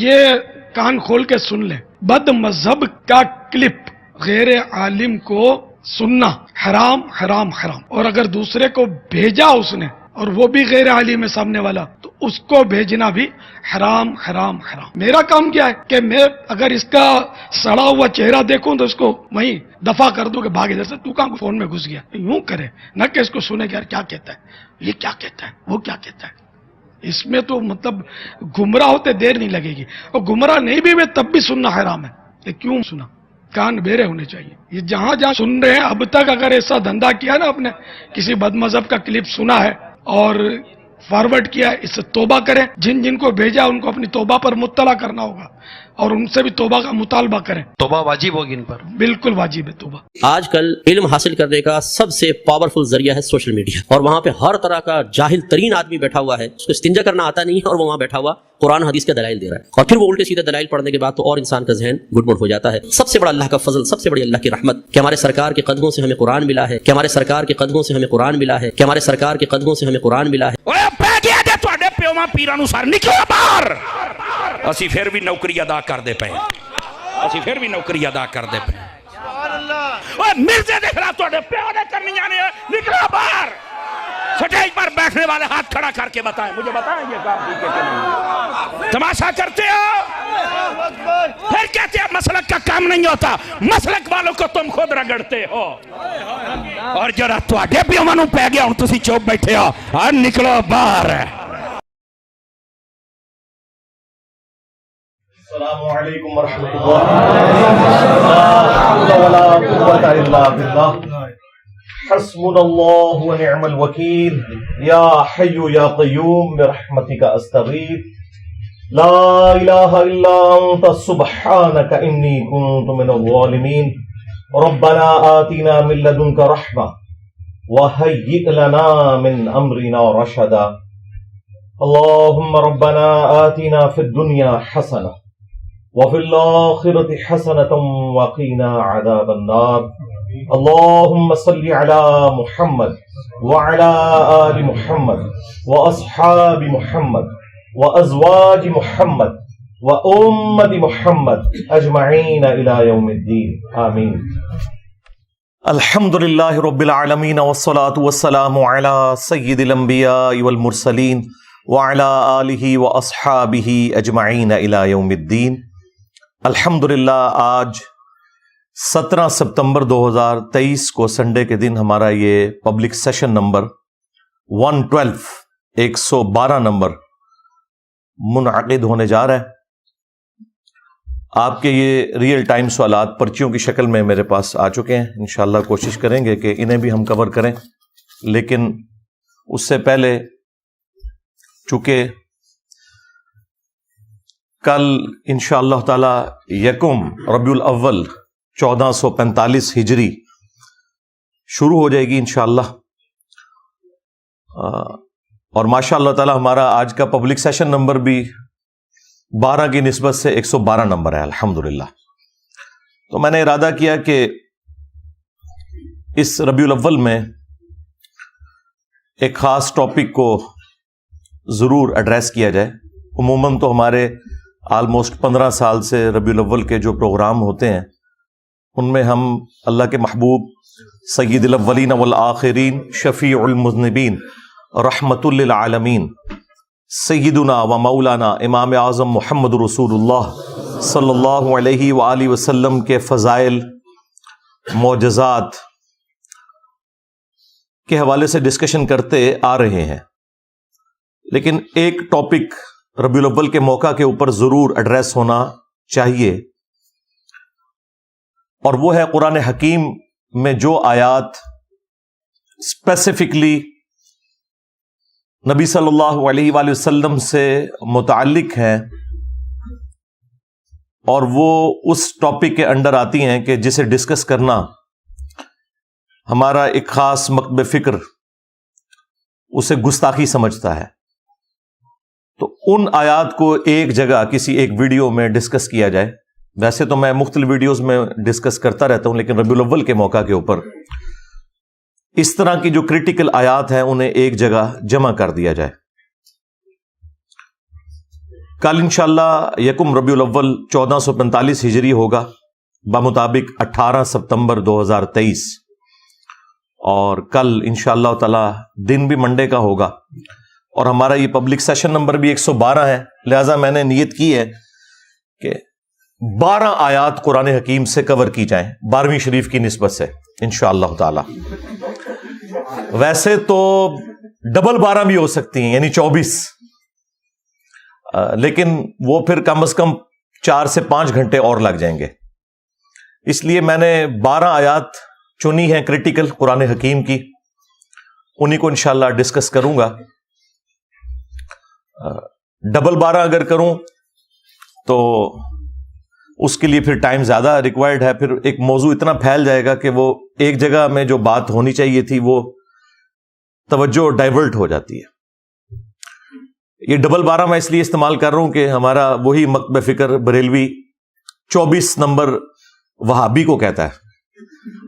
یہ کان کھول کے سن لیں، بد مذہب کا کلپ غیر عالم کو سننا حرام حرام حرام، اور اگر دوسرے کو بھیجا اس نے اور وہ بھی غیر عالم ہے سامنے والا تو اس کو بھیجنا بھی حرام حرام حرام۔ میرا کام کیا ہے کہ میں اگر اس کا سڑا ہوا چہرہ دیکھوں تو اس کو وہیں دفع کر دوں کہ بھاگ ادھر سے، تو کہاں فون میں گھس گیا، یوں کرے نہ کہ اس کو سنے کہ یار کیا کہتا ہے، یہ کیا کہتا ہے، وہ کیا کہتا ہے۔ اس میں تو مطلب گمراہ ہوتے دیر نہیں لگے گی، اور گمراہ نہیں بھی میں تب بھی سننا حرام ہے۔ کہ کیوں سنا؟ کان بیرے ہونے چاہیے۔ یہ جہاں جہاں سن رہے ہیں اب تک اگر ایسا دھندا کیا نا، آپ نے کسی بد مذہب کا کلپ سنا ہے اور فارورڈ کیا ہے، اس سے توبہ کریں، جن جن کو بھیجا ان کو اپنی توبہ پر مطلع کرنا ہوگا اور ان سے بھی توبہ کا مطالبہ کریں۔ توبہ واجب ہوگی ان پر؟ بالکل واجب ہے توبہ۔ آج کل علم حاصل کرنے کا سب سے پاورفل ذریعہ ہے سوشل میڈیا، اور وہاں پہ ہر طرح کا جاہل ترین آدمی بیٹھا ہوا ہے، اس کو استنجا کرنا آتا نہیں ہے اور وہ وہاں بیٹھا ہوا قرآن حدیث کے دلائل دے رہا ہے، اور پھر وہ الٹے سیدھے دلائل پڑھنے کے بعد تو اور انسان کا ذہن گڑبڑ ہو جاتا ہے۔ سب سے بڑا اللہ کا فضل، سب سے بڑی اللہ کی رحمت کہ ہمارے سرکار کے قدموں سے ہمیں قرآن ملا ہے، کہ ہمارے سرکار کے قدموں سے ہمیں قرآن ملا ہے، کہ ہمارے سرکار کے قدموں سے ہمیں قرآن ملا ہے۔ پیرانو سار نکلو باہر، اسی پھر بھی نوکری ادا کر دے پے، اسی پھر بھی نوکری ادا کر دے پے۔ مرزے دیکھ رہا تو پیو نے کرنی جانے، نکلو باہر۔ سٹیج پر بیٹھنے والے ہاتھ کھڑا کر کے بتائیں، مجھے بتائیں یہ کام ٹھیک ہے کہ نہیں؟ تماشا کرتے ہو، پھر کہتے ہیں مسلک کا کام نہیں ہوتا، مسلک والوں کو تم خود رگڑتے ہو۔ اور جرا تو آگے بھی امانوں پہ گیا ہوں، تسی چوپ بیٹھے ہو، اور نکلو باہر۔ السلام علیکم ورحمۃ اللہ۔ حسبنا اللہ ونعم الوکیل، یا حی یا قیوم برحمتک استغیث، لا الہ الا انت سبحانک انی کنت من الظالمین، ربنا آتنا من لدنک رحمہ وہیئ لنا من امرنا رشدا، اللہم ربنا آتنا فی الدنیا حسنہ وفي الآخرة حسنة وقنا عذاب النار، اللهم صل على محمد وعلى آل محمد وأصحاب محمد وأزواج محمد وأمة محمد أجمعين إلى يوم الدين آمين۔ الحمد لله رب العالمين والصلاة والسلام على سيد الأنبياء والمرسلين وعلى آله وأصحابه أجمعين إلى يوم الدين۔ الحمدللہ آج 17 ستمبر 2023 کو سنڈے کے دن ہمارا یہ پبلک سیشن نمبر 112 112 نمبر منعقد ہونے جا رہا ہے۔ آپ کے یہ ریئل ٹائم سوالات پرچیوں کی شکل میں میرے پاس آ چکے ہیں، انشاءاللہ کوشش کریں گے کہ انہیں بھی ہم کور کریں، لیکن اس سے پہلے چونکہ کل انشاءاللہ تعالی یکم ربیع الاول 1445 ہجری شروع ہو جائے گی انشاءاللہ، اور ماشاءاللہ تعالی ہمارا آج کا پبلک سیشن نمبر بھی 12 کی نسبت سے 112 نمبر ہے الحمدللہ۔ تو میں نے ارادہ کیا کہ اس ربیع الاول میں ایک خاص ٹاپک کو ضرور ایڈریس کیا جائے۔ عموماً تو ہمارے آلموسٹ 15 سال سے ربیع الاول کے جو پروگرام ہوتے ہیں ان میں ہم اللہ کے محبوب سید الاولین والآخرین، شفیع المذنبین، رحمت للعالمین، سیدنا و مولانا امام اعظم محمد رسول اللہ صلی اللہ علیہ وآلہ وسلم کے فضائل، معجزات کے حوالے سے ڈسکشن کرتے آ رہے ہیں، لیکن ایک ٹاپک ربیع الاول کے موقع کے اوپر ضرور ایڈریس ہونا چاہیے، اور وہ ہے قرآن حکیم میں جو آیات اسپیسیفکلی نبی صلی اللہ علیہ وآلہ وسلم سے متعلق ہیں، اور وہ اس ٹاپک کے انڈر آتی ہیں کہ جسے ڈسکس کرنا ہمارا ایک خاص مکتب فکر اسے گستاخی سمجھتا ہے۔ تو ان آیات کو ایک جگہ کسی ایک ویڈیو میں ڈسکس کیا جائے۔ ویسے تو میں مختلف ویڈیوز میں ڈسکس کرتا رہتا ہوں، لیکن ربیع الاول کے موقع کے اوپر اس طرح کی جو کریٹیکل آیات ہیں انہیں ایک جگہ جمع کر دیا جائے۔ کل انشاءاللہ یکم ربیع الاول 1445 ہجری ہوگا بمطابق 18 ستمبر 2023، اور کل انشاءاللہ تعالی دن بھی منڈے کا ہوگا، اور ہمارا یہ پبلک سیشن نمبر بھی 112 ہے، لہذا میں نے نیت کی ہے کہ 12 آیات قرآن حکیم سے کور کی جائیں 12ویں شریف کی نسبت سے انشاءاللہ تعالی۔ ویسے تو ڈبل 12 بھی ہو سکتی ہیں، یعنی 24، لیکن وہ پھر کم از کم 4 سے 5 گھنٹے اور لگ جائیں گے، اس لیے میں نے 12 آیات چنی ہیں کریٹیکل قرآن حکیم کی، انہی کو انشاءاللہ ڈسکس کروں گا۔ ڈبل 12 اگر کروں تو اس کے لیے پھر ٹائم زیادہ ریکوائرڈ ہے، پھر ایک موضوع اتنا پھیل جائے گا کہ وہ ایک جگہ میں جو بات ہونی چاہیے تھی وہ توجہ ڈائیورٹ ہو جاتی ہے۔ یہ ڈبل 12 میں اس لیے استعمال کر رہا ہوں کہ ہمارا وہی مکتب فکر بریلوی 24 نمبر وہابی کو کہتا ہے۔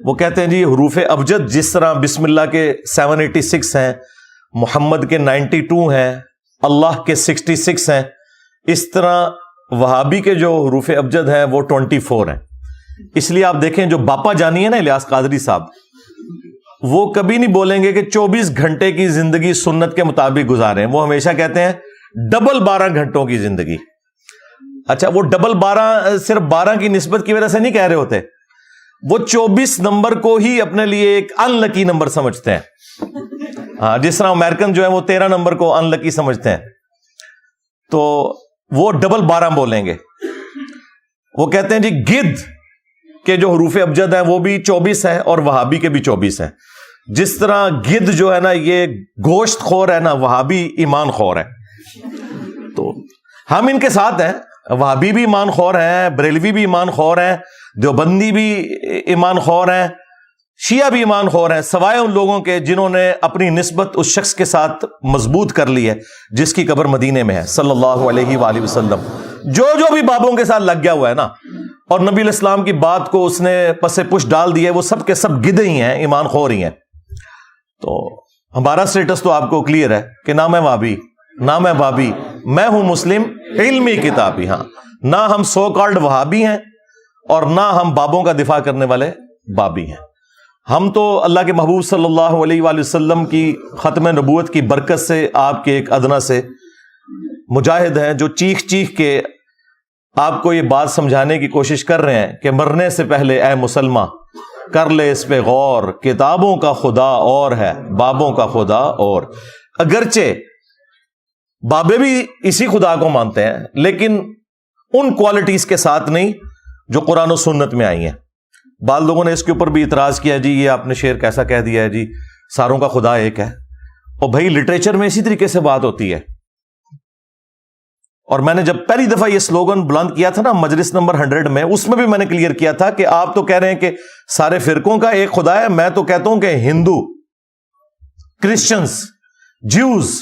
وہ کہتے ہیں جی حروف ابجد جس طرح بسم اللہ کے 786 ہیں، محمد کے 92 ہیں، اللہ کے 66 ہیں، اس طرح وہابی کے جو حروف ابجد ہیں وہ 24 ہیں۔ اس لیے آپ دیکھیں جو باپا جانی ہے نا الیاس قادری صاحب، وہ کبھی نہیں بولیں گے کہ 24 گھنٹے کی زندگی سنت کے مطابق گزاریں، وہ ہمیشہ کہتے ہیں ڈبل 12 گھنٹوں کی زندگی۔ اچھا، وہ ڈبل 12 صرف 12 کی نسبت کی وجہ سے نہیں کہہ رہے ہوتے، وہ 24 نمبر کو ہی اپنے لیے ایک ان لکی نمبر سمجھتے ہیں۔ ہاں، جس طرح امریکن جو ہے وہ 13 نمبر کو ان لکی سمجھتے ہیں، تو وہ ڈبل 12 بولیں گے۔ وہ کہتے ہیں جی گدھ کے جو حروف ابجد ہیں وہ بھی 24 ہیں اور وہابی کے بھی 24 ہیں۔ جس طرح گدھ جو ہے نا یہ گوشت خور ہے نا، وہابی ایمان خور ہے۔ تو ہم ان کے ساتھ ہیں، وہابی بھی ایمان خور ہیں، بریلوی بھی ایمان خور ہیں، دیوبندی بھی ایمان خور ہیں، شیعہ بھی ایمان خور ہیں، سوائے ان لوگوں کے جنہوں نے اپنی نسبت اس شخص کے ساتھ مضبوط کر لی ہے جس کی قبر مدینے میں ہے صلی اللہ علیہ وآلہ وسلم۔ جو بھی بابوں کے ساتھ لگ گیا ہوا ہے نا اور نبی علیہ السلام کی بات کو اس نے پس پش ڈال دی ہے، وہ سب کے سب گدھے ہی ہیں، ایمان خور ہی ہیں۔ تو ہمارا سٹیٹس تو آپ کو کلیئر ہے کہ نہ میں وہابی نہ میں بابی، میں ہوں مسلم علمی کتابی۔ ہاں، نہ ہم سو کالڈ وہابی ہیں اور نہ ہم بابوں کا دفاع کرنے والے بابی ہیں۔ ہم تو اللہ کے محبوب صلی اللہ علیہ وآلہ وسلم کی ختم نبوت کی برکت سے آپ کے ایک ادنا سے مجاہد ہیں جو چیخ چیخ کے آپ کو یہ بات سمجھانے کی کوشش کر رہے ہیں کہ مرنے سے پہلے اے مسلماں کر لے اس پہ غور، کتابوں کا خدا اور ہے بابوں کا خدا اور۔ اگرچہ بابے بھی اسی خدا کو مانتے ہیں لیکن ان کوالٹیز کے ساتھ نہیں جو قرآن و سنت میں آئی ہیں۔ بعض لوگوں نے اس کے اوپر بھی اعتراض کیا، جی یہ آپ نے شعر کیسا کہہ دیا ہے جی ساروں کا خدا ایک ہے۔ اور بھائی لٹریچر میں اسی طریقے سے بات ہوتی ہے۔ اور میں نے جب پہلی دفعہ یہ سلوگن بلند کیا تھا نا مجلس نمبر 100 میں، اس میں بھی میں نے کلیئر کیا تھا کہ آپ تو کہہ رہے ہیں کہ سارے فرقوں کا ایک خدا ہے، میں تو کہتا ہوں کہ ہندو، کرسچنز، جیوز،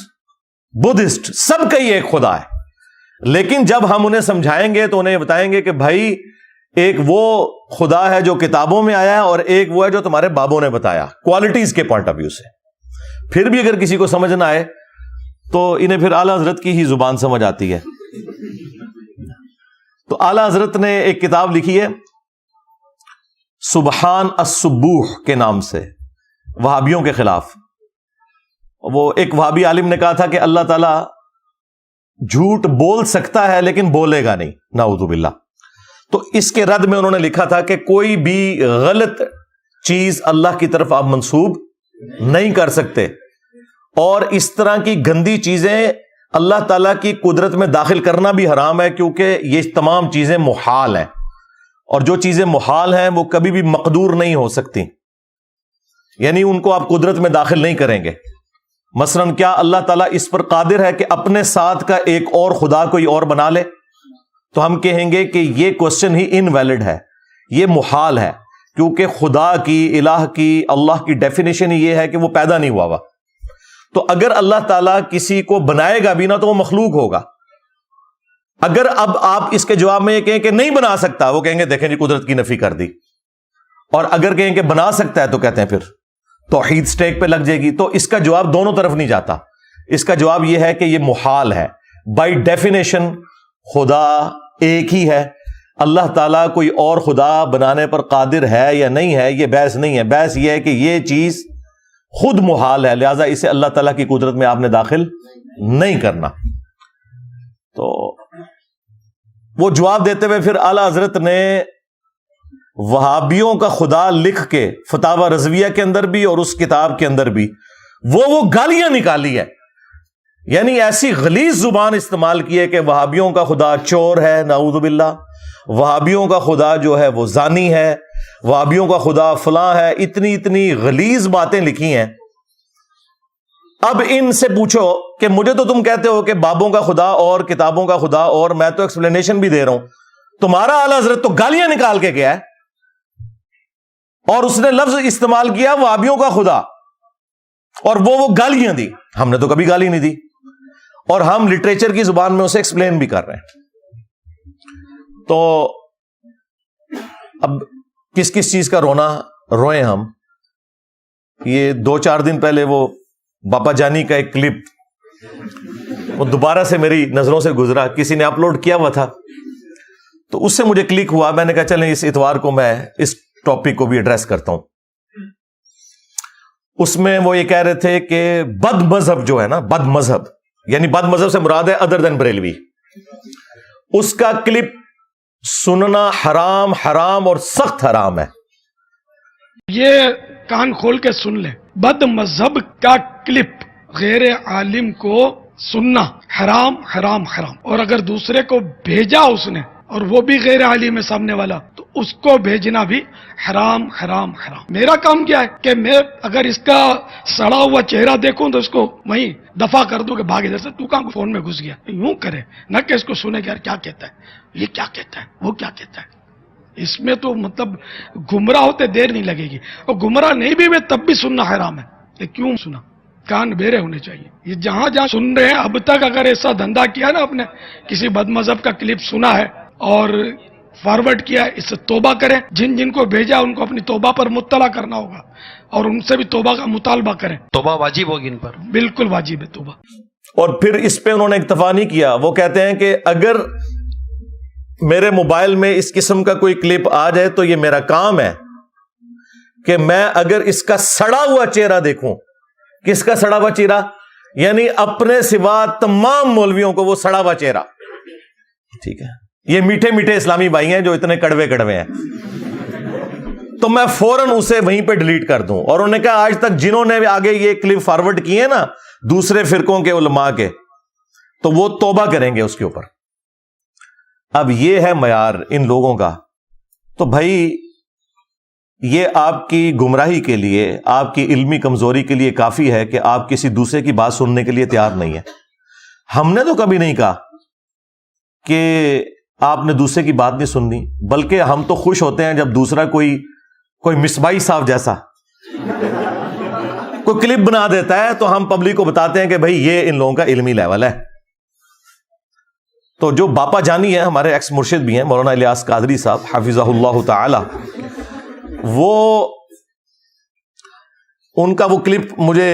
بدھسٹ سب کا ہی ایک خدا ہے۔ لیکن جب ہم انہیں سمجھائیں گے تو انہیں بتائیں گے کہ بھائی ایک وہ خدا ہے جو کتابوں میں آیا ہے اور ایک وہ ہے جو تمہارے بابوں نے بتایا، کوالٹیز کے پوائنٹ آف ویو سے۔ پھر بھی اگر کسی کو سمجھ نہ آئے تو انہیں پھر اعلیٰ حضرت کی ہی زبان سمجھ آتی ہے۔ تو اعلیٰ حضرت نے ایک کتاب لکھی ہے سبحان السبوح کے نام سے، وہابیوں کے خلاف۔ وہ ایک وہابی عالم نے کہا تھا کہ اللہ تعالیٰ جھوٹ بول سکتا ہے لیکن بولے گا نہیں، نعوذ باللہ۔ تو اس کے رد میں انہوں نے لکھا تھا کہ کوئی بھی غلط چیز اللہ کی طرف آپ منسوب نہیں کر سکتے، اور اس طرح کی گندی چیزیں اللہ تعالیٰ کی قدرت میں داخل کرنا بھی حرام ہے، کیونکہ یہ تمام چیزیں محال ہیں، اور جو چیزیں محال ہیں وہ کبھی بھی مقدور نہیں ہو سکتی، یعنی ان کو آپ قدرت میں داخل نہیں کریں گے۔ مثلا کیا اللہ تعالیٰ اس پر قادر ہے کہ اپنے ساتھ کا ایک اور خدا کوئی اور بنا لے؟ تو ہم کہیں گے کہ یہ کوسچن ہی انویلڈ ہے، یہ محال ہے، کیونکہ خدا کی، الہ کی، اللہ کی ڈیفینیشن یہ ہے کہ وہ پیدا نہیں ہوا ہوا۔ تو اگر اللہ تعالیٰ کسی کو بنائے گا بھی نہ تو وہ مخلوق ہوگا۔ اگر اب آپ اس کے جواب میں یہ کہیں کہ نہیں بنا سکتا، وہ کہیں گے دیکھیں جی قدرت کی نفی کر دی، اور اگر کہیں کہ بنا سکتا ہے تو کہتے ہیں پھر توحید سٹیک پہ لگ جائے گی۔ تو اس کا جواب دونوں طرف نہیں جاتا، اس کا جواب یہ ہے کہ یہ محال ہے، بائی ڈیفینیشن خدا ایک ہی ہے، اللہ تعالیٰ کوئی اور خدا بنانے پر قادر ہے یا نہیں ہے، یہ بحث نہیں ہے. بحث یہ ہے کہ یہ چیز خود محال ہے، لہذا اسے اللہ تعالیٰ کی قدرت میں آپ نے داخل نہیں کرنا. تو وہ جواب دیتے ہوئے پھر اعلی حضرت نے وہابیوں کا خدا لکھ کے فتاوی رضویہ کے اندر بھی اور اس کتاب کے اندر بھی وہ گالیاں نکالی ہے، یعنی ایسی غلیظ زبان استعمال کی ہے کہ وہابیوں کا خدا چور ہے، نعوذ باللہ، وہابیوں کا خدا جو ہے وہ زانی ہے، وہابیوں کا خدا فلاں ہے، اتنی غلیظ باتیں لکھی ہیں. اب ان سے پوچھو کہ مجھے تو تم کہتے ہو کہ بابوں کا خدا اور کتابوں کا خدا، اور میں تو ایکسپلینیشن بھی دے رہا ہوں، تمہارا اعلی حضرت تو گالیاں نکال کے گیا ہے اور اس نے لفظ استعمال کیا وہابیوں کا خدا، اور وہ گالیاں دی. ہم نے تو کبھی گالی نہیں دی، اور ہم لٹریچر کی زبان میں اسے ایکسپلین بھی کر رہے ہیں. تو اب کس چیز کا رونا روئیں ہم. یہ 2-4 دن پہلے وہ باپا جانی کا ایک کلپ وہ دوبارہ سے میری نظروں سے گزرا، کسی نے اپلوڈ کیا ہوا تھا، تو اس سے مجھے کلک ہوا. میں نے کہا چلیں اس اتوار کو میں اس ٹاپک کو بھی ایڈریس کرتا ہوں. اس میں وہ یہ کہہ رہے تھے کہ بد مذہب جو ہے نا، بد مذہب یعنی بد مذہب سے مراد ہے ادر دین بریلوی، اس کا کلپ سننا حرام اور سخت حرام ہے. یہ کان کھول کے سن لیں، بد مذہب کا کلپ غیر عالم کو سننا حرام حرام حرام، اور اگر دوسرے کو بھیجا اس نے اور وہ بھی غیر عالم ہے سامنے والا، تو اس کو بھیجنا بھی حرام حرام حرام. میرا کام کیا ہے کہ میں اگر اس کا سڑا ہوا چہرہ دیکھوں تو اس کو وہیں دفع کر دوں کہ بھاگ ادھر سے، تو کہاں فون میں گھس گیا. یوں کرے نہ کہ اس کو سنے کہ یار کیا کہتا ہے، یہ کیا کہتا ہے، وہ کیا کہتا ہے. اس میں تو مطلب گمراہ ہوتے دیر نہیں لگے گی، اور گمراہ نہیں بھی ہوئے تب بھی سننا حرام ہے. یہ کیوں سنا؟ کان بیرے ہونے چاہیے. یہ جہاں سن رہے ہیں اب تک اگر ایسا دھندا کیا نا، آپ نے کسی بد مذہب کا کلپ سنا ہے اور فارورڈ کیا ہے، اس سے توبہ کریں. جن کو بھیجا ان کو اپنی توبہ پر مطلع کرنا ہوگا اور ان سے بھی توبہ کا مطالبہ کریں. توبہ واجب ہوگی ان پر، بالکل واجب ہے توبہ. اور پھر اس پہ انہوں نے اکتفا نہیں کیا، وہ کہتے ہیں کہ اگر میرے موبائل میں اس قسم کا کوئی کلپ آ جائے تو یہ میرا کام ہے کہ میں اگر اس کا سڑا ہوا چہرہ دیکھوں. کس کا سڑا ہوا چہرہ؟ یعنی اپنے سوا تمام مولویوں کو وہ سڑا ہوا چہرہ. ٹھیک ہے، یہ میٹھے میٹھے اسلامی بھائی ہیں جو اتنے کڑوے کڑوے ہیں، تو میں فوراً اسے وہیں پہ ڈیلیٹ کر دوں. اور انہوں نے کہا آج تک جنہوں نے آگے یہ کلپ فارورڈ کیے نا دوسرے فرقوں کے علماء کے، تو وہ توبہ کریں گے اس کے اوپر. اب یہ ہے معیار ان لوگوں کا. تو بھائی یہ آپ کی گمراہی کے لیے، آپ کی علمی کمزوری کے لیے کافی ہے کہ آپ کسی دوسرے کی بات سننے کے لیے تیار نہیں ہے. ہم نے تو کبھی نہیں کہا کہ آپ نے دوسرے کی بات نہیں سننی، بلکہ ہم تو خوش ہوتے ہیں جب دوسرا کوئی مصباحی صاحب جیسا کوئی کلپ بنا دیتا ہے تو ہم پبلک کو بتاتے ہیں کہ بھائی یہ ان لوگوں کا علمی لیول ہے. تو جو باپا جانی ہیں، ہمارے ایکس مرشد بھی ہیں، مولانا الیاس قادری صاحب حفظہ اللہ تعالی، وہ ان کا وہ کلپ مجھے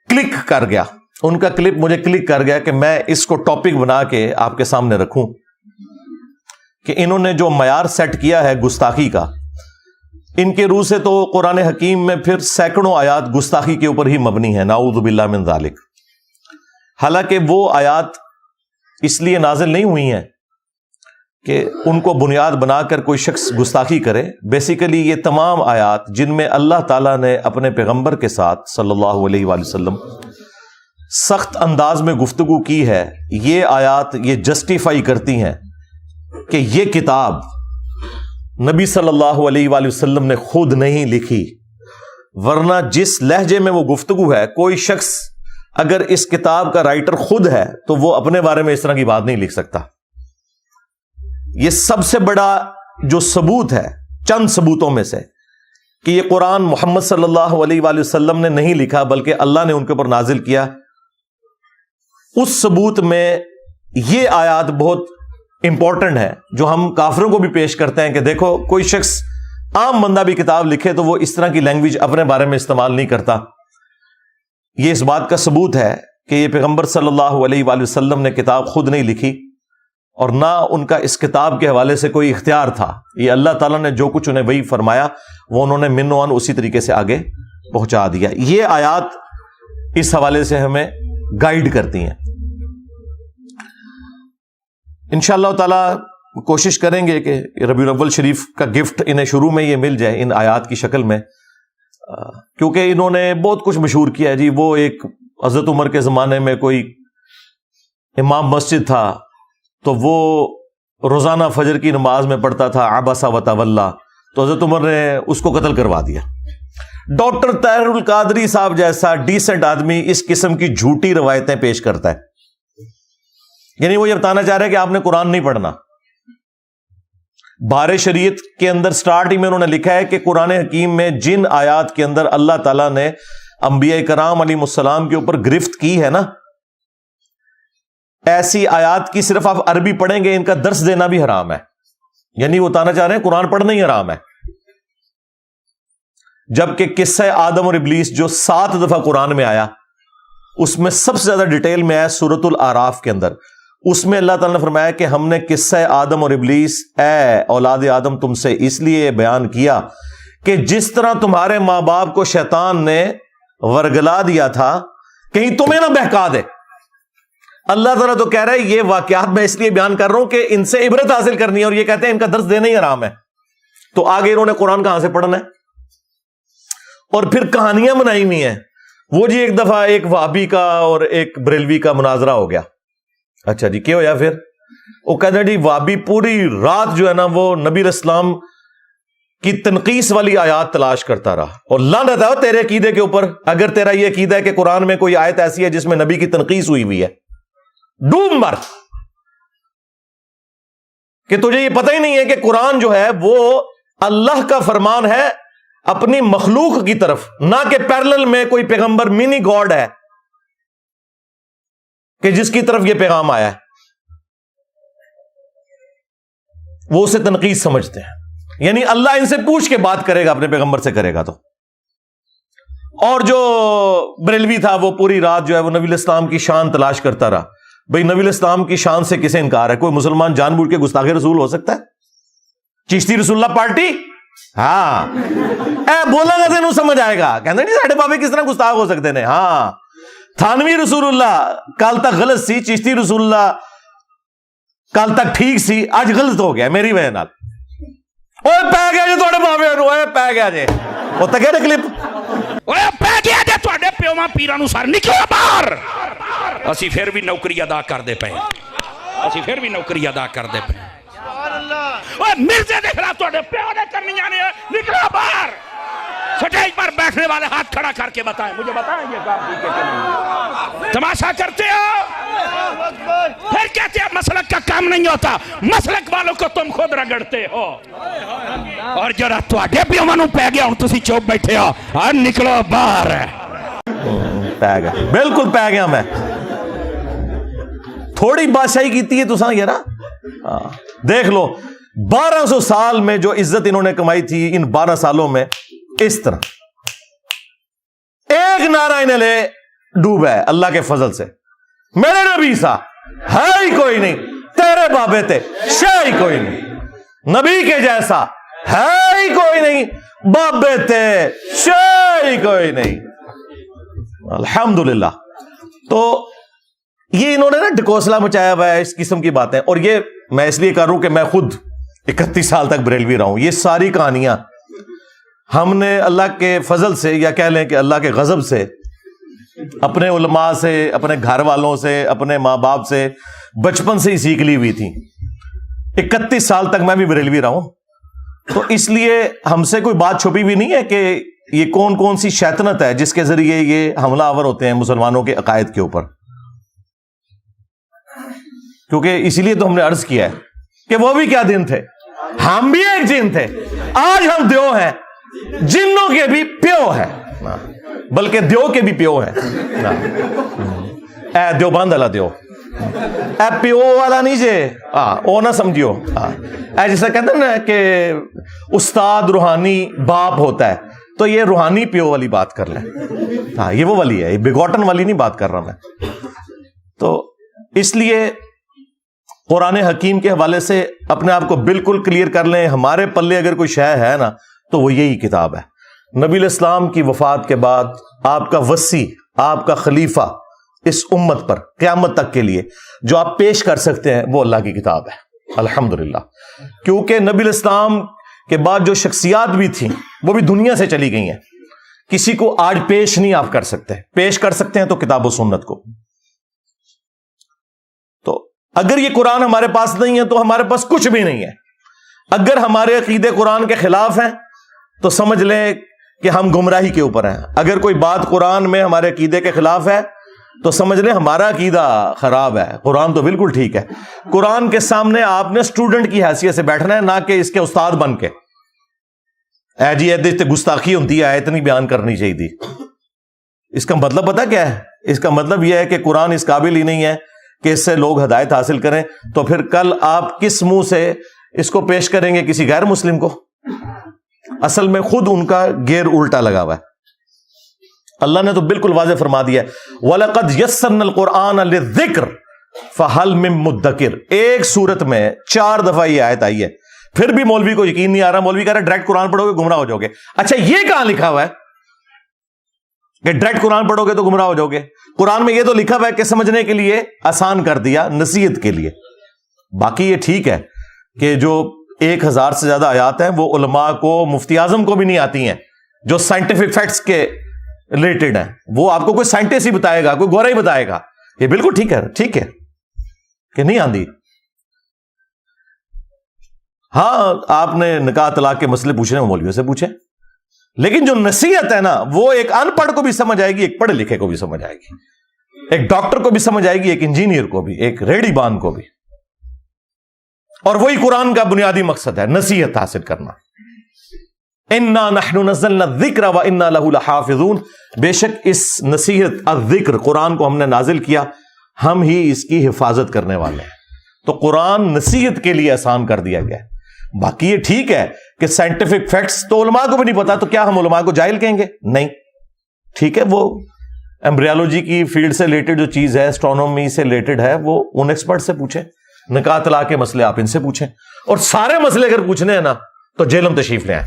کلک کر گیا، ان کا کلپ مجھے کلک کر گیا کہ میں اس کو ٹاپک بنا کے آپ کے سامنے رکھوں کہ انہوں نے جو معیار سیٹ کیا ہے گستاخی کا، ان کے روح سے تو قرآن حکیم میں پھر سینکڑوں آیات گستاخی کے اوپر ہی مبنی ہے، نعوذ باللہ من ذالک. حالانکہ وہ آیات اس لیے نازل نہیں ہوئی ہیں کہ ان کو بنیاد بنا کر کوئی شخص گستاخی کرے. بیسیکلی یہ تمام آیات جن میں اللہ تعالیٰ نے اپنے پیغمبر کے ساتھ صلی اللہ علیہ وآلہ وسلم سخت انداز میں گفتگو کی ہے، یہ آیات یہ جسٹیفائی کرتی ہیں کہ یہ کتاب نبی صلی اللہ علیہ وآلہ وسلم نے خود نہیں لکھی، ورنہ جس لہجے میں وہ گفتگو ہے، کوئی شخص اگر اس کتاب کا رائٹر خود ہے تو وہ اپنے بارے میں اس طرح کی بات نہیں لکھ سکتا. یہ سب سے بڑا جو ثبوت ہے چند ثبوتوں میں سے کہ یہ قرآن محمد صلی اللہ علیہ وآلہ وسلم نے نہیں لکھا بلکہ اللہ نے ان کے اوپر نازل کیا. اس ثبوت میں یہ آیات بہت امپورٹنٹ ہے جو ہم کافروں کو بھی پیش کرتے ہیں کہ دیکھو کوئی شخص عام بندہ بھی کتاب لکھے تو وہ اس طرح کی لینگویج اپنے بارے میں استعمال نہیں کرتا. یہ اس بات کا ثبوت ہے کہ یہ پیغمبر صلی اللہ علیہ وآلہ وسلم نے کتاب خود نہیں لکھی اور نہ ان کا اس کتاب کے حوالے سے کوئی اختیار تھا. یہ اللہ تعالیٰ نے جو کچھ انہیں وہی فرمایا وہ انہوں نے من و عن اسی طریقے سے آگے پہنچا دیا. یہ آیات اس حوالے سے ہمیں گائیڈ کرتی ہیں. انشاءاللہ تعالی کوشش کریں گے کہ ربیع الاول شریف کا گفٹ انہیں شروع میں یہ مل جائے ان آیات کی شکل میں، کیونکہ انہوں نے بہت کچھ مشہور کیا ہے جی. وہ ایک حضرت عمر کے زمانے میں کوئی امام مسجد تھا تو وہ روزانہ فجر کی نماز میں پڑھتا تھا عبس و تولی، تو حضرت عمر نے اس کو قتل کروا دیا. ڈاکٹر طاہر القادری صاحب جیسا ڈیسنٹ آدمی اس قسم کی جھوٹی روایتیں پیش کرتا ہے. یعنی وہ یہ بتانا چاہ رہے ہیں کہ آپ نے قرآن نہیں پڑھنا. بہار شریعت کے اندر سٹارٹ ہی میں انہوں نے لکھا ہے کہ قرآن حکیم میں جن آیات کے اندر اللہ تعالیٰ نے انبیاء کرام علیہ السلام کے اوپر گرفت کی ہے نا، ایسی آیات کی صرف آپ عربی پڑھیں گے ان کا درس دینا بھی حرام ہے. یعنی وہ بتانا چاہ رہے ہیں قرآن پڑھنا ہی حرام ہے. جبکہ قصہ آدم اور ابلیس جو 7 دفعہ قرآن میں آیا اس میں سب سے زیادہ ڈیٹیل میں آیا سورۃ الاعراف کے اندر. اس میں اللہ تعالیٰ نے فرمایا کہ ہم نے قصہ آدم اور ابلیس اے اولاد آدم تم سے اس لیے بیان کیا کہ جس طرح تمہارے ماں باپ کو شیطان نے ورگلا دیا تھا کہیں تمہیں نہ بہکا دے. اللہ تعالیٰ تو کہہ رہا ہے یہ واقعات میں اس لیے بیان کر رہا ہوں کہ ان سے عبرت حاصل کرنی ہے، اور یہ کہتے ہیں ان کا درس دینا ہی حرام ہے. تو آگے انہوں نے قرآن کہاں سے پڑھنا ہے؟ اور پھر کہانیاں بنائی ہوئی ہیں. وہ جی ایک دفعہ ایک وہابی کا اور ایک بریلوی کا مناظرہ ہو گیا. اچھا جی کیا ہوا پھر؟ وہ کہتے ہیں جی وہابی پوری رات جو ہے نا وہ نبی اسلام کی تنقیس والی آیات تلاش کرتا رہا، اور لعنت ہے تیرے عقیدے کے اوپر اگر تیرا یہ عقیدہ ہے کہ قرآن میں کوئی آیت ایسی ہے جس میں نبی کی تنقیس ہوئی ہے. ڈوب مر کہ تجھے یہ پتہ ہی نہیں ہے کہ قرآن جو ہے وہ اللہ کا فرمان ہے اپنی مخلوق کی طرف، نہ کہ پیرلل میں کوئی پیغمبر منی گاڈ ہے کہ جس کی طرف یہ پیغام آیا ہے. وہ اسے تنقید سمجھتے ہیں. یعنی اللہ ان سے پوچھ کے بات کرے گا، اپنے پیغمبر سے کرے گا. تو اور جو بریلوی تھا وہ پوری رات جو ہے وہ نبی اسلام کی شان تلاش کرتا رہا. بھئی نبی اسلام کی شان سے کسے انکار ہے؟ کوئی مسلمان جان بوجھ کے گستاخ رسول ہو سکتا ہے؟ چشتی رسول اللہ پارٹی ہاں بولا گا تینوں سمجھ آئے گا. کہنا نہیں ساڑھے بابے کس طرح گستاخ ہو سکتے ہیں. ہاں تھانوی رسول اللہ کل تک غلط سی، چشتی رسول اللہ کل تک ٹھیک سی، آج غلط ہو گیا میری وجہ نال. اوے پی گیا جی تھوڑے بابے نو، اوے پی گیا جی وہ تک ہے کلپ، اوے پی گیا جی تھوڑے پیواں پیراں سر نکلو باہر. اسی پھر بھی نوکری ادا کرتے پے، اسی پھر بھی نوکری ادا کرتے پے. اوے مرزے دیکھ رہا تھوڑے پیو نے کرنی آنے نکلو باہر. سٹیج پر بیٹھنے والے ہاتھ کھڑا کر کے بتائیں، مجھے بتائیں یہ کام ٹھیک ہے کہ نہیں؟ تماشا کرتے ہو پھر کہتے ہیں مسلک کا کام نہیں ہوتا. مسلک والوں کو تم خود رگڑتے ہو. اور جرا تواڈے پیواں نوں پے گیا ہن تسی چوپ بیٹھے ہو، اور نکلو باہر. پی گیا، بالکل پی گیا. میں تھوڑی بادشاہی کیتی ہے تساں یار. دیکھ لو 1200 سال میں جو عزت انہوں نے کمائی تھی، ان 12 سالوں میں اس طرح ایک نعرہ انہیں لے ڈوبا ہے اللہ کے فضل سے. میرے نبی سا ہے ہی کوئی نہیں، تیرے بابے تے شے ہی کوئی نہیں، نبی کے جیسا ہے ہی کوئی نہیں، بابے تے شے ہی کوئی نہیں. الحمدللہ. تو یہ انہوں نے نا ڈھکوسلا مچایا ہوا ہے اس قسم کی باتیں. اور یہ میں اس لیے کر رہا ہوں کہ میں خود 31 سال تک بریلوی رہا ہوں. یہ ساری کہانیاں ہم نے اللہ کے فضل سے، یا کہہ لیں کہ اللہ کے غضب سے، اپنے علماء سے، اپنے گھر والوں سے، اپنے ماں باپ سے بچپن سے ہی سیکھ لی ہوئی تھی. 31 سال تک میں بھی بریلوی رہا ہوں. تو اس لیے ہم سے کوئی بات چھپی بھی نہیں ہے کہ یہ کون کون سی شیطنت ہے جس کے ذریعے یہ حملہ آور ہوتے ہیں مسلمانوں کے عقائد کے اوپر. کیونکہ اسی لیے تو ہم نے عرض کیا ہے کہ وہ بھی کیا دن تھے، ہم بھی ایک جن تھے. آج ہم دیو ہیں، جنوں کے بھی پیو ہے، بلکہ دیو کے بھی پیو ہے. اے دیو باندھ والا دیو، اے پیو والا نہیں جے او نہ سمجھیو. اے جیسا کہتے ہیں نا کہ استاد روحانی باپ ہوتا ہے، تو یہ روحانی پیو والی بات کر لیں. ہاں یہ وہ والی ہے، یہ بگوٹن والی نہیں بات کر رہا میں. تو اس لیے قرآن حکیم کے حوالے سے اپنے آپ کو بالکل کلیئر کر لیں. ہمارے پلے اگر کوئی شے ہے نا تو وہ یہی کتاب ہے. نبی علیہ السلام کی وفات کے بعد آپ کا وصی، آپ کا خلیفہ اس امت پر قیامت تک کے لیے جو آپ پیش کر سکتے ہیں وہ اللہ کی کتاب ہے. الحمدللہ. کیونکہ نبی علیہ السلام کے بعد جو شخصیات بھی تھیں وہ بھی دنیا سے چلی گئی ہیں. کسی کو آج پیش نہیں آپ کر سکتے. پیش کر سکتے ہیں تو کتاب و سنت کو. تو اگر یہ قرآن ہمارے پاس نہیں ہے تو ہمارے پاس کچھ بھی نہیں ہے. اگر ہمارے عقیدے قرآن کے خلاف ہیں تو سمجھ لیں کہ ہم گمراہی کے اوپر ہیں. اگر کوئی بات قرآن میں ہمارے عقیدے کے خلاف ہے تو سمجھ لیں ہمارا عقیدہ خراب ہے. قرآن تو بالکل ٹھیک ہے. قرآن کے سامنے آپ نے اسٹوڈنٹ کی حیثیت سے بیٹھنا ہے، نہ کہ اس کے استاد بن کے. اے جی ایسے گستاخی ہوتی ہے، اتنی بیان کرنی چاہیے تھی. اس کا مطلب پتہ کیا ہے؟ اس کا مطلب یہ ہے کہ قرآن اس قابل ہی نہیں ہے کہ اس سے لوگ ہدایت حاصل کریں. تو پھر کل آپ کس منہ سے اس کو پیش کریں گے کسی غیر مسلم کو؟ اصل میں خود ان کا گیئر الٹا لگا ہوا ہے. اللہ نے تو بالکل واضح فرما دیا ہے وَلَقَدْ يَسَّرْنَا الْقُرْآنَ لِلذِّكْرِ فَهَلْ مِن مُدَّكِرٍ. ایک سورت میں 4 دفعہ یہ آیت آئی ہے. پھر بھی مولوی کو یقین نہیں آ رہا. مولوی کہہ رہا ہے ڈائریکٹ قرآن پڑھو گے گمراہ ہو جاؤ گے. اچھا یہ کہاں لکھا ہوا ہے کہ ڈائریکٹ قرآن پڑھو گے تو گمراہ ہو جاؤ گے؟ قرآن میں یہ تو لکھا ہوا ہے کہ سمجھنے کے لیے آسان کر دیا، نصیحت کے لیے. باقی یہ ٹھیک ہے کہ جو 1000 سے زیادہ آیات ہیں وہ علماء کو، مفتی اعظم کو بھی نہیں آتی ہیں، جو سائنٹیفک فیکٹس کے ریلیٹڈ ہیں. وہ آپ کو کوئی سائنٹسٹ ہی بتائے گا، کوئی گورا ہی بتائے گا. یہ بالکل ٹھیک ہے. ٹھیک ہے کہ نہیں آندی. ہاں آپ نے نکاح طلاق کے مسئلے پوچھنے ہیں مولویوں سے پوچھیں، لیکن جو نصیحت ہے نا وہ ایک ان پڑھ کو بھی سمجھ آئے گی، ایک پڑھے لکھے کو بھی سمجھ آئے گی، ایک ڈاکٹر کو بھی سمجھ آئے گی، ایک انجینئر کو بھی، ایک ریڑھی بان کو بھی. اور وہی قرآن کا بنیادی مقصد ہے، نصیحت حاصل کرنا. انا نحن نزلنا الذکر وانا له لحافظون. بے شک اس نصیحت الذکر قرآن کو ہم نے نازل کیا، ہم ہی اس کی حفاظت کرنے والے ہیں. تو قرآن نصیحت کے لیے آسان کر دیا گیا ہے. باقی یہ ٹھیک ہے کہ سائنٹیفک فیکٹس تو علماء کو بھی نہیں پتا، تو کیا ہم علماء کو جاہل کہیں گے؟ نہیں. ٹھیک ہے، وہ ایمبریالوجی کی فیلڈ سے ریلیٹڈ جو چیز ہے، اسٹرونومی سے ریلیٹڈ ہے، وہ ان ایکسپرٹ سے پوچھیں. نکاح طلاق کے مسئلے آپ ان سے پوچھیں. اور سارے مسئلے اگر پوچھنے ہیں نا تو جیلم تشریف لے آئیں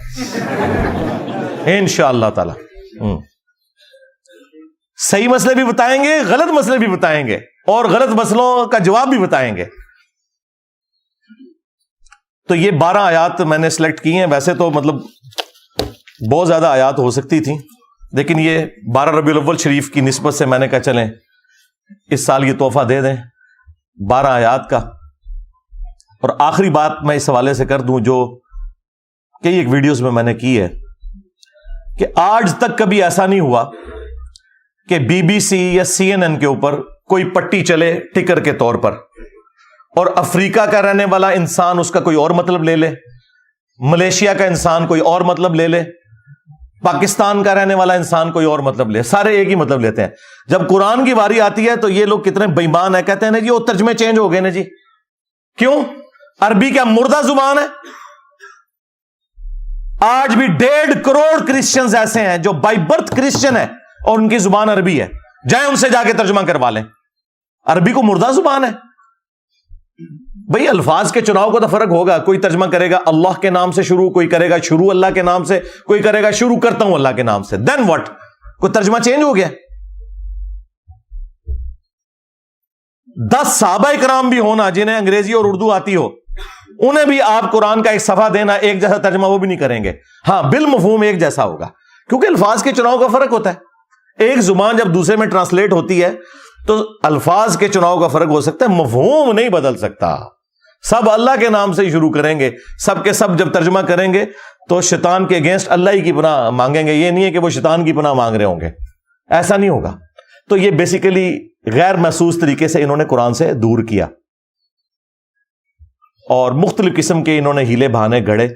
انشاءاللہ تعالی. صحیح مسئلے بھی بتائیں گے، غلط مسئلے بھی بتائیں گے، اور غلط مسئلوں کا جواب بھی بتائیں گے. تو یہ 12 آیات میں نے سلیکٹ کی ہیں. ویسے تو مطلب بہت زیادہ آیات ہو سکتی تھیں، لیکن یہ 12 ربیع الاول شریف کی نسبت سے میں نے کہا چلیں اس سال یہ تحفہ دے دیں 12 آیات کا. اور آخری بات میں اس حوالے سے کر دوں جو کئی ایک ویڈیوز میں نے کی ہے کہ آج تک کبھی ایسا نہیں ہوا کہ BBC یا CNN کے اوپر کوئی پٹی چلے ٹکر کے طور پر، اور افریقہ کا رہنے والا انسان اس کا کوئی اور مطلب لے لے، ملیشیا کا انسان کوئی اور مطلب لے لے، پاکستان کا رہنے والا انسان کوئی اور مطلب لے. سارے ایک ہی مطلب لیتے ہیں. جب قرآن کی باری آتی ہے تو یہ لوگ کتنے بے ایمان ہیں، کہتے ہیں نا جی وہ ترجمے چینج ہو گئے نا جی. کیوں؟ عربی کیا مردہ زبان ہے؟ آج بھی 1.5 کروڑ کرسچنز ایسے ہیں جو بائی برتھ کرسچن ہے اور ان کی زبان عربی ہے. جائیں ان سے جا کے ترجمہ کروا لیں. عربی کو مردہ زبان ہے. بھئی الفاظ کے چناؤ کو تو فرق ہوگا. کوئی ترجمہ کرے گا اللہ کے نام سے شروع، کوئی کرے گا شروع اللہ کے نام سے، کوئی کرے گا شروع کرتا ہوں اللہ کے نام سے. دین واٹ؟ کوئی ترجمہ چینج ہو گیا؟ 10 صحابہ کرام بھی ہونا جنہیں انگریزی اور اردو آتی ہو، انہیں بھی آپ قرآن کا ایک صفحہ دینا، ایک جیسا ترجمہ وہ بھی نہیں کریں گے. ہاں بالمفہوم ایک جیسا ہوگا، کیونکہ الفاظ کے چناؤ کا فرق ہوتا ہے. ایک زبان جب دوسرے میں ٹرانسلیٹ ہوتی ہے تو الفاظ کے چناؤ کا فرق ہو سکتا ہے، مفہوم نہیں بدل سکتا. سب اللہ کے نام سے ہی شروع کریں گے، سب کے سب جب ترجمہ کریں گے تو شیطان کے اگینسٹ اللہ ہی کی پناہ مانگیں گے. یہ نہیں ہے کہ وہ شیطان کی پناہ مانگ رہے ہوں گے، ایسا نہیں ہوگا. تو یہ بیسیکلی غیر محسوس طریقے سے انہوں نے قرآن سے دور کیا، اور مختلف قسم کے انہوں نے ہیلے بہانے گھڑے.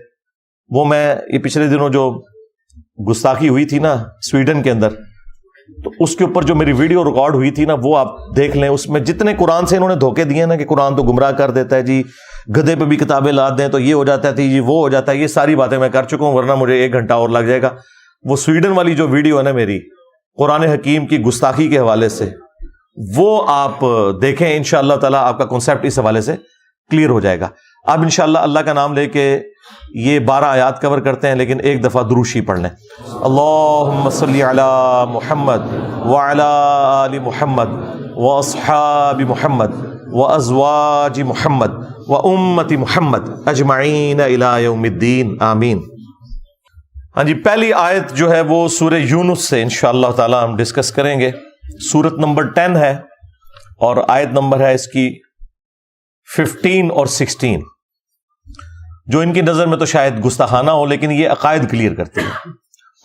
وہ میں یہ پچھلے دنوں جو گستاخی ہوئی تھی نا سویڈن کے اندر، تو اس کے اوپر جو میری ویڈیو ریکارڈ ہوئی تھی نا وہ آپ دیکھ لیں. اس میں جتنے قرآن سے انہوں نے دھوکے دیے نا کہ قرآن تو گمراہ کر دیتا ہے جی، گدھے پہ بھی کتابیں لاد دیں تو یہ ہو جاتا ہے جی، وہ ہو جاتا ہے، یہ ساری باتیں میں کر چکا ہوں، ورنہ مجھے 1 گھنٹہ اور لگ جائے گا. وہ سویڈن والی جو ویڈیو ہے نا میری قرآن حکیم کی گستاخی کے حوالے سے، وہ آپ دیکھیں، انشاءاللہ تعالی آپ کا کنسیپٹ اس حوالے سے کلیئر ہو جائے گا. اب انشاءاللہ اللہ کا نام لے کے یہ 12 آیات کور کرتے ہیں، لیکن ایک دفعہ دروشی پڑھ لیں. اللہم صلی علی محمد وعلی آل محمد واصحاب محمد وازواج محمد وامت محمد اجمعین الی یوم الدین آمین. ہاں جی، پہلی آیت جو ہے وہ سورہ یونس سے انشاءاللہ تعالی ہم ڈسکس کریں گے. سورت نمبر 10 ہے اور آیت نمبر ہے اس کی 15 اور 16، جو ان کی نظر میں تو شاید گستاخانہ ہو لیکن یہ عقائد کلیئر کرتے ہیں.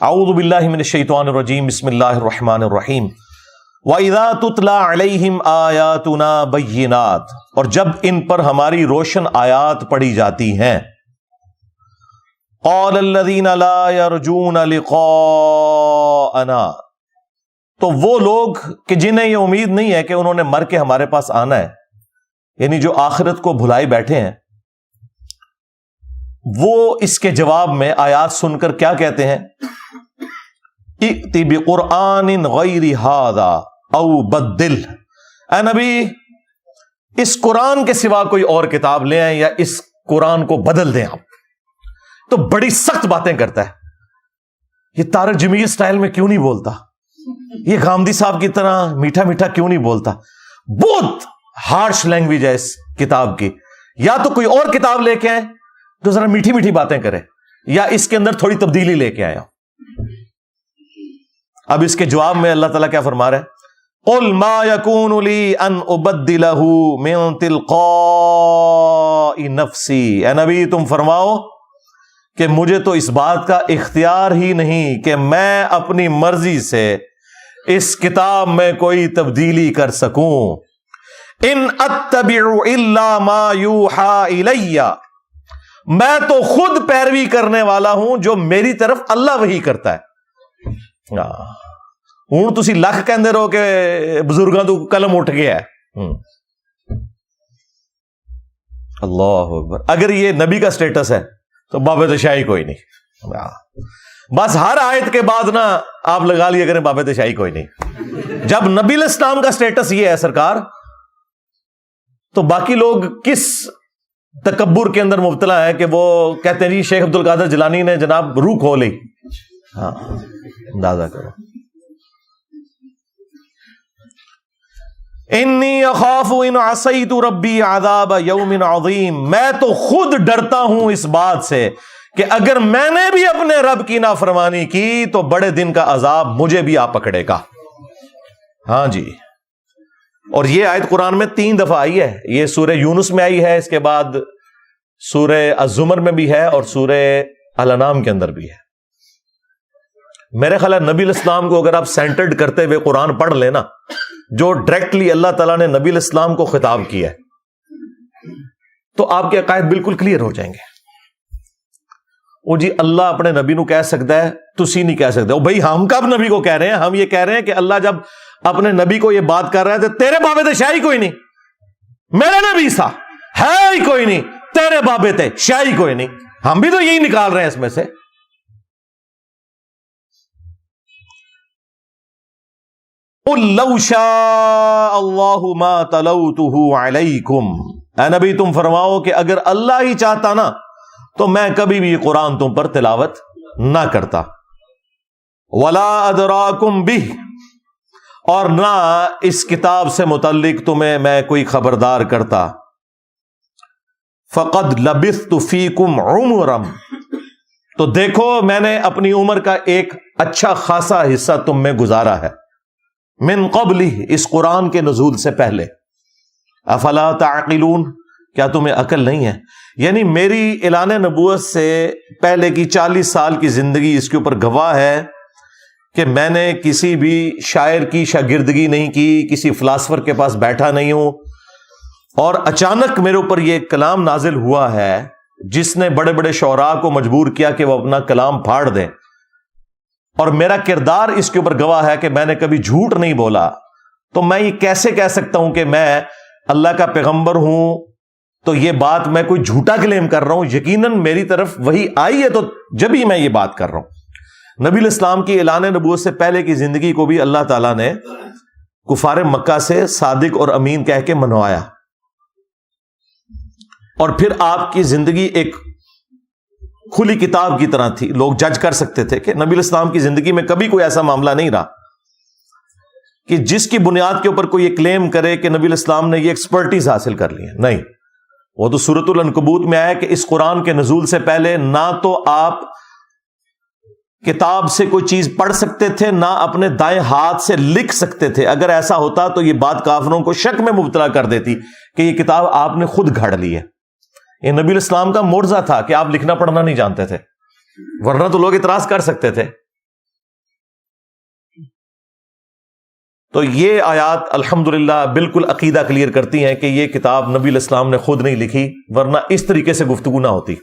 اعوذ باللہ من الشیطان الرجیم، بسم اللہ الرحمن الرحیم. وَإِذَا تُتْلَى عَلَيْهِمْ آيَاتُنَا بَيِّنَاتٍ، اور جب ان پر ہماری روشن آیات پڑھی جاتی ہیں. قَالَ الَّذِينَ لَا يَرْجُونَ لِقَاءَنَا، تو وہ لوگ کہ جنہیں یہ امید نہیں ہے کہ انہوں نے مر کے ہمارے پاس آنا ہے، یعنی جو آخرت کو بھلائے بیٹھے ہیں، وہ اس کے جواب میں آیات سن کر کیا کہتے ہیں؟ ائتی بقرآن غیر ھذا او بدل، اے نبی اس قرآن کے سوا کوئی اور کتاب لے آئیں یا اس قرآن کو بدل دیں. آپ تو بڑی سخت باتیں کرتا ہے. یہ طارق جمیل سٹائل میں کیوں نہیں بولتا؟ یہ گامدی صاحب کی طرح میٹھا میٹھا کیوں نہیں بولتا؟ بہت ہارش لینگویج ہے اس کتاب کی. یا تو کوئی اور کتاب لے کے آئیں تو ذرا میٹھی میٹھی باتیں کرے، یا اس کے اندر تھوڑی تبدیلی لے کے آیا. اب اس کے جواب میں اللہ تعالیٰ کیا فرما رہا ہے؟ قُلْ مَا يَكُونُ لِي أَنْ أُبَدِّلَهُ مِنْ تِلْقَاءِ نَفْسِي، اے نبی تم فرماؤ کہ مجھے تو اس بات کا اختیار ہی نہیں کہ میں اپنی مرضی سے اس کتاب میں کوئی تبدیلی کر سکوں. ان اتبع الا ما یوحى الی، میں تو خود پیروی کرنے والا ہوں جو میری طرف اللہ وحی کرتا ہے. ہوں تسی لکھ کہندے رہو کہ بزرگاں تو قلم اٹھ گیا ہے. اللہ اکبر. اگر یہ نبی کا سٹیٹس ہے تو باب تشائی کوئی نہیں. بس ہر آیت کے بعد نا آپ لگا لیا کریں باب تشائی کوئی نہیں. جب نبی علیہ السلام کا سٹیٹس یہ ہے سرکار، تو باقی لوگ کس تکبر کے اندر مبتلا ہے کہ وہ کہتے ہیں جی شیخ عبد القادر جیلانی نے جناب روح کھو لی. ہاں اندازہ کرو. انی اخاف ان عصیت ربی عذاب یوم عظیم، میں تو خود ڈرتا ہوں اس بات سے کہ اگر میں نے بھی اپنے رب کی نافرمانی کی تو بڑے دن کا عذاب مجھے بھی آ پکڑے گا. ہاں جی. اور یہ آیت قرآن میں 3 دفعہ آئی ہے. یہ سورہ یونس میں آئی ہے، اس کے بعد سورہ الزمر میں بھی ہے اور سورہ الانعام کے اندر بھی ہے. میرے خیال ہے نبی علیہ السلام کو اگر آپ سینٹرڈ کرتے ہوئے قرآن پڑھ لینا، جو ڈائریکٹلی اللہ تعالیٰ نے نبی علیہ السلام کو خطاب کیا ہے، تو آپ کے عقائد بالکل کلیئر ہو جائیں گے. وہ جی اللہ اپنے نبی نو کہہ سکتا ہے، تسی نہیں کہہ سکتے. بھائی ہم کب نبی کو کہہ رہے ہیں؟ ہم یہ کہہ رہے ہیں کہ اللہ جب اپنے نبی کو یہ بات کر رہا ہے تو تیرے بابے تے شاہی کوئی نہیں، میرا نبی تھا ہے ہی کوئی نہیں، تیرے بابے تے شاہی کوئی نہیں. ہم بھی تو یہی نکال رہے ہیں اس میں سے. قُلْ لَوْ شَاءَ اللَّهُ مَا تَلَوْتُهُ عَلَيْكُمْ، اے نبی تم فرماؤ کہ اگر اللہ ہی چاہتا نا تو میں کبھی بھی قرآن تم پر تلاوت نہ کرتا. وَلَا أَدْرَاكُمْ بِهِ، اور نہ اس کتاب سے متعلق تمہیں میں کوئی خبردار کرتا. فَقَدْ لَبِثْتُ فِيكُمْ عُمُرًا، تو دیکھو میں نے اپنی عمر کا ایک اچھا خاصا حصہ تم میں گزارا ہے. من قبل، اس قرآن کے نزول سے پہلے. افلا تعقلون، کیا تمہیں عقل نہیں ہے؟ یعنی میری اعلان نبوت سے پہلے کی 40 سال کی زندگی اس کے اوپر گواہ ہے کہ میں نے کسی بھی شاعر کی شاگردگی نہیں کی، کسی فلاسفر کے پاس بیٹھا نہیں ہوں، اور اچانک میرے اوپر یہ کلام نازل ہوا ہے جس نے بڑے بڑے شعراء کو مجبور کیا کہ وہ اپنا کلام پھاڑ دیں. اور میرا کردار اس کے اوپر گواہ ہے کہ میں نے کبھی جھوٹ نہیں بولا. تو میں یہ کیسے کہہ سکتا ہوں کہ میں اللہ کا پیغمبر ہوں؟ تو یہ بات میں کوئی جھوٹا کلیم کر رہا ہوں؟ یقیناً میری طرف وہی آئی ہے تو جب ہی میں یہ بات کر رہا ہوں. نبی علیہ السلام کی اعلان نبوت سے پہلے کی زندگی کو بھی اللہ تعالیٰ نے کفار مکہ سے صادق اور امین کہہ کے منوایا. اور پھر آپ کی زندگی ایک کھلی کتاب کی طرح تھی. لوگ جج کر سکتے تھے کہ نبی الاسلام کی زندگی میں کبھی کوئی ایسا معاملہ نہیں رہا کہ جس کی بنیاد کے اوپر کوئی یہ کلیم کرے کہ نبی الاسلام نے یہ ایکسپرٹیز حاصل کر لی ہے. نہیں، وہ تو سورۃ العنکبوت میں آیا کہ اس قرآن کے نزول سے پہلے نہ تو آپ کتاب سے کوئی چیز پڑھ سکتے تھے، نہ اپنے دائیں ہاتھ سے لکھ سکتے تھے. اگر ایسا ہوتا تو یہ بات کافروں کو شک میں مبتلا کر دیتی کہ یہ کتاب آپ نے خود گھڑ لی ہے. یہ نبی الاسلام کا معجزہ تھا کہ آپ لکھنا پڑھنا نہیں جانتے تھے، ورنہ تو لوگ اعتراض کر سکتے تھے. تو یہ آیات الحمدللہ بالکل عقیدہ کلیئر کرتی ہیں کہ یہ کتاب نبی الاسلام نے خود نہیں لکھی، ورنہ اس طریقے سے گفتگو نہ ہوتی.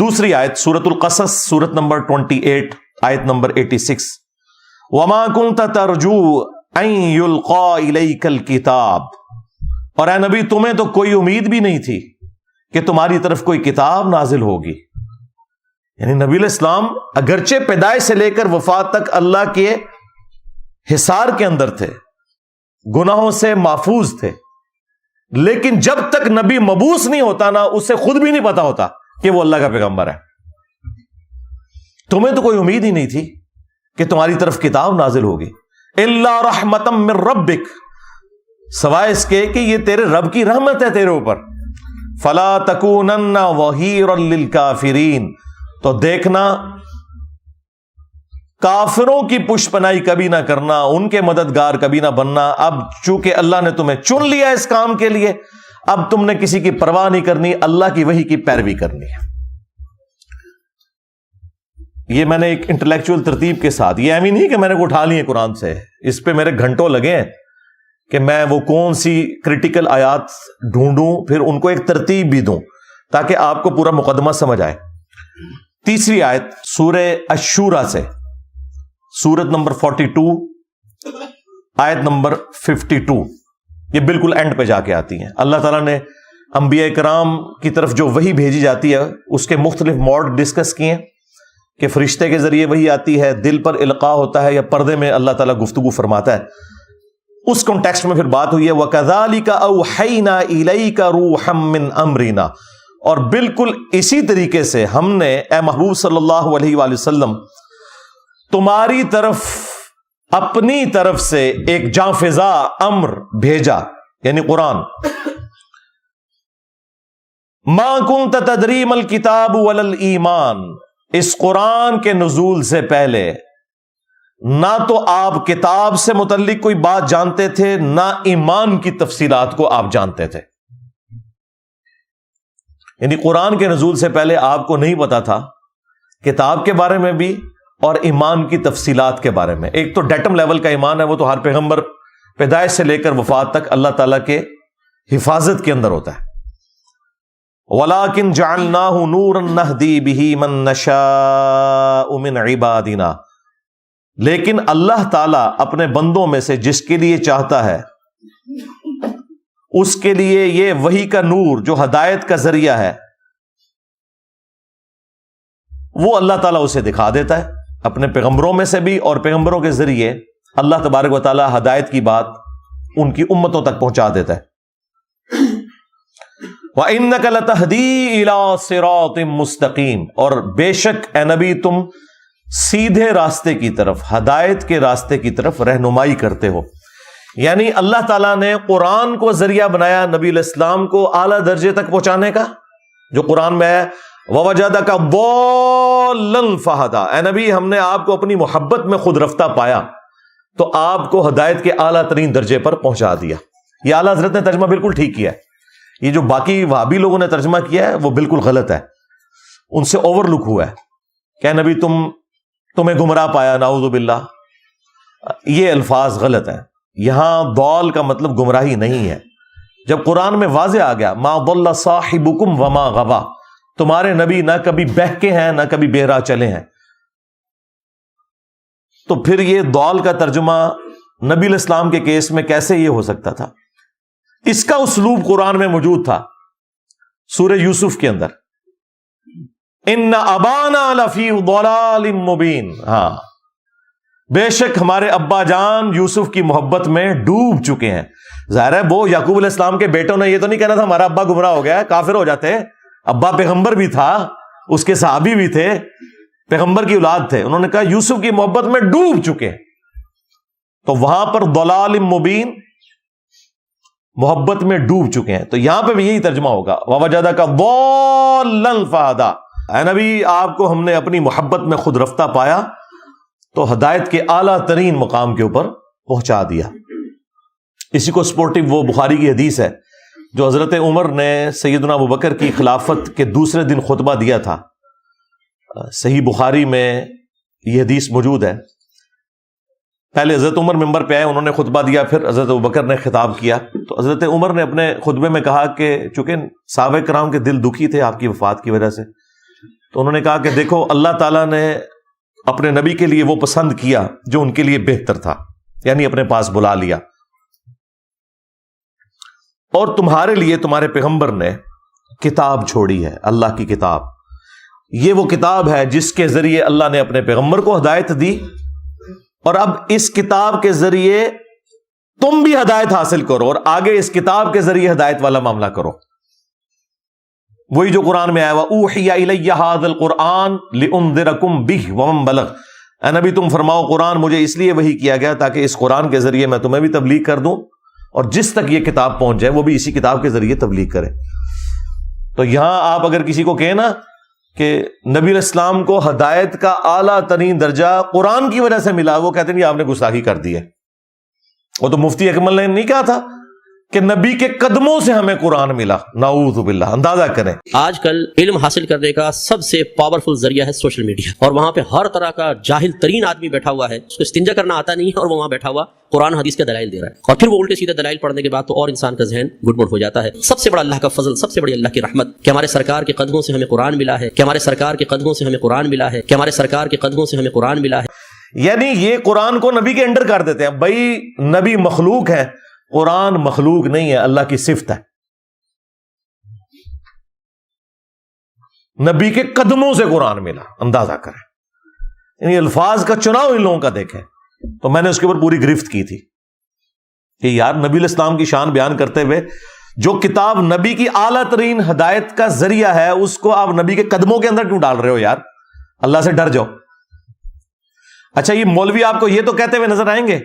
دوسری آیت سورۃ القصص، سورت نمبر 28، آیت نمبر 86. وَمَا كُنْتَ تَرْجُو أَن يُلْقَى إِلَيْكَ الْكِتَابُ، اور اے نبی تمہیں تو کوئی امید بھی نہیں تھی کہ تمہاری طرف کوئی کتاب نازل ہوگی. یعنی نبی الاسلام اگرچہ پیدائش سے لے کر وفات تک اللہ کے حصار کے اندر تھے، گناہوں سے محفوظ تھے، لیکن جب تک نبی مبعوث نہیں ہوتا نا، اسے خود بھی نہیں پتا ہوتا کہ وہ اللہ کا پیغمبر ہے. تمہیں تو کوئی امید ہی نہیں تھی کہ تمہاری طرف کتاب نازل ہوگی. الا رحمتا من ربک، سوائے اس کے کہ یہ تیرے رب کی رحمت ہے تیرے اوپر. فلا تکونن ظہیرا للکافرین، تو دیکھنا کافروں کی پشت پناہی کبھی نہ کرنا، ان کے مددگار کبھی نہ بننا. اب چونکہ اللہ نے تمہیں چن لیا اس کام کے لیے، اب تم نے کسی کی پرواہ نہیں کرنی، اللہ کی وحی کی پیروی کرنی ہے. یہ میں نے ایک انٹلیکچوئل ترتیب کے ساتھ، یہ ایمی نہیں کہ میں نے کو اٹھا لیے قرآن سے، اس پہ میرے گھنٹوں لگے ہیں کہ میں وہ کون سی کریٹیکل آیات ڈھونڈوں، پھر ان کو ایک ترتیب بھی دوں تاکہ آپ کو پورا مقدمہ سمجھ آئے. تیسری آیت سورہ الشورى سے، سورت نمبر 42، آیت نمبر 52، یہ بالکل اینڈ پہ جا کے آتی ہیں. اللہ تعالیٰ نے انبیاء کرام کی طرف جو وحی بھیجی جاتی ہے اس کے مختلف موڈ ڈسکس کیے ہیں کہ فرشتے کے ذریعے وحی آتی ہے، دل پر القاء ہوتا ہے، یا پردے میں اللہ تعالیٰ گفتگو فرماتا ہے. اس کانٹیکسٹ میں پھر بات ہوئی ہے وَكَذَلِكَ أَوْحَيْنَا إِلَيْكَ رُوحًا مِّنْ أَمْرِنَا، اور بالکل اسی طریقے سے ہم نے اے محبوب صلی اللہ علیہ وآلہ وسلم تمہاری طرف اپنی طرف سے ایک جاں فضا امر بھیجا، یعنی قرآن. ما كنت تدری ما الکتاب ولا الایمان، اس قرآن کے نزول سے پہلے نہ تو آپ کتاب سے متعلق کوئی بات جانتے تھے، نہ ایمان کی تفصیلات کو آپ جانتے تھے. یعنی قرآن کے نزول سے پہلے آپ کو نہیں پتا تھا کتاب کے بارے میں بھی اور ایمان کی تفصیلات کے بارے میں. ایک تو ڈیٹم لیول کا ایمان ہے، وہ تو ہر پیغمبر پیدائش سے لے کر وفات تک اللہ تعالیٰ کے حفاظت کے اندر ہوتا ہے. وَلَٰكِن جَعَلْنَاهُ نُورًا نَهْدِي بِهِ مَن نَّشَاءُ مِنْ عِبَادِنَا، لیکن اللہ تعالیٰ اپنے بندوں میں سے جس کے لیے چاہتا ہے اس کے لیے یہ وحی کا نور جو ہدایت کا ذریعہ ہے وہ اللہ تعالیٰ اسے دکھا دیتا ہے اپنے پیغمبروں میں سے بھی، اور پیغمبروں کے ذریعے اللہ تبارک و تعالیٰ ہدایت کی بات ان کی امتوں تک پہنچا دیتا ہے. وَإِنَّكَ لَتَهْدِي إِلَىٰ صِرَاطٍ مُسْتَقِيمٍ، اور بے شک اے نبی تم سیدھے راستے کی طرف، ہدایت کے راستے کی طرف رہنمائی کرتے ہو. یعنی اللہ تعالیٰ نے قرآن کو ذریعہ بنایا نبی علیہ السلام کو اعلیٰ درجے تک پہنچانے کا، جو قرآن میں ہے وَوَجَدَكَ ضَالًّا فَهَدَىٰ، اے نبی ہم نے آپ کو اپنی محبت میں خود رفتہ پایا تو آپ کو ہدایت کے اعلیٰ ترین درجے پر پہنچا دیا. یہ اعلیٰ حضرت نے ترجمہ بالکل ٹھیک کیا ہے. یہ جو باقی وہابی لوگوں نے ترجمہ کیا ہے وہ بالکل غلط ہے، ان سے اوور لک ہوا ہے کہ نبی تمہیں گمراہ پایا، نعوذ باللہ. یہ الفاظ غلط ہیں. یہاں ضال کا مطلب گمراہی نہیں ہے. جب قرآن میں واضح آ گیا ما ضل صاحبکم وما غوا، تمہارے نبی نہ کبھی بہکے ہیں نہ کبھی بہرا چلے ہیں، تو پھر یہ ضال کا ترجمہ نبی علیہ السلام کے کیس میں کیسے یہ ہو سکتا تھا؟ اس کا اسلوب قرآن میں موجود تھا سورہ یوسف کے اندر، ان ابانا لفی ضلال مبین. ہاں بے شک ہمارے ابا جان یوسف کی محبت میں ڈوب چکے ہیں. ظاہر ہے وہ یعقوب علیہ السلام کے بیٹوں نے یہ تو نہیں کہنا تھا ہمارا ابا گمراہ ہو گیا، کافر ہو جاتے. ابا پیغمبر بھی تھا، اس کے صحابی بھی تھے، پیغمبر کی اولاد تھے. انہوں نے کہا یوسف کی محبت میں ڈوب چکے، تو وہاں پر ضلال مبین، محبت میں ڈوب چکے ہیں. تو یہاں پہ بھی یہی ترجمہ ہوگا ووجدک ضالا فہدی. اے نبی آپ کو ہم نے اپنی محبت میں خود رفتہ پایا تو ہدایت کے اعلیٰ ترین مقام کے اوپر پہنچا دیا. اسی کو سپورٹو وہ بخاری کی حدیث ہے جو حضرت عمر نے سیدنا ابوبکر کی خلافت کے دوسرے دن خطبہ دیا تھا. صحیح بخاری میں یہ حدیث موجود ہے. پہلے حضرت عمر ممبر پہ آئے، انہوں نے خطبہ دیا، پھر حضرت ابوبکر نے خطاب کیا. تو حضرت عمر نے اپنے خطبے میں کہا کہ چونکہ صحابہ کرام کے دل دکھی تھے آپ کی وفات کی وجہ سے، تو انہوں نے کہا کہ دیکھو اللہ تعالیٰ نے اپنے نبی کے لیے وہ پسند کیا جو ان کے لیے بہتر تھا، یعنی اپنے پاس بلا لیا. اور تمہارے لیے تمہارے پیغمبر نے کتاب چھوڑی ہے، اللہ کی کتاب. یہ وہ کتاب ہے جس کے ذریعے اللہ نے اپنے پیغمبر کو ہدایت دی، اور اب اس کتاب کے ذریعے تم بھی ہدایت حاصل کرو اور آگے اس کتاب کے ذریعے ہدایت والا معاملہ کرو. وہی جو قرآن میں آیا ہوا اوحی الی ھذا القرآن لانذرکم بہ ومن بلغ. اے نبی تم فرماؤ قرآن مجھے اس لیے وحی کیا گیا تاکہ اس قرآن کے ذریعے میں تمہیں بھی تبلیغ کر دوں اور جس تک یہ کتاب پہنچ جائے وہ بھی اسی کتاب کے ذریعے تبلیغ کرے. تو یہاں آپ اگر کسی کو کہیں نا کہ نبی علیہ السلام کو ہدایت کا اعلیٰ ترین درجہ قرآن کی وجہ سے ملا، وہ کہتے ہیں آپ نے گستاخی کر دی ہے. وہ تو مفتی اکمل نے نہیں کہا تھا کہ نبی کے قدموں سے ہمیں قرآن ملا. نعوذ باللہ. اندازہ کریں آج کل علم حاصل کرنے کا سب سے پاورفل ذریعہ ہے سوشل میڈیا، اور وہاں پہ ہر طرح کا جاہل ترین آدمی بیٹھا ہوا ہے، اس کو استنجا کرنا آتا نہیں ہے اور وہ وہاں بیٹھا ہوا قرآن حدیث کے دلائل دے رہا ہے، اور پھر وہ الٹے سیدھے دلائل پڑھنے کے بعد تو اور انسان کا ذہن گڑبڑ ہو جاتا ہے. سب سے بڑا اللہ کا فضل، سب سے بڑی اللہ کی رحمت کہ ہمارے سرکار کے قدموں سے ہمیں قرآن ملا ہے، کہ ہمارے سرکار کے قدموں سے ہمیں قرآن ملا ہے، کہ ہمارے سرکار کے قدموں سے ہمیں قرآن ملا ہے. یعنی یہ قرآن کو نبی کے انڈر کر دیتے ہیں. بھائی نبی مخلوق ہے، قرآن مخلوق نہیں ہے، اللہ کی صفت ہے. نبی کے قدموں سے قرآن ملا. اندازہ کریں، یعنی الفاظ کا چناؤ ان لوگوں کا دیکھیں. تو میں نے اس کے اوپر پوری گرفت کی تھی کہ یار نبی علیہ السلام کی شان بیان کرتے ہوئے جو کتاب نبی کی اعلیٰ ترین ہدایت کا ذریعہ ہے اس کو آپ نبی کے قدموں کے اندر کیوں ڈال رہے ہو یار؟ اللہ سے ڈر جاؤ. اچھا یہ مولوی آپ کو یہ تو کہتے ہوئے نظر آئیں گے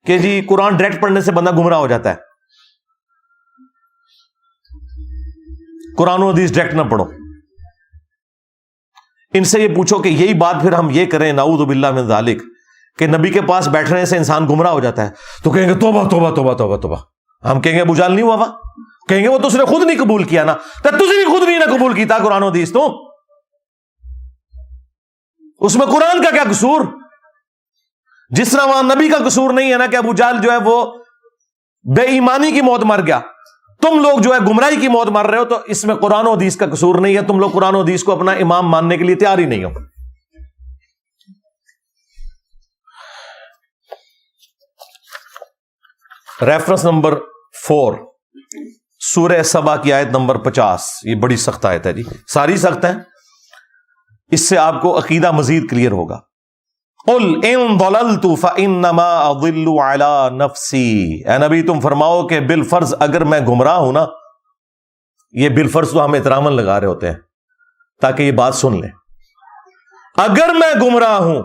کہ جی قرآن ڈائریکٹ پڑھنے سے بندہ گمراہ ہو جاتا ہے، قرآن و حدیث ڈائریکٹ نہ پڑھو. ان سے یہ پوچھو کہ یہی بات پھر ہم یہ کریں نعوذ باللہ من ذالک کہ نبی کے پاس بیٹھنے سے انسان گمراہ ہو جاتا ہے، تو کہیں گے توبہ توبہ توبہ توبہ توبہ. ہم کہیں گے ابو جہل نہیں ہوا، کہیں گے وہ تو اس نے خود نہیں قبول کیا نا. تو تجھے بھی خود نہیں نہ قبول کیتا قرآن و حدیث، تو اس میں قرآن کا کیا قصور؟ جس طرح وہاں نبی کا قصور نہیں ہے نا کہ ابو جہل جو ہے وہ بے ایمانی کی موت مر گیا، تم لوگ جو ہے گمراہی کی موت مر رہے ہو، تو اس میں قرآن و حدیث کا قصور نہیں ہے. تم لوگ قرآن و حدیث کو اپنا امام ماننے کے لیے تیار ہی نہیں ہو. ریفرنس نمبر 4 سورہ سبا کی آیت نمبر 50. یہ بڑی سخت آیت ہے جی، ساری سخت ہے، اس سے آپ کو عقیدہ مزید کلیئر ہوگا. قل ان ضللت فانما اضل على نفسی. اے نبی تم فرماؤ کہ بالفرض اگر میں گمراہ ہوں نا، یہ بالفرض تو ہم احتراماً لگا رہے ہوتے ہیں تاکہ یہ بات سن لیں، اگر میں گمراہ ہوں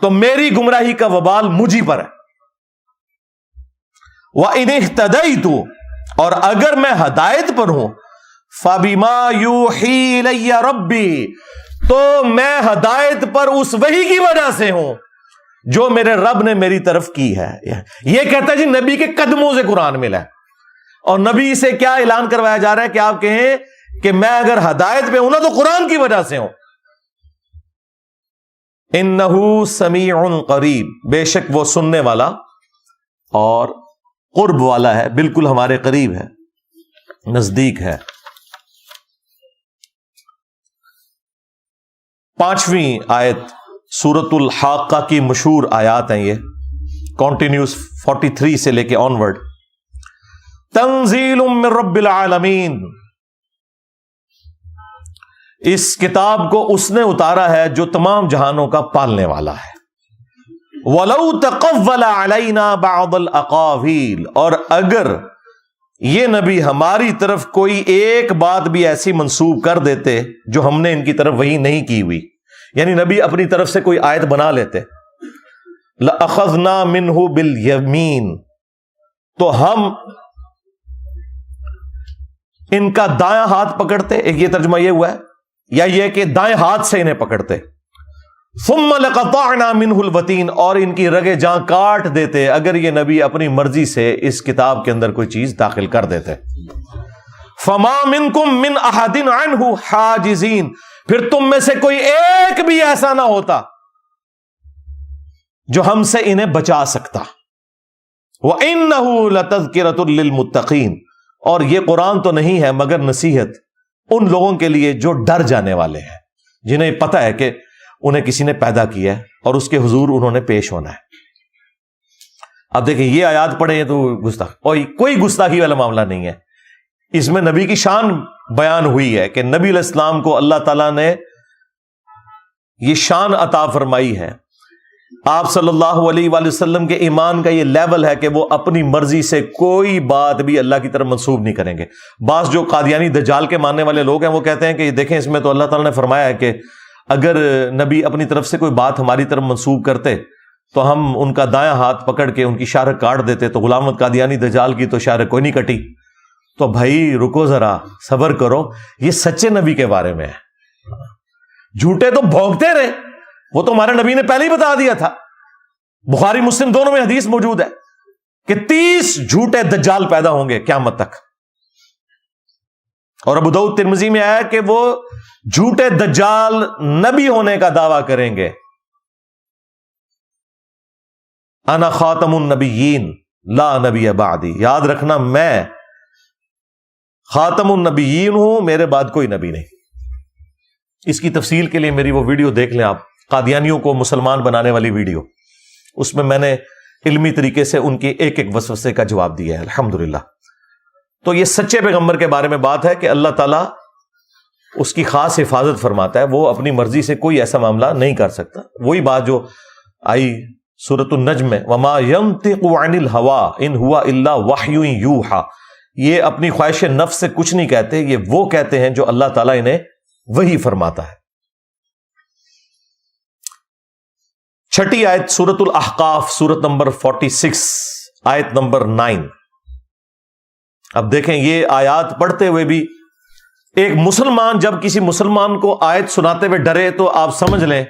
تو میری گمراہی کا وبال مجھی پر ہے. وَإِنِ اهْتَدَيْتُ، اور اگر میں ہدایت پر ہوں، فَبِمَا يُوحِي إِلَيَّ رَبِّي، تو میں ہدایت پر اس وحی کی وجہ سے ہوں جو میرے رب نے میری طرف کی ہے. یہ کہتا ہے جی نبی کے قدموں سے قرآن ملا ہے، اور نبی سے کیا اعلان کروایا جا رہا ہے کہ آپ کہیں کہ میں اگر ہدایت پہ ہوں نا تو قرآن کی وجہ سے ہوں. اِنَّهُ سَمِيعٌ قَرِيبٌ، بے شک وہ سننے والا اور قرب والا ہے، بالکل ہمارے قریب ہے، نزدیک ہے. 5ویں آیت سورۃ الحاقہ کی مشہور آیات ہیں، یہ کنٹینیوس 43 سے لے کے آنورڈ. تنزیل من رب العالمین، اس کتاب کو اس نے اتارا ہے جو تمام جہانوں کا پالنے والا ہے. وَلَوْ تَقَوَّلَ عَلَيْنَا بَعْضَ الْأَقَاوِيلِ، اور اگر یہ نبی ہماری طرف کوئی ایک بات بھی ایسی منسوب کر دیتے جو ہم نے ان کی طرف وحی نہیں کی ہوئی، یعنی نبی اپنی طرف سے کوئی آیت بنا لیتے، لَأَخَذْنَا مِنْهُ بِالْيَمِينِ، تو ہم ان کا دائیں ہاتھ پکڑتے، ایک یہ ترجمہ یہ ہوا ہے، یا یہ کہ دائیں ہاتھ سے انہیں پکڑتے، ثم لقطعنا منه الوتین، اور ان کی رگے جاں کاٹ دیتے اگر یہ نبی اپنی مرضی سے اس کتاب کے اندر کوئی چیز داخل کر دیتے۔ فما منکم من احد عنہ حاجزین، پھر تم میں سے کوئی ایک بھی ایسا نہ ہوتا جو ہم سے انہیں بچا سکتا۔ وَإِنَّهُ لَتَذْكِرَةٌ لِّلْمُتَّقِينَ، اور یہ قرآن تو نہیں ہے مگر نصیحت ان لوگوں کے لیے جو ڈر جانے والے ہیں، جنہیں پتہ ہے کہ انہیں کسی نے پیدا کیا ہے اور اس کے حضور انہوں نے پیش ہونا ہے۔ اب دیکھیں یہ آیات پڑھیں تو کوئی گستاخی والا معاملہ نہیں ہے، اس میں نبی کی شان بیان ہوئی ہے کہ نبی علیہ السلام کو اللہ تعالیٰ نے یہ شان عطا فرمائی ہے۔ آپ صلی اللہ علیہ وآلہ وسلم کے ایمان کا یہ لیول ہے کہ وہ اپنی مرضی سے کوئی بات بھی اللہ کی طرف منسوب نہیں کریں گے۔ بعض جو قادیانی دجال کے ماننے والے لوگ ہیں وہ کہتے ہیں کہ دیکھیں اس میں تو اللہ تعالیٰ نے فرمایا ہے کہ اگر نبی اپنی طرف سے کوئی بات ہماری طرف منسوب کرتے تو ہم ان کا دایاں ہاتھ پکڑ کے ان کی شارک کاٹ دیتے، تو غلام احمد قادیانی دجال کی تو شارک کوئی نہیں کٹی۔ تو بھائی رکو ذرا، صبر کرو، یہ سچے نبی کے بارے میں ہے، جھوٹے تو بھونکتے رہے، وہ تو ہمارے نبی نے پہلے ہی بتا دیا تھا، بخاری مسلم دونوں میں حدیث موجود ہے کہ 30 جھوٹے دجال پیدا ہوں گے قیامت تک، اور ابو داؤد ترمذی میں آیا کہ وہ جھوٹے دجال نبی ہونے کا دعویٰ کریں گے، انا خاتم النبیین لا نبی بعدی، یاد رکھنا میں خاتم النبیین ہوں، میرے بعد کوئی نبی نہیں۔ اس کی تفصیل کے لیے میری وہ ویڈیو دیکھ لیں آپ، قادیانیوں کو مسلمان بنانے والی ویڈیو، اس میں میں نے علمی طریقے سے ان کے ایک ایک وسوسے کا جواب دیا ہے الحمدللہ۔ تو یہ سچے پیغمبر کے بارے میں بات ہے کہ اللہ تعالیٰ اس کی خاص حفاظت فرماتا ہے، وہ اپنی مرضی سے کوئی ایسا معاملہ نہیں کر سکتا۔ وہی بات جو آئی سورۃ النجم میں، وما ينطق عن الهوى ان هو الا وحی یوحى، یہ اپنی خواہش نفس سے کچھ نہیں کہتے، یہ وہ کہتے ہیں جو اللہ تعالیٰ انہیں وحی فرماتا ہے۔ چھٹی آیت سورۃ الاحقاف، سورت نمبر 46 آیت نمبر 9۔ اب دیکھیں یہ آیات پڑھتے ہوئے بھی ایک مسلمان جب کسی مسلمان کو آیت سناتے ہوئے ڈرے تو آپ سمجھ لیں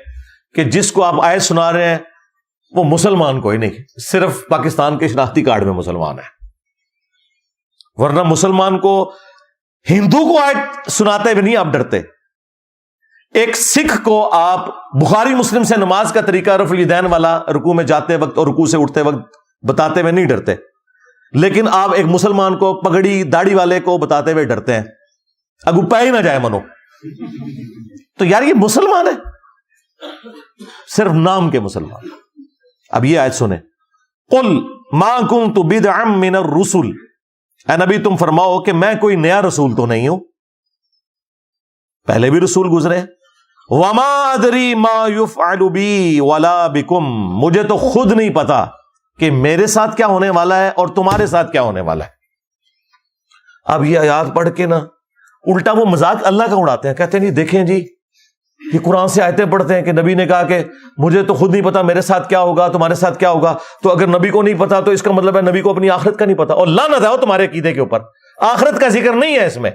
کہ جس کو آپ آیت سنا رہے ہیں وہ مسلمان کوئی نہیں، صرف پاکستان کے شناختی کارڈ میں مسلمان ہے، ورنہ مسلمان کو ہندو کو آیت سناتے ہوئے نہیں آپ ڈرتے۔ ایک سکھ کو آپ بخاری مسلم سے نماز کا طریقہ رفع الیدین والا رکوع میں جاتے وقت اور رکوع سے اٹھتے وقت بتاتے ہوئے نہیں ڈرتے، لیکن آپ ایک مسلمان کو پگڑی داڑھی والے کو بتاتے ہوئے ڈرتے ہیں، اگو پہ ہی نہ جائے منو۔ تو یار یہ مسلمان ہے، صرف نام کے مسلمان۔ اب یہ آیت سنیں، قل ما کنت بدعا من الرسل، اے نبی تم فرماؤ کہ میں کوئی نیا رسول تو نہیں ہوں، پہلے بھی رسول گزرے ہیں۔ وما ادری ما يفعل بی ولا بکم، مجھے تو خود نہیں پتا کہ میرے ساتھ کیا ہونے والا ہے اور تمہارے ساتھ کیا ہونے والا ہے۔ اب یہ آیات پڑھ کے نا الٹا وہ مذاق اللہ کا اڑاتے ہیں، کہتے ہیں جی دیکھیں جی یہ قرآن سے آیتیں پڑھتے ہیں کہ نبی نے کہا کہ مجھے تو خود نہیں پتا میرے ساتھ کیا ہوگا تمہارے ساتھ کیا ہوگا، تو اگر نبی کو نہیں پتا تو اس کا مطلب ہے نبی کو اپنی آخرت کا نہیں پتا، اور لعنت ہے تمہارے عقیدے کے اوپر، آخرت کا ذکر نہیں ہے اس میں۔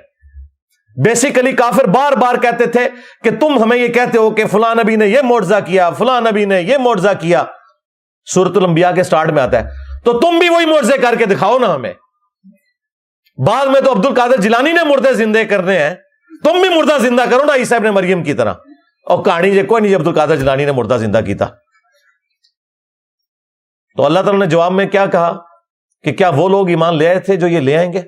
بیسیکلی کافر بار بار کہتے تھے کہ تم ہمیں یہ کہتے ہو کہ فلاں نبی نے یہ معجزہ کیا، فلاں نبی نے یہ معجزہ کیا، سورۃ الانبیاء کے سٹارٹ میں آتا ہے، تو تم بھی وہی معجزے کر کے دکھاؤ نا ہمیں۔ بعد میں تو عبد القادر جیلانی نے مردے زندے کرنے ہیں، تم بھی مردہ زندہ کرو نا عیسیٰ ابن مریم کی طرح، اور کہانی جو کوئی نہیں عبد القادر جیلانی نے مردہ زندہ کیتا۔ تو اللہ تعالیٰ نے جواب میں کیا کہا کہ کیا وہ لوگ ایمان لے آئے تھے جو یہ لے آئیں گے؟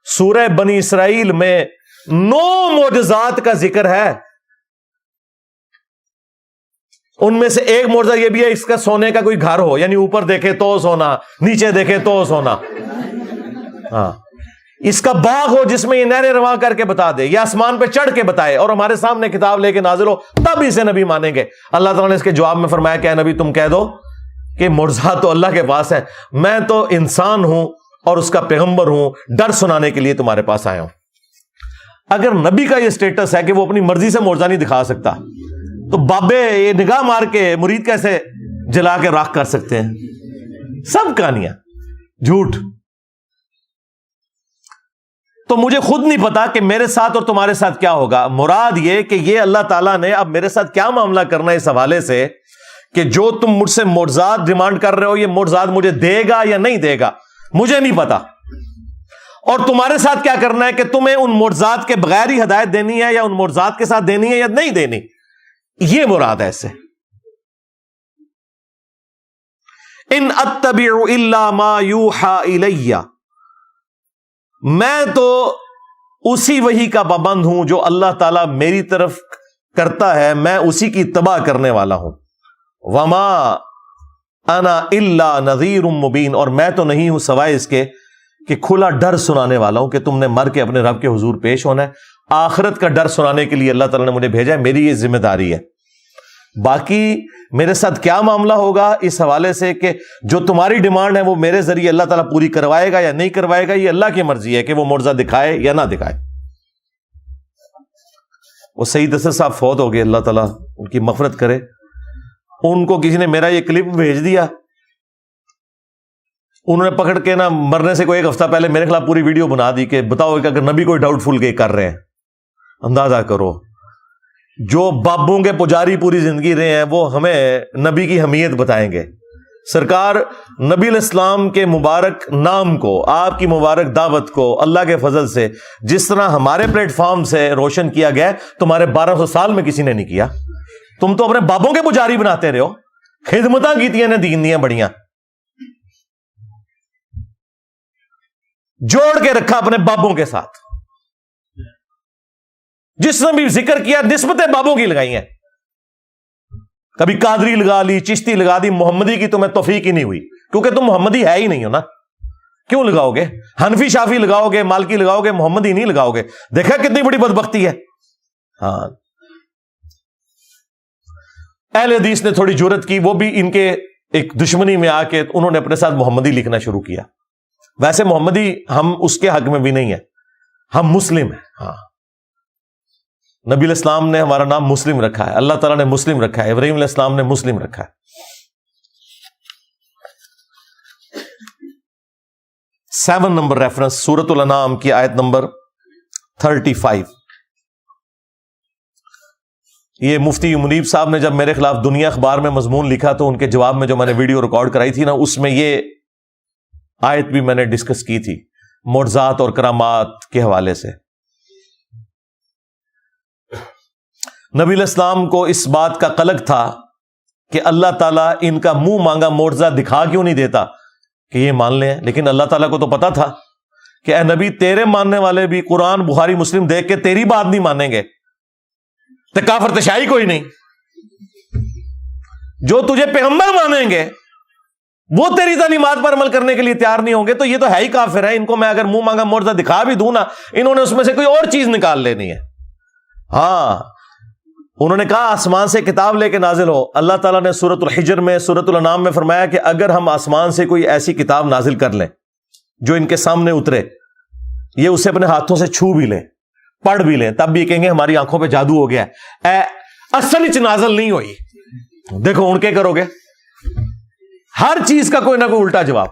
سورہ بنی اسرائیل میں 9 معجزات کا ذکر ہے، ان میں سے ایک معجزہ یہ بھی ہے اس کا سونے کا کوئی گھر ہو، یعنی اوپر دیکھے تو سونا، نیچے دیکھے تو سونا، ہاں اس کا باغ ہو جس میں یہ نہریں رواں کر کے بتا دے، یا آسمان پہ چڑھ کے بتائے اور ہمارے سامنے کتاب لے کے نازل ہو، تب اسے نبی مانیں گے۔ اللہ تعالیٰ نے اس کے جواب میں فرمایا کہ اے نبی تم کہہ دو کہ معجزات تو اللہ کے پاس ہے، میں تو انسان ہوں اور اس کا پیغمبر ہوں، ڈر سنانے کے لیے تمہارے پاس آیا ہوں۔ اگر نبی کا یہ سٹیٹس ہے کہ وہ اپنی مرضی سے معجزہ نہیں دکھا سکتا، تو بابے یہ نگاہ مار کے مرید کیسے جلا کے راکھ کر سکتے ہیں؟ سب کہانیاں جھوٹ۔ تو مجھے خود نہیں پتا کہ میرے ساتھ اور تمہارے ساتھ کیا ہوگا۔ مراد یہ کہ یہ اللہ تعالیٰ نے اب میرے ساتھ کیا معاملہ کرنا ہے اس حوالے سے کہ جو تم مجھ سے معجزات ڈیمانڈ کر رہے ہو، یہ معجزات مجھے دے گا یا نہیں دے گا، مجھے نہیں پتا۔ اور تمہارے ساتھ کیا کرنا ہے کہ تمہیں ان معجزات کے بغیر ہی ہدایت دینی ہے یا ان معجزات کے ساتھ دینی ہے یا نہیں دینی، یہ مراد ہے اس سے۔ ان اتبع الا ما یوحى الی، میں تو اسی وحی کا پابند ہوں جو اللہ تعالیٰ میری طرف کرتا ہے، میں اسی کی اتباع کرنے والا ہوں۔ وما انا الا نذیر مبین، اور میں تو نہیں ہوں سوائے اس کے کہ کھلا ڈر سنانے والا ہوں کہ تم نے مر کے اپنے رب کے حضور پیش ہونا ہے۔ آخرت کا ڈر سنانے کے لیے اللہ تعالیٰ نے مجھے بھیجا ہے، میری یہ ذمہ داری ہے۔ باقی میرے ساتھ کیا معاملہ ہوگا اس حوالے سے کہ جو تمہاری ڈیمانڈ ہے وہ میرے ذریعے اللہ تعالیٰ پوری کروائے گا یا نہیں کروائے گا، یہ اللہ کی مرضی ہے کہ وہ معجزہ دکھائے یا نہ دکھائے۔ وہ سعید اسد صاحب فوت ہو گئے، اللہ تعالیٰ ان کی مغفرت کرے۔ ان کو کسی نے میرا یہ کلپ بھیج دیا، انہوں نے پکڑ کے نا مرنے سے کوئی ایک ہفتہ پہلے میرے خلاف پوری ویڈیو بنا دی کہ بتاؤ کہ اگر نبی کوئی ڈاؤٹ فل کر رہے ہیں، اندازہ کرو جو بابوں کے پجاری پوری زندگی رہے ہیں وہ ہمیں نبی کی اہمیت بتائیں گے۔ سرکار نبی الاسلام کے مبارک نام کو، آپ کی مبارک دعوت کو اللہ کے فضل سے جس طرح ہمارے پلیٹ فارم سے روشن کیا گیا تمہارے 1200 سال میں کسی نے نہیں کیا۔ تم تو اپنے بابوں کے پجاری بناتے رہے ہو، خدمتاں کیتیاں نے دین دیاں بڑیاں، جوڑ کے رکھا اپنے بابوں کے ساتھ، جس نے بھی ذکر کیا نسبتیں بابوں کی لگائی ہیں، کبھی قادری لگا لی، چشتی لگا دی، محمدی کی تمہیں توفیق ہی نہیں ہوئی کیونکہ تم محمدی ہے ہی نہیں ہو نا۔ کیوں لگاؤ گے؟ حنفی شافی لگاؤ گے، مالکی لگاؤ گے، محمدی نہیں لگاؤ گے۔ دیکھا کتنی بڑی بدبختی ہے۔ ہاں، اہل حدیث نے تھوڑی جرأت کی، وہ بھی ان کے ایک دشمنی میں آ کے انہوں نے اپنے ساتھ محمدی لکھنا شروع کیا۔ ویسے محمدی ہم اس کے حق میں بھی نہیں ہے، ہم مسلم ہیں۔ ہاں، نبی علیہ السلام نے ہمارا نام مسلم رکھا ہے، اللہ تعالیٰ نے مسلم رکھا ہے، ابراہیم علیہ السلام نے مسلم رکھا ہے۔ 7 نمبر ریفرنس سورۃ الانعام کی آیت نمبر 35۔ یہ مفتی منیب صاحب نے جب میرے خلاف دنیا اخبار میں مضمون لکھا تو ان کے جواب میں جو میں نے ویڈیو ریکارڈ کرائی تھی نا، اس میں یہ آیت بھی میں نے ڈسکس کی تھی معجزات اور کرامات کے حوالے سے۔ نبی علیہ السلام کو اس بات کا قلق تھا کہ اللہ تعالیٰ ان کا منہ مانگا معجزہ دکھا کیوں نہیں دیتا کہ یہ مان لیں، لیکن اللہ تعالیٰ کو تو پتا تھا کہ اے نبی تیرے ماننے والے بھی قرآن بخاری مسلم دیکھ کے تیری بات نہیں مانیں گے، تو کافر تشائی کوئی نہیں۔ جو تجھے پیغمبر مانیں گے وہ تیری تعلیمات پر عمل کرنے کے لیے تیار نہیں ہوں گے، تو یہ تو ہے ہی کافر ہے۔ ان کو میں اگر منہ مانگا معجزہ دکھا بھی دوں نا، انہوں نے اس میں سے کوئی اور چیز نکال لینی ہے۔ ہاں، انہوں نے کہا آسمان سے کتاب لے کے نازل ہو۔ اللہ تعالیٰ نے سورۃ الحجر میں، سورۃ الانعام میں فرمایا کہ اگر ہم آسمان سے کوئی ایسی کتاب نازل کر لیں جو ان کے سامنے اترے، یہ اسے اپنے ہاتھوں سے چھو بھی لیں، پڑھ بھی لیں، تب بھی کہیں گے ہماری آنکھوں پہ جادو ہو گیا ہے، اصل ہی نازل نہیں ہوئی، دیکھو ان کے کرو گے۔ ہر چیز کا کوئی نہ کوئی الٹا جواب۔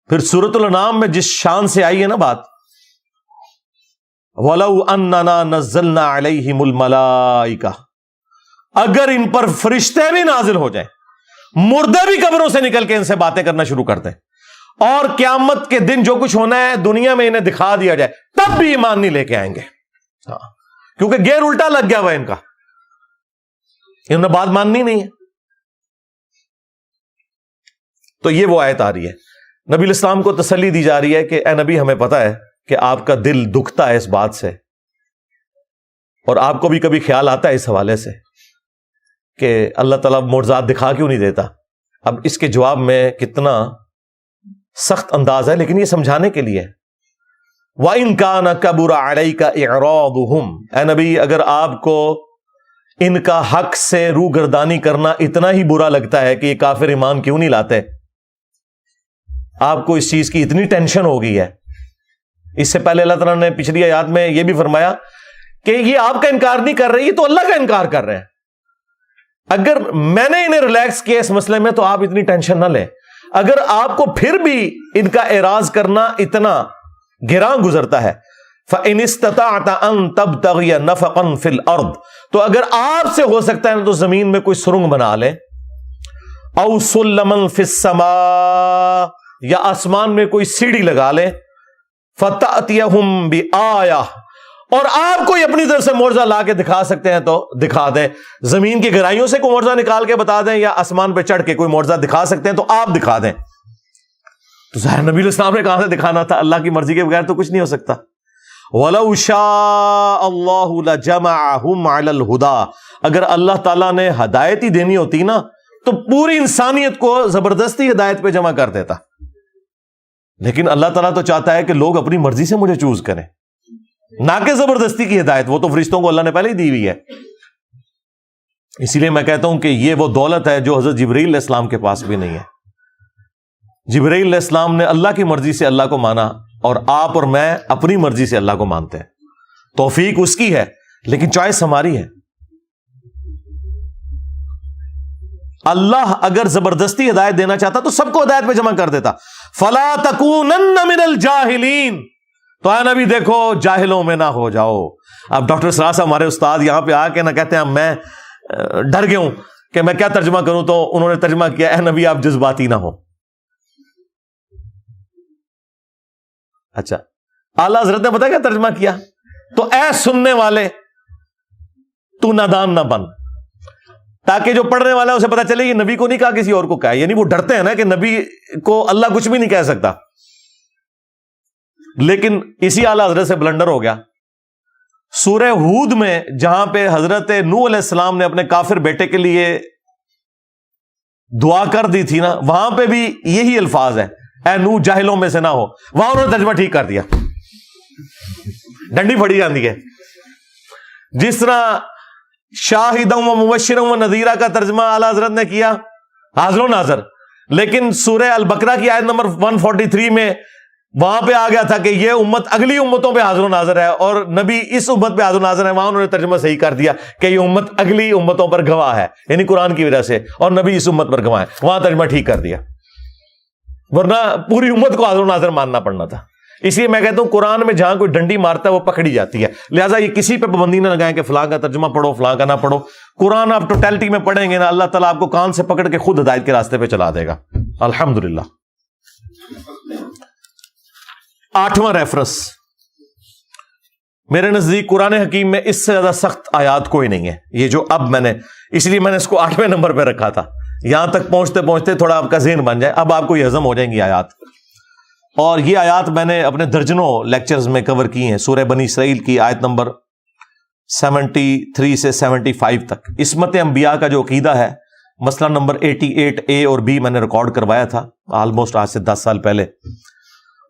پھر سورۃ الانعام میں جس شان سے آئی ہے نا بات، وَلَوْ أَنَّنَا نَزَّلْنَا عَلَيْهِمُ الْمَلَائِكَةَ، اگر ان پر فرشتے بھی نازل ہو جائیں، مردے بھی قبروں سے نکل کے ان سے باتیں کرنا شروع کر دیں، اور قیامت کے دن جو کچھ ہونا ہے دنیا میں انہیں دکھا دیا جائے، تب بھی ایمان نہیں لے کے آئیں گے۔ ہاں، کیونکہ گیر الٹا لگ گیا ہوا ان کا، انہوں نے بات ماننی نہیں ہے۔ تو یہ وہ آیت آ رہی ہے، نبی علیہ السلام کو تسلی دی جا رہی ہے کہ اے نبی ہمیں پتا ہے کہ آپ کا دل دکھتا ہے اس بات سے، اور آپ کو بھی کبھی خیال آتا ہے اس حوالے سے کہ اللہ تعالیٰ معجزات دکھا کیوں نہیں دیتا۔ اب اس کے جواب میں کتنا سخت انداز ہے، لیکن یہ سمجھانے کے لیے۔ وَإِن كَانَ كَبُرَ عَلَيْكَ إِعْرَاضُهُمْ، اے نبی اگر آپ کو ان کا حق سے روگردانی کرنا اتنا ہی برا لگتا ہے کہ یہ کافر ایمان کیوں نہیں لاتے؟ آپ کو اس چیز کی اتنی ٹینشن ہو گئی ہے۔ اس سے پہلے اللہ تعالیٰ نے پچھلی آیات میں یہ بھی فرمایا کہ یہ آپ کا انکار نہیں کر رہے، یہ تو اللہ کا انکار کر رہے ہیں۔ اگر میں نے انہیں ریلیکس کیا اس مسئلے میں تو آپ اتنی ٹینشن نہ لیں۔ اگر آپ کو پھر بھی ان کا اعراض کرنا اتنا گراں گزرتا ہے، فَإِنِ اسْتَطَعْتَ أَن تَبْتَغِيَ نَفَقًا فِي الْأَرْضِ، تو اگر آپ سے ہو سکتا ہے تو زمین میں کوئی سرنگ بنا لیں، اَوْ سُلَّمًا فِي السَّمَاءِ، یا آسمان میں کوئی سیڑھی لگا لیں، فَتَأْتِيَهُمْ بِآيَةٍ، اور آپ کوئی اپنی طرف سے معجزہ لا کے دکھا سکتے ہیں تو دکھا دیں۔ زمین کی گہرائیوں سے کوئی معجزہ نکال کے بتا دیں، یا آسمان پہ چڑھ کے کوئی معجزہ دکھا سکتے ہیں تو آپ دکھا دیں۔ تو ظاہر نبی علیہ السلام نے کہاں سے دکھانا تھا؟ اللہ کی مرضی کے بغیر تو کچھ نہیں ہو سکتا۔ وَلَوْ شَاءَ اللَّهُ لَجَمَعَهُمْ عَلَى الْهُدَى، اگر اللہ تعالیٰ نے ہدایت ہی دینی ہوتی نا تو پوری انسانیت کو زبردستی ہدایت پہ جمع کر دیتا، لیکن اللہ تعالیٰ تو چاہتا ہے کہ لوگ اپنی مرضی سے مجھے چوز کریں، نہ کہ زبردستی کی ہدایت، وہ تو فرشتوں کو اللہ نے پہلے ہی دی ہوئی ہے۔ اسی لیے میں کہتا ہوں کہ یہ وہ دولت ہے جو حضرت جبرائیل علیہ السلام کے پاس بھی نہیں ہے۔ جبرائیل علیہ السلام نے اللہ کی مرضی سے اللہ کو مانا، اور آپ اور میں اپنی مرضی سے اللہ کو مانتے ہیں۔ توفیق اس کی ہے لیکن چوائس ہماری ہے۔ اللہ اگر زبردستی ہدایت دینا چاہتا تو سب کو ہدایت پہ جمع کر دیتا۔ فَلَا تَكُونَنَّ مِنَ الْجَاهِلِينَ، تو اے نبی دیکھو جاہلوں میں نہ ہو جاؤ۔ اب ڈاکٹر سراج صاحب ہمارے استاد یہاں پہ آ کے نہ کہتے ہیں میں ڈر گیا ہوں کہ میں کیا ترجمہ کروں، تو انہوں نے ترجمہ کیا اے نبی آپ جذباتی نہ ہو۔ اچھا، اعلیٰ حضرت نے پتا کیا ترجمہ کیا؟ تو اے سننے والے تو نادان نہ بن، تاکہ جو پڑھنے والا ہے اسے پتا چلے یہ نبی کو نہیں کہا کسی اور کو کہا ہے۔ یعنی وہ ڈرتے ہیں نا کہ نبی کو اللہ کچھ بھی نہیں کہہ سکتا، لیکن اسی اعلیٰ حضرت سے بلنڈر ہو گیا۔ سورہ ہود میں جہاں پہ حضرت نوح علیہ السلام نے اپنے کافر بیٹے کے لیے دعا کر دی تھی نا، وہاں پہ بھی یہی الفاظ ہے، اے نوح جاہلوں میں سے نہ ہو۔ وہاں انہوں نے ترجمہ ٹھیک کر دیا، ڈنڈی پھڑی جاتی ہے۔ جس طرح شاہدوں و مبشروں و نذیرہ کا ترجمہ اعلیٰ حضرت نے کیا حاضر و ناظر، لیکن سورہ البقرہ کی آیت نمبر 143 میں وہاں پہ آ گیا تھا کہ یہ امت اگلی امتوں پہ حاضر و ناظر ہے، اور نبی اس امت پہ حاضر و ناظر ہے۔ وہاں انہوں نے ترجمہ صحیح کر دیا کہ یہ امت اگلی امتوں پر گواہ ہے، یعنی قرآن کی وجہ سے، اور نبی اس امت پر گواہ ہے۔ وہاں ترجمہ ٹھیک کر دیا، ورنہ پوری امت کو حاضر و ناظر ماننا پڑنا تھا۔ اس لیے میں کہتا ہوں قرآن میں جہاں کوئی ڈنڈی مارتا ہے وہ پکڑی جاتی ہے، لہٰذا یہ کسی پہ پابندی نہ لگائیں کہ فلاں کا ترجمہ پڑھو فلاں کا نہ پڑھو۔ قرآن آپ ٹوٹیلٹی میں پڑھیں گے نا، اللہ تعالیٰ آپ کو کان سے پکڑ کے خود ہدایت کے راستے پہ چلا دے گا، الحمدللہ۔ 8واں ریفرنس، میرے نزدیک قرآن حکیم میں اس سے زیادہ سخت آیات کوئی نہیں ہے، یہ جو اب میں نے، اس لیے میں نے اس کو 8ویں نمبر پہ رکھا تھا، یہاں تک پہنچتے پہنچتے تھوڑا آپ کا ذہن بن جائے، اب آپ کو یہ ہضم ہو جائیں گی آیات۔ اور یہ آیات میں نے اپنے درجنوں لیکچرز میں کور کی ہیں، سورہ بنی اسرائیل کی آیت نمبر 73 سے 75 تک۔ عصمت انبیاء کا جو عقیدہ ہے، مسئلہ نمبر 88A اور B میں نے ریکارڈ کروایا تھا آلموسٹ آج سے 10 سال پہلے۔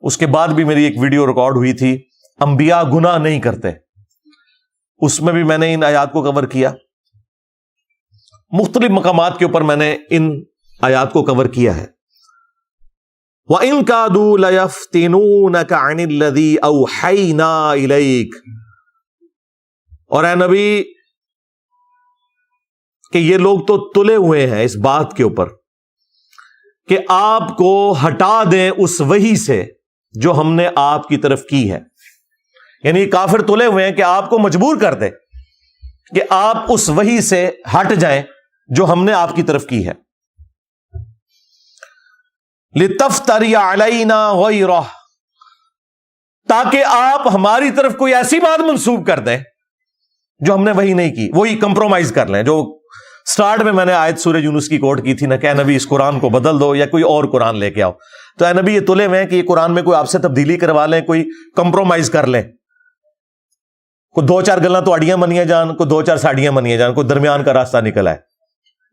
اس کے بعد بھی میری ایک ویڈیو ریکارڈ ہوئی تھی، انبیاء گناہ نہیں کرتے، اس میں بھی میں نے ان آیات کو کور کیا۔ مختلف مقامات کے اوپر میں نے ان آیات کو کور کیا ہے۔ وَإِن كَادُوا لَيَفْتِنُونَكَ عَنِ الَّذِي أَوْحَيْنَا إِلَيْكَ، اور اے نبی کہ یہ لوگ تو تلے ہوئے ہیں اس بات کے اوپر کہ آپ کو ہٹا دیں اس وحی سے جو ہم نے آپ کی طرف کی ہے، یعنی کافر تلے ہوئے ہیں کہ آپ کو مجبور کر دے کہ آپ اس وحی سے ہٹ جائیں جو ہم نے آپ کی طرف کی ہے۔ لِتَفْتَرِيَ عَلَيْنَا غَيْرَهُ، تاکہ آپ ہماری طرف کوئی ایسی بات منسوب کر دیں جو ہم نے وہی نہیں کی، وہی کمپرومائز کر لیں۔ جو سٹارٹ میں نے آیت سورہ یونس کی کوٹ کی تھی نا کہ اے نبی اس قرآن کو بدل دو یا کوئی اور قرآن لے کے آؤ، تو اے نبی یہ تلے ہوئے ہیں کہ یہ قرآن میں کوئی آپ سے تبدیلی کروا لیں، کوئی کمپرومائز کر لیں، کوئی 2-4 گلاں تو اڑیاں منیاں جان، کوئی 2-4 ساڑیاں منیاں جان، کوئی درمیان کا راستہ نکلا ہے۔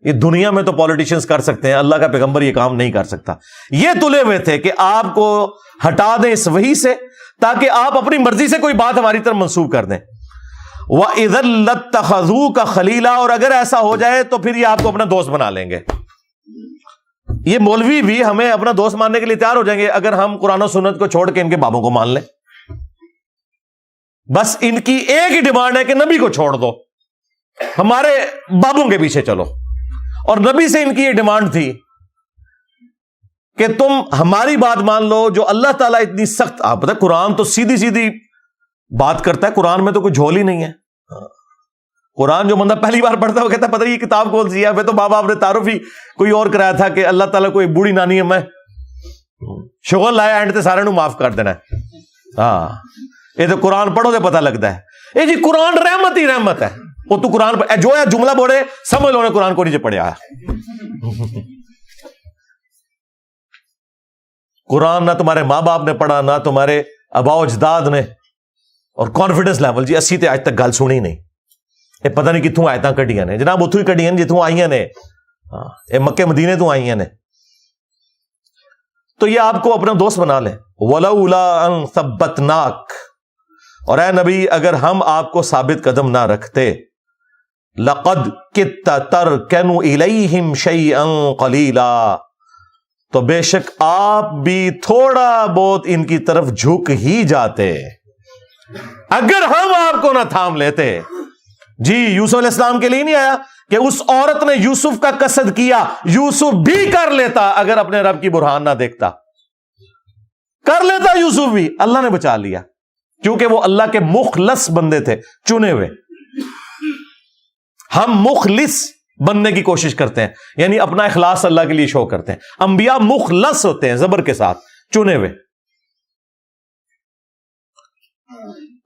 یہ دنیا میں تو پولیٹیشنز کر سکتے ہیں، اللہ کا پیغمبر یہ کام نہیں کر سکتا۔ یہ تلے ہوئے تھے کہ آپ کو ہٹا دیں اس وحی سے تاکہ آپ اپنی مرضی سے کوئی بات ہماری طرف منسوب کر دیں۔ وَإِذًا لَاتَّخَذُوكَ خَلِيلًا، اور اگر ایسا ہو جائے تو پھر یہ آپ کو اپنا دوست بنا لیں گے. یہ مولوی بھی ہمیں اپنا دوست ماننے کے لیے تیار ہو جائیں گے اگر ہم قرآن و سنت کو چھوڑ کے ان کے بابوں کو مان لیں. بس ان کی ایک ہی ڈیمانڈ ہے کہ نبی کو چھوڑ دو، ہمارے بابوں کے پیچھے چلو. اور نبی سے ان کی یہ ڈیمانڈ تھی کہ تم ہماری بات مان لو جو اللہ تعالیٰ اتنی سخت. آپ پتہ قرآن تو سیدھی سیدھی بات کرتا ہے، قرآن میں تو کوئی جھول ہی نہیں ہے. قرآن جو بندہ پہلی بار پڑھتا ہے وہ کہتا ہے پتہ یہ کتاب کون سی ہے. پھر تو بابا آپ نے تعارف ہی کوئی اور کرایا تھا کہ اللہ تعالیٰ کوئی بوڑھی نانی ہے میں شغل لایا اینڈ تے سارے نو معاف کر دینا ہے. ہاں یہ تو قرآن پڑھو تو پتہ لگتا ہے. یہ جی قرآن رحمت ہی رحمت ہے. وہ تو قرآن جو ہے جملہ بولے سمجھ لو نے قرآن کو نیچے پڑھیا ہے. قرآن نہ تمہارے ماں باپ نے پڑھا نہ تمہارے آباء و اجداد نے. اور کانفیڈنس لیول جی 80 تے آج تک گل سنی نہیں. یہ پتہ نہیں کتوں آیتاں کڈیاں نے جناب، اتوں ہی کڈیاں نے جتوں آئیاں نے. ہاں یہ مکے مدینے تو آئیاں نے. تو یہ آپ کو اپنا دوست بنا لیں. وَلَوْلَا أَن ثَبَّتْنَاكَ، اور اے نبی اگر ہم آپ کو ثابت قدم نہ رکھتے، لَقَدْ كِدتَّ تَرْكَنُ إِلَيْهِمْ شَيْئًا قَلِيلًا، تو بے شک آپ بھی تھوڑا بہت ان کی طرف جھک ہی جاتے اگر ہم آپ کو نہ تھام لیتے. جی یوسف علیہ السلام کے لیے نہیں آیا کہ اس عورت نے یوسف کا قصد کیا، یوسف بھی کر لیتا اگر اپنے رب کی برہان نہ دیکھتا. کر لیتا یوسف بھی، اللہ نے بچا لیا کیونکہ وہ اللہ کے مخلص بندے تھے، چنے ہوئے. ہم مخلص بننے کی کوشش کرتے ہیں، یعنی اپنا اخلاص اللہ کے لیے شو کرتے ہیں. انبیاء مخلص ہوتے ہیں زبر کے ساتھ، چنے ہوئے.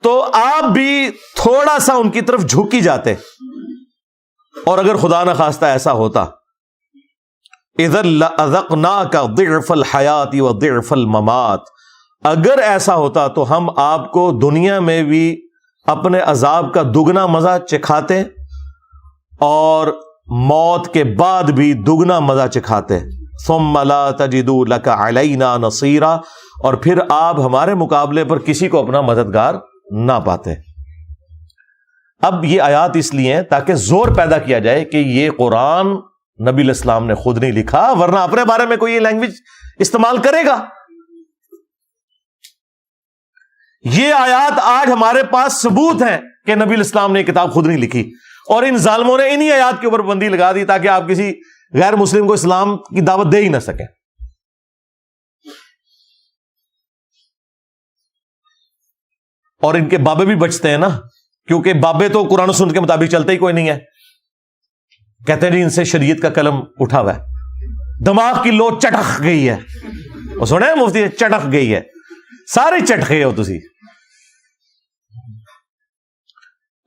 تو آپ بھی تھوڑا سا ان کی طرف جھک ہی جاتے. اور اگر خدا نہ خواستہ ایسا ہوتا، اذا لأذقناك ضعف الحیات وضعف الممات، اگر ایسا ہوتا تو ہم آپ کو دنیا میں بھی اپنے عذاب کا دگنا مزہ چکھاتے اور موت کے بعد بھی دگنا مزہ چکھاتے. ثم لا تجد لك علینا نصیرا، اور پھر آپ ہمارے مقابلے پر کسی کو اپنا مددگار نہ پاتے. اب یہ آیات اس لیے ہیں تاکہ زور پیدا کیا جائے کہ یہ قرآن نبی علیہ السلام نے خود نہیں لکھا، ورنہ اپنے بارے میں کوئی یہ لینگویج استعمال کرے گا. یہ آیات آج ہمارے پاس ثبوت ہیں کہ نبی علیہ السلام نے یہ کتاب خود نہیں لکھی، اور ان ظالموں نے انہی آیات کے اوپر بندی لگا دی تاکہ آپ کسی غیر مسلم کو اسلام کی دعوت دے ہی نہ سکیں. اور ان کے بابے بھی بچتے ہیں نا، کیونکہ بابے تو قرآن و سنت کے مطابق چلتے ہی کوئی نہیں ہے. کہتے ہیں جی ان سے شریعت کا قلم اٹھا ہوا ہے، دماغ کی لو چٹک گئی ہے. وہ سنے مفتی چٹک گئی ہے، سارے چٹ گئے ہو تسی.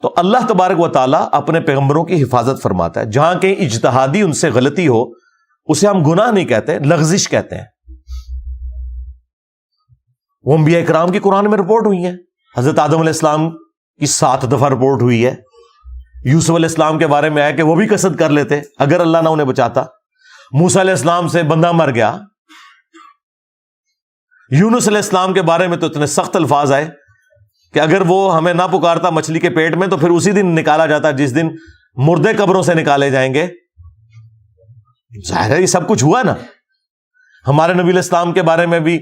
تو اللہ تبارک و تعالیٰ اپنے پیغمبروں کی حفاظت فرماتا ہے. جہاں کہیں اجتہادی ان سے غلطی ہو اسے ہم گناہ نہیں کہتے، لغزش کہتے ہیں. وہ انبیاء کرام کی قرآن میں رپورٹ ہوئی ہیں. حضرت آدم علیہ السلام کی 7 دفعہ رپورٹ ہوئی ہے. یوسف علیہ السلام کے بارے میں ہے کہ وہ بھی قصد کر لیتے اگر اللہ نہ انہیں بچاتا. موسیٰ علیہ السلام سے بندہ مر گیا. یونس علیہ السلام کے بارے میں تو اتنے سخت الفاظ آئے کہ اگر وہ ہمیں نہ پکارتا مچھلی کے پیٹ میں تو پھر اسی دن نکالا جاتا جس دن مردے قبروں سے نکالے جائیں گے. ظاہر ہے یہ سب کچھ ہوا نا. ہمارے نبی علیہ السلام کے بارے میں بھی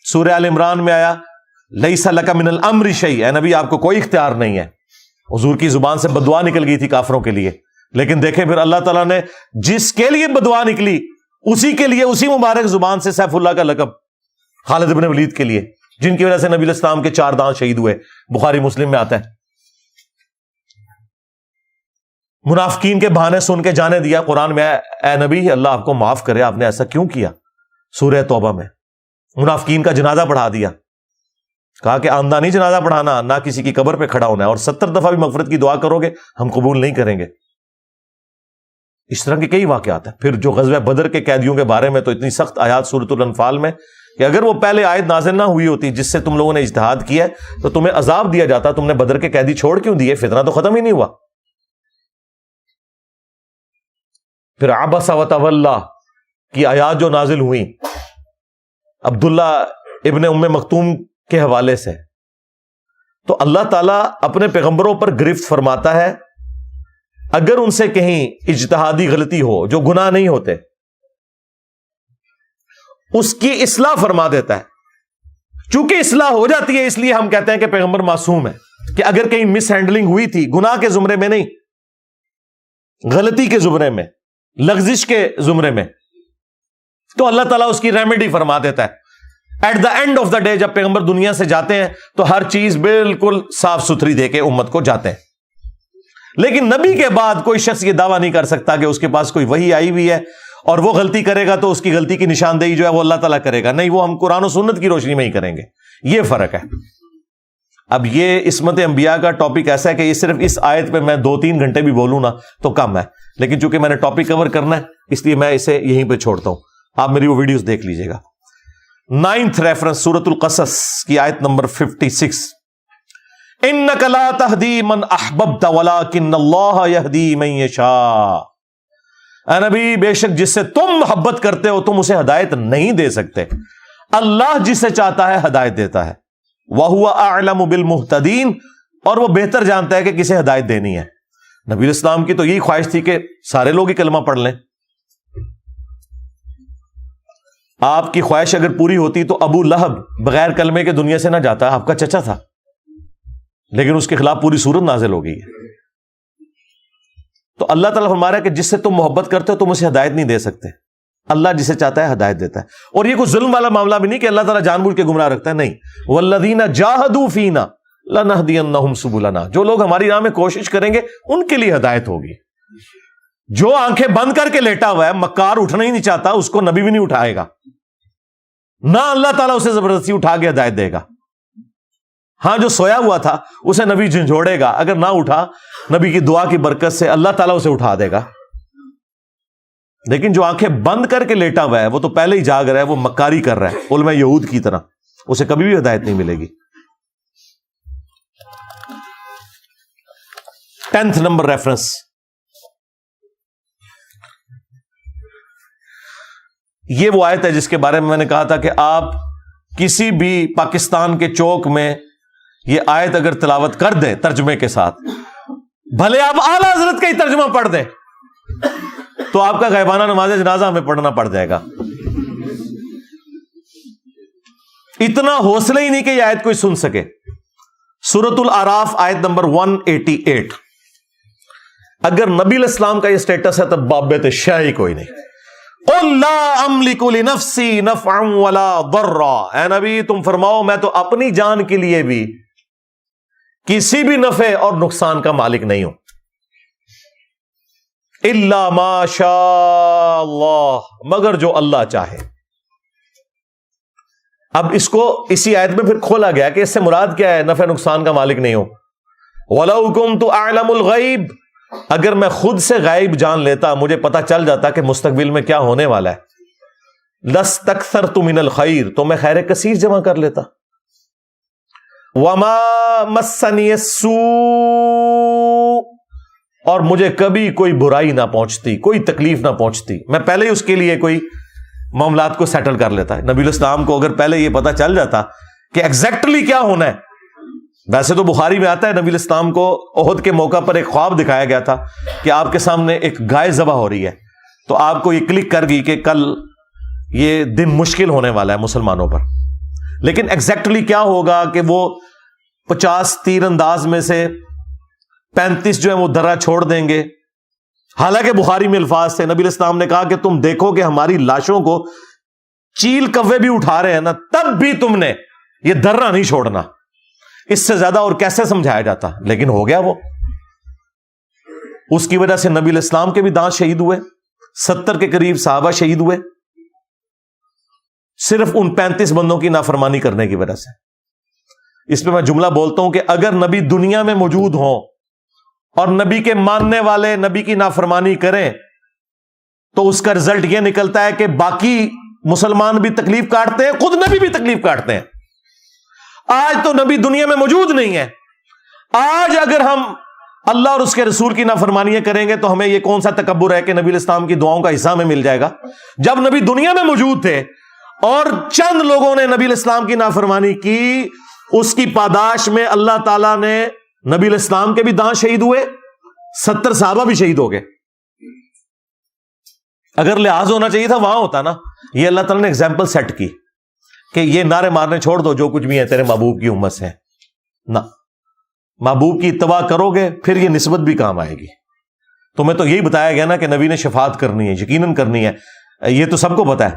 سورہ آل عمران میں آیا لیس لک من الامر شیء، اے نبی آپ کو کوئی اختیار نہیں ہے. حضور کی زبان سے بددعا نکل گئی تھی کافروں کے لیے، لیکن دیکھیں پھر اللہ تعالیٰ نے جس کے لیے بددعا نکلی اسی کے لیے اسی مبارک زبان سے سیف اللہ کا لقب خالد بن ولید کے لیے، جن کی وجہ سے نبی علیہ السلام کے 4 دانت شہید ہوئے. بخاری مسلم میں آتا ہے. منافقین کے بہانے سن کے جانے دیا قرآن میں، اے نبی اللہ آپ کو معاف کرے، آپ نے ایسا کیوں کیا. سورہ توبہ میں منافقین کا جنازہ پڑھا دیا. کہا کہ آمدہ نہیں جنازہ پڑھانا، نہ کسی کی قبر پہ کھڑا ہونا ہے، اور 70 دفعہ بھی مغفرت کی دعا کرو گے ہم قبول نہیں کریں گے. اس طرح کے کئی واقعات ہیں. پھر جو غزوہ بدر کے قیدیوں کے بارے میں تو اتنی سخت آیات سورۃ الانفال میں کہ اگر وہ پہلے آیت نازل نہ ہوئی ہوتی جس سے تم لوگوں نے اجتہاد کیا تو تمہیں عذاب دیا جاتا. تم نے بدر کے قیدی چھوڑ کیوں دیے؟ فتنہ تو ختم ہی نہیں ہوا. پھر عبس وتولی کی آیات جو نازل ہوئی عبداللہ ابن ام مکتوم کے حوالے سے، تو اللہ تعالیٰ اپنے پیغمبروں پر گرفت فرماتا ہے اگر ان سے کہیں اجتہادی غلطی ہو جو گناہ نہیں ہوتے اس کی اصلاح فرما دیتا ہے. چونکہ اصلاح ہو جاتی ہے اس لیے ہم کہتے ہیں کہ پیغمبر معصوم ہے, کہ اگر کہیں مس ہینڈلنگ ہوئی تھی, گناہ کے زمرے میں نہیں, غلطی کے زمرے میں, لغزش کے زمرے میں, تو اللہ تعالیٰ اس کی ریمیڈی فرما دیتا ہے. At the end of the day جب پیغمبر دنیا سے جاتے ہیں تو ہر چیز بالکل صاف ستھری دے کے امت کو جاتے ہیں. لیکن نبی کے بعد کوئی شخص یہ دعویٰ نہیں کر سکتا کہ اس کے پاس کوئی وحی آئی ہوئی ہے اور وہ غلطی کرے گا تو اس کی غلطی کی نشاندہی جو ہے وہ اللہ تعالیٰ کرے گا. نہیں, وہ ہم قرآن و سنت کی روشنی میں ہی کریں گے. یہ فرق ہے. اب یہ عصمت انبیاء کا ٹاپک ایسا ہے کہ یہ صرف اس آیت پہ میں 2-3 گھنٹے بھی بولوں نا تو کم ہے, لیکن چونکہ میں نے ٹاپک کور کرنا ہے اس لیے میں اسے یہیں پہ چھوڑتا ہوں. آپ میری وہ ویڈیوز دیکھ لیجئے گا. 9th ریفرنس سورۃ القصص کی آیت نمبر 56, انک لا تہدی من احببت ولکن اللہ یہدی من یشاء. اے نبی, بے شک جس سے تم محبت کرتے ہو تم اسے ہدایت نہیں دے سکتے, اللہ جسے چاہتا ہے ہدایت دیتا ہے. وَهُوَ أَعْلَمُ بِالْمُهْتَدِينَ, اور وہ بہتر جانتا ہے کہ کسے ہدایت دینی ہے. نبی اسلام کی تو یہی خواہش تھی کہ سارے لوگ ہی کلمہ پڑھ لیں. آپ کی خواہش اگر پوری ہوتی تو ابو لہب بغیر کلمے کے دنیا سے نہ جاتا, آپ کا چچا تھا, لیکن اس کے خلاف پوری صورت نازل ہو گئی ہے. تو اللہ تعالیٰ فرما رہا ہے کہ جس سے تم محبت کرتے ہو تم اسے ہدایت نہیں دے سکتے, اللہ جسے چاہتا ہے ہدایت دیتا ہے. اور یہ کوئی ظلم والا معاملہ بھی نہیں کہ اللہ تعالیٰ جان بوجھ کے گمراہ رکھتا ہے, نہیں. وَالَّذِينَ جَاهَدُوا فِينَا لَنَهْدِيَنَّهُمْ سُبُلَنَا, جو لوگ ہماری راہ میں کوشش کریں گے ان کے لیے ہدایت ہوگی. جو آنکھیں بند کر کے لیٹا ہوا ہے, مکار اٹھنا ہی نہیں چاہتا, اس کو نبی بھی نہیں اٹھائے گا, نہ اللہ تعالیٰ اسے زبردستی اٹھا کے ہدایت دے گا. ہاں, جو سویا ہوا تھا اسے نبی جھنجھوڑے گا, اگر نہ اٹھا نبی کی دعا کی برکت سے اللہ تعالیٰ اسے اٹھا دے گا. لیکن جو آنکھیں بند کر کے لیٹا ہوا ہے وہ تو پہلے ہی جاگ رہا ہے, وہ مکاری کر رہا ہے علماء یہود کی طرح, اسے کبھی بھی ہدایت نہیں ملے گی. 10th نمبر ریفرنس, یہ وہ آیت ہے جس کے بارے میں نے کہا تھا کہ آپ کسی بھی پاکستان کے چوک میں یہ آیت اگر تلاوت کر دیں ترجمے کے ساتھ, بھلے آپ اعلیٰ حضرت کا ہی ترجمہ پڑھ دیں, تو آپ کا غیبانہ نماز جنازہ ہمیں پڑھنا پڑ جائے گا. اتنا حوصلہ ہی نہیں کہ یہ آیت کوئی سن سکے. سورۃ الاعراف آیت نمبر 188, اگر نبی علیہ السلام کا یہ سٹیٹس ہے تو بابت شاہ ہی کوئی نہیں. قُلْ لَا أَمْلِكُ لِنَفْسِي نَفْعًا وَلَا ضَرًّا, اے نبی تم فرماؤ میں تو اپنی جان کے لیے بھی کسی بھی نفع اور نقصان کا مالک نہیں ہوں, اِلَّا مَا شَاءَ اللَّهُ, مگر جو اللہ چاہے. اب اس کو اسی آیت میں پھر کھولا گیا کہ اس سے مراد کیا ہے نفع نقصان کا مالک نہیں ہوں. وَلَوْ كُنْتُ أَعْلَمُ الْغَيْبَ, اگر میں خود سے غائب جان لیتا, مجھے پتا چل جاتا کہ مستقبل میں کیا ہونے والا ہے, لَسْتَكْثَرْتُ مِنَ الْخَيْرِ, تو میں خیر کثیر جمع کر لیتا. وَمَا مَسَّنِيَ السُّوءُ, اور مجھے کبھی کوئی برائی نہ پہنچتی, کوئی تکلیف نہ پہنچتی, میں پہلے ہی اس کے لیے کوئی معاملات کو سیٹل کر لیتا ہے. نبی علیہ السلام کو اگر پہلے یہ پتا چل جاتا کہ ایگزیکٹلی کیا ہونا ہے, ویسے تو بخاری میں آتا ہے نبی علیہ السلام کو احد کے موقع پر ایک خواب دکھایا گیا تھا کہ آپ کے سامنے ایک گائے ذبح ہو رہی ہے, تو آپ کو یہ کلک کر گئی کہ کل یہ دن مشکل ہونے والا ہے مسلمانوں پر. لیکن ایگزیکٹلی کیا ہوگا کہ وہ 50 تیر انداز میں سے 35 جو ہے وہ درہ چھوڑ دیں گے. حالانکہ بخاری میں الفاظ سے نبی علیہ السلام نے کہا کہ تم دیکھو کہ ہماری لاشوں کو چیل کوے بھی اٹھا رہے ہیں نا, تب بھی تم نے یہ درہ نہیں چھوڑنا. اس سے زیادہ اور کیسے سمجھایا جاتا, لیکن ہو گیا وہ. اس کی وجہ سے نبی علیہ السلام کے بھی دانت شہید ہوئے, 70 کے قریب صحابہ شہید ہوئے, صرف ان 35 بندوں کی نافرمانی کرنے کی وجہ سے. اس پہ میں جملہ بولتا ہوں کہ اگر نبی دنیا میں موجود ہوں اور نبی کے ماننے والے نبی کی نافرمانی کریں تو اس کا رزلٹ یہ نکلتا ہے کہ باقی مسلمان بھی تکلیف کاٹتے ہیں, خود نبی بھی تکلیف کاٹتے ہیں. آج تو نبی دنیا میں موجود نہیں ہے. آج اگر ہم اللہ اور اس کے رسول کی نافرمانیاں کریں گے تو ہمیں یہ کون سا تکبر ہے کہ نبی علیہ السلام کی دعاؤں کا حصہ ہمیں مل جائے گا, جب نبی دنیا میں موجود تھے اور چند لوگوں نے نبی علیہ السلام کی نافرمانی کی اس کی پاداش میں اللہ تعالیٰ نے نبی علیہ السلام کے بھی دانت شہید ہوئے، 70 صحابہ بھی شہید ہو گئے. اگر لحاظ ہونا چاہیے تھا وہاں ہوتا نا. یہ اللہ تعالیٰ نے ایگزامپل سیٹ کی کہ یہ نعرے مارنے چھوڑ دو، جو کچھ بھی ہے تیرے محبوب کی امت سے نہ. محبوب کی اتباع کرو گے پھر یہ نسبت بھی کام آئے گی. تمہیں تو یہی بتایا گیا نا کہ نبی نے شفاعت کرنی ہے، یقیناً کرنی ہے، یہ تو سب کو پتا ہے.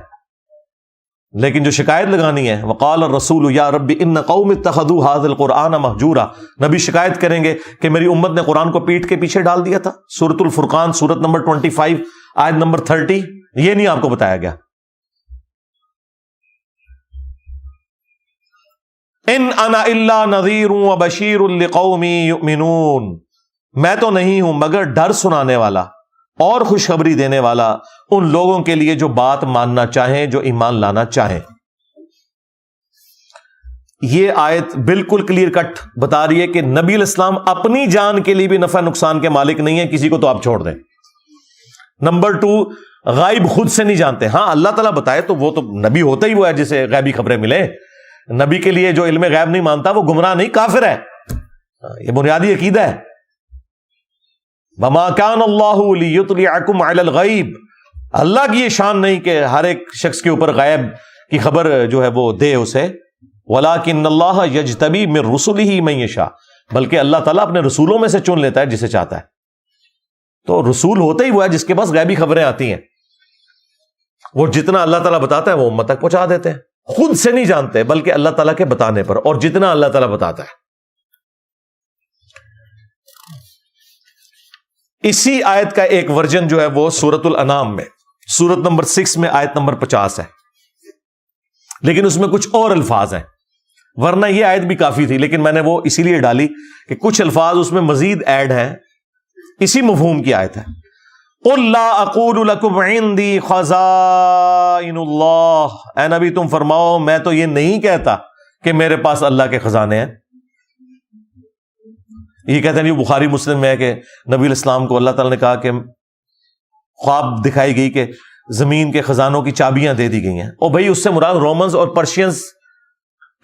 لیکن جو شکایت لگانی ہے، وقال الرسول یا رب ان قوم اتخذوا هذا القرآن مہجورا، نبی شکایت کریں گے کہ میری امت نے قرآن کو پیٹ کے پیچھے ڈال دیا تھا. سورۃ الفرقان سورت نمبر 25 آیت نمبر 30. یہ نہیں آپ کو بتایا گیا. ان انا الا نذیر وبشیر لقوم یؤمنون، میں تو نہیں ہوں مگر ڈر سنانے والا اور خوشخبری دینے والا ان لوگوں کے لیے جو بات ماننا چاہیں، جو ایمان لانا چاہیں. یہ آیت بالکل کلیئر کٹ بتا رہی ہے کہ نبی علیہ السلام اپنی جان کے لیے بھی نفع نقصان کے مالک نہیں ہے، کسی کو تو آپ چھوڑ دیں. نمبر 2، غائب خود سے نہیں جانتے. ہاں اللہ تعالیٰ بتائے تو وہ تو نبی ہوتا ہی وہ ہے جسے غیبی خبریں ملیں. نبی کے لیے جو علم غیب نہیں مانتا وہ گمراہ نہیں، کافر ہے. یہ بنیادی عقیدہ ہے. وَمَا كَانَ اللَّهُ لِيُطْلِعَكُمْ عَلَى الْغَيْبِ، اللہ کی یہ شان نہیں کہ ہر ایک شخص کے اوپر غیب کی خبر جو ہے وہ دے اسے. وَلَكِنَّ اللَّهَ يَجْتَبِي مِن رُسُلِهِ مَن يَشَاءُ، بلکہ اللہ تعالیٰ اپنے رسولوں میں سے چن لیتا ہے جسے چاہتا ہے. تو رسول ہوتا ہی وہ ہے جس کے پاس غیبی خبریں آتی ہیں. وہ جتنا اللہ تعالیٰ بتاتا ہے وہ امت تک پہنچا دیتے ہیں. خود سے نہیں جانتے بلکہ اللہ تعالیٰ کے بتانے پر، اور جتنا اللہ تعالیٰ بتاتا ہے. اسی آیت کا ایک ورژن جو ہے وہ سورۃ الانعام میں سورت نمبر 6 میں آیت نمبر 50 ہے، لیکن اس میں کچھ اور الفاظ ہیں. ورنہ یہ آیت بھی کافی تھی، لیکن میں نے وہ اسی لیے ڈالی کہ کچھ الفاظ اس میں مزید ایڈ ہیں. اسی مفہوم کی آیت ہے. قُلْ لَا أَقُولُ لَكُمْ عِنْدِي خَزَائِنُ اللَّهِ، اے نبی تم فرماؤ میں تو یہ نہیں کہتا کہ میرے پاس اللہ کے خزانے ہیں. یہ کہتے ہیں بخاری مسلم میں ہے کہ نبی علیہ السلام کو اللہ تعالیٰ نے کہا کہ خواب دکھائی گئی کہ زمین کے خزانوں کی چابیاں دے دی گئی ہیں. اور بھائی اس سے مراد رومنز اور پرشینز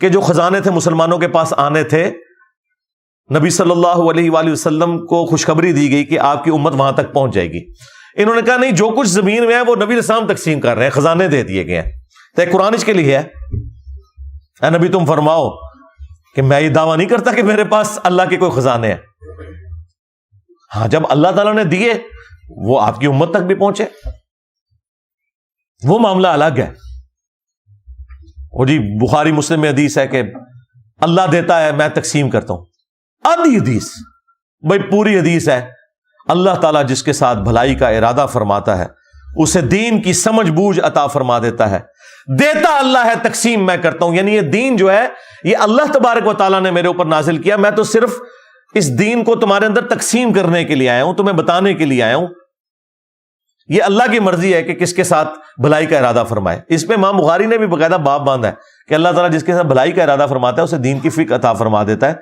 کے جو خزانے تھے مسلمانوں کے پاس آنے تھے. نبی صلی اللہ علیہ وآلہ وسلم کو خوشخبری دی گئی کہ آپ کی امت وہاں تک پہنچ جائے گی. انہوں نے کہا نہیں، جو کچھ زمین میں ہے وہ نبی علیہ السلام تقسیم کر رہے ہیں، خزانے دے دیے گئے ہیں. تو ایک قرآن کے لیے ہے، اے نبی تم فرماؤ کہ میں یہ دعویٰ نہیں کرتا کہ میرے پاس اللہ کے کوئی خزانے ہیں. ہاں جب اللہ تعالیٰ نے دیے وہ آپ کی امت تک بھی پہنچے، وہ معاملہ الگ ہے. اور جی بخاری مسلم میں حدیث ہے کہ اللہ دیتا ہے میں تقسیم کرتا ہوں. آدھی حدیث بھائی پوری حدیث ہے. اللہ تعالیٰ جس کے ساتھ بھلائی کا ارادہ فرماتا ہے اسے دین کی سمجھ بوجھ عطا فرما دیتا ہے. دیتا اللہ ہے، تقسیم میں کرتا ہوں. یعنی یہ دین جو ہے یہ اللہ تبارک و تعالیٰ نے میرے اوپر نازل کیا، میں تو صرف اس دین کو تمہارے اندر تقسیم کرنے کے لیے آیا ہوں، تمہیں بتانے کے لیے آیا ہوں. یہ اللہ کی مرضی ہے کہ کس کے ساتھ بھلائی کا ارادہ فرمائے. اس پہ امام بخاری نے بھی باقاعدہ باب باندھا ہے کہ اللہ تعالیٰ جس کے ساتھ بھلائی کا ارادہ فرماتا ہے اسے دین کی فکر عطا فرما دیتا ہے.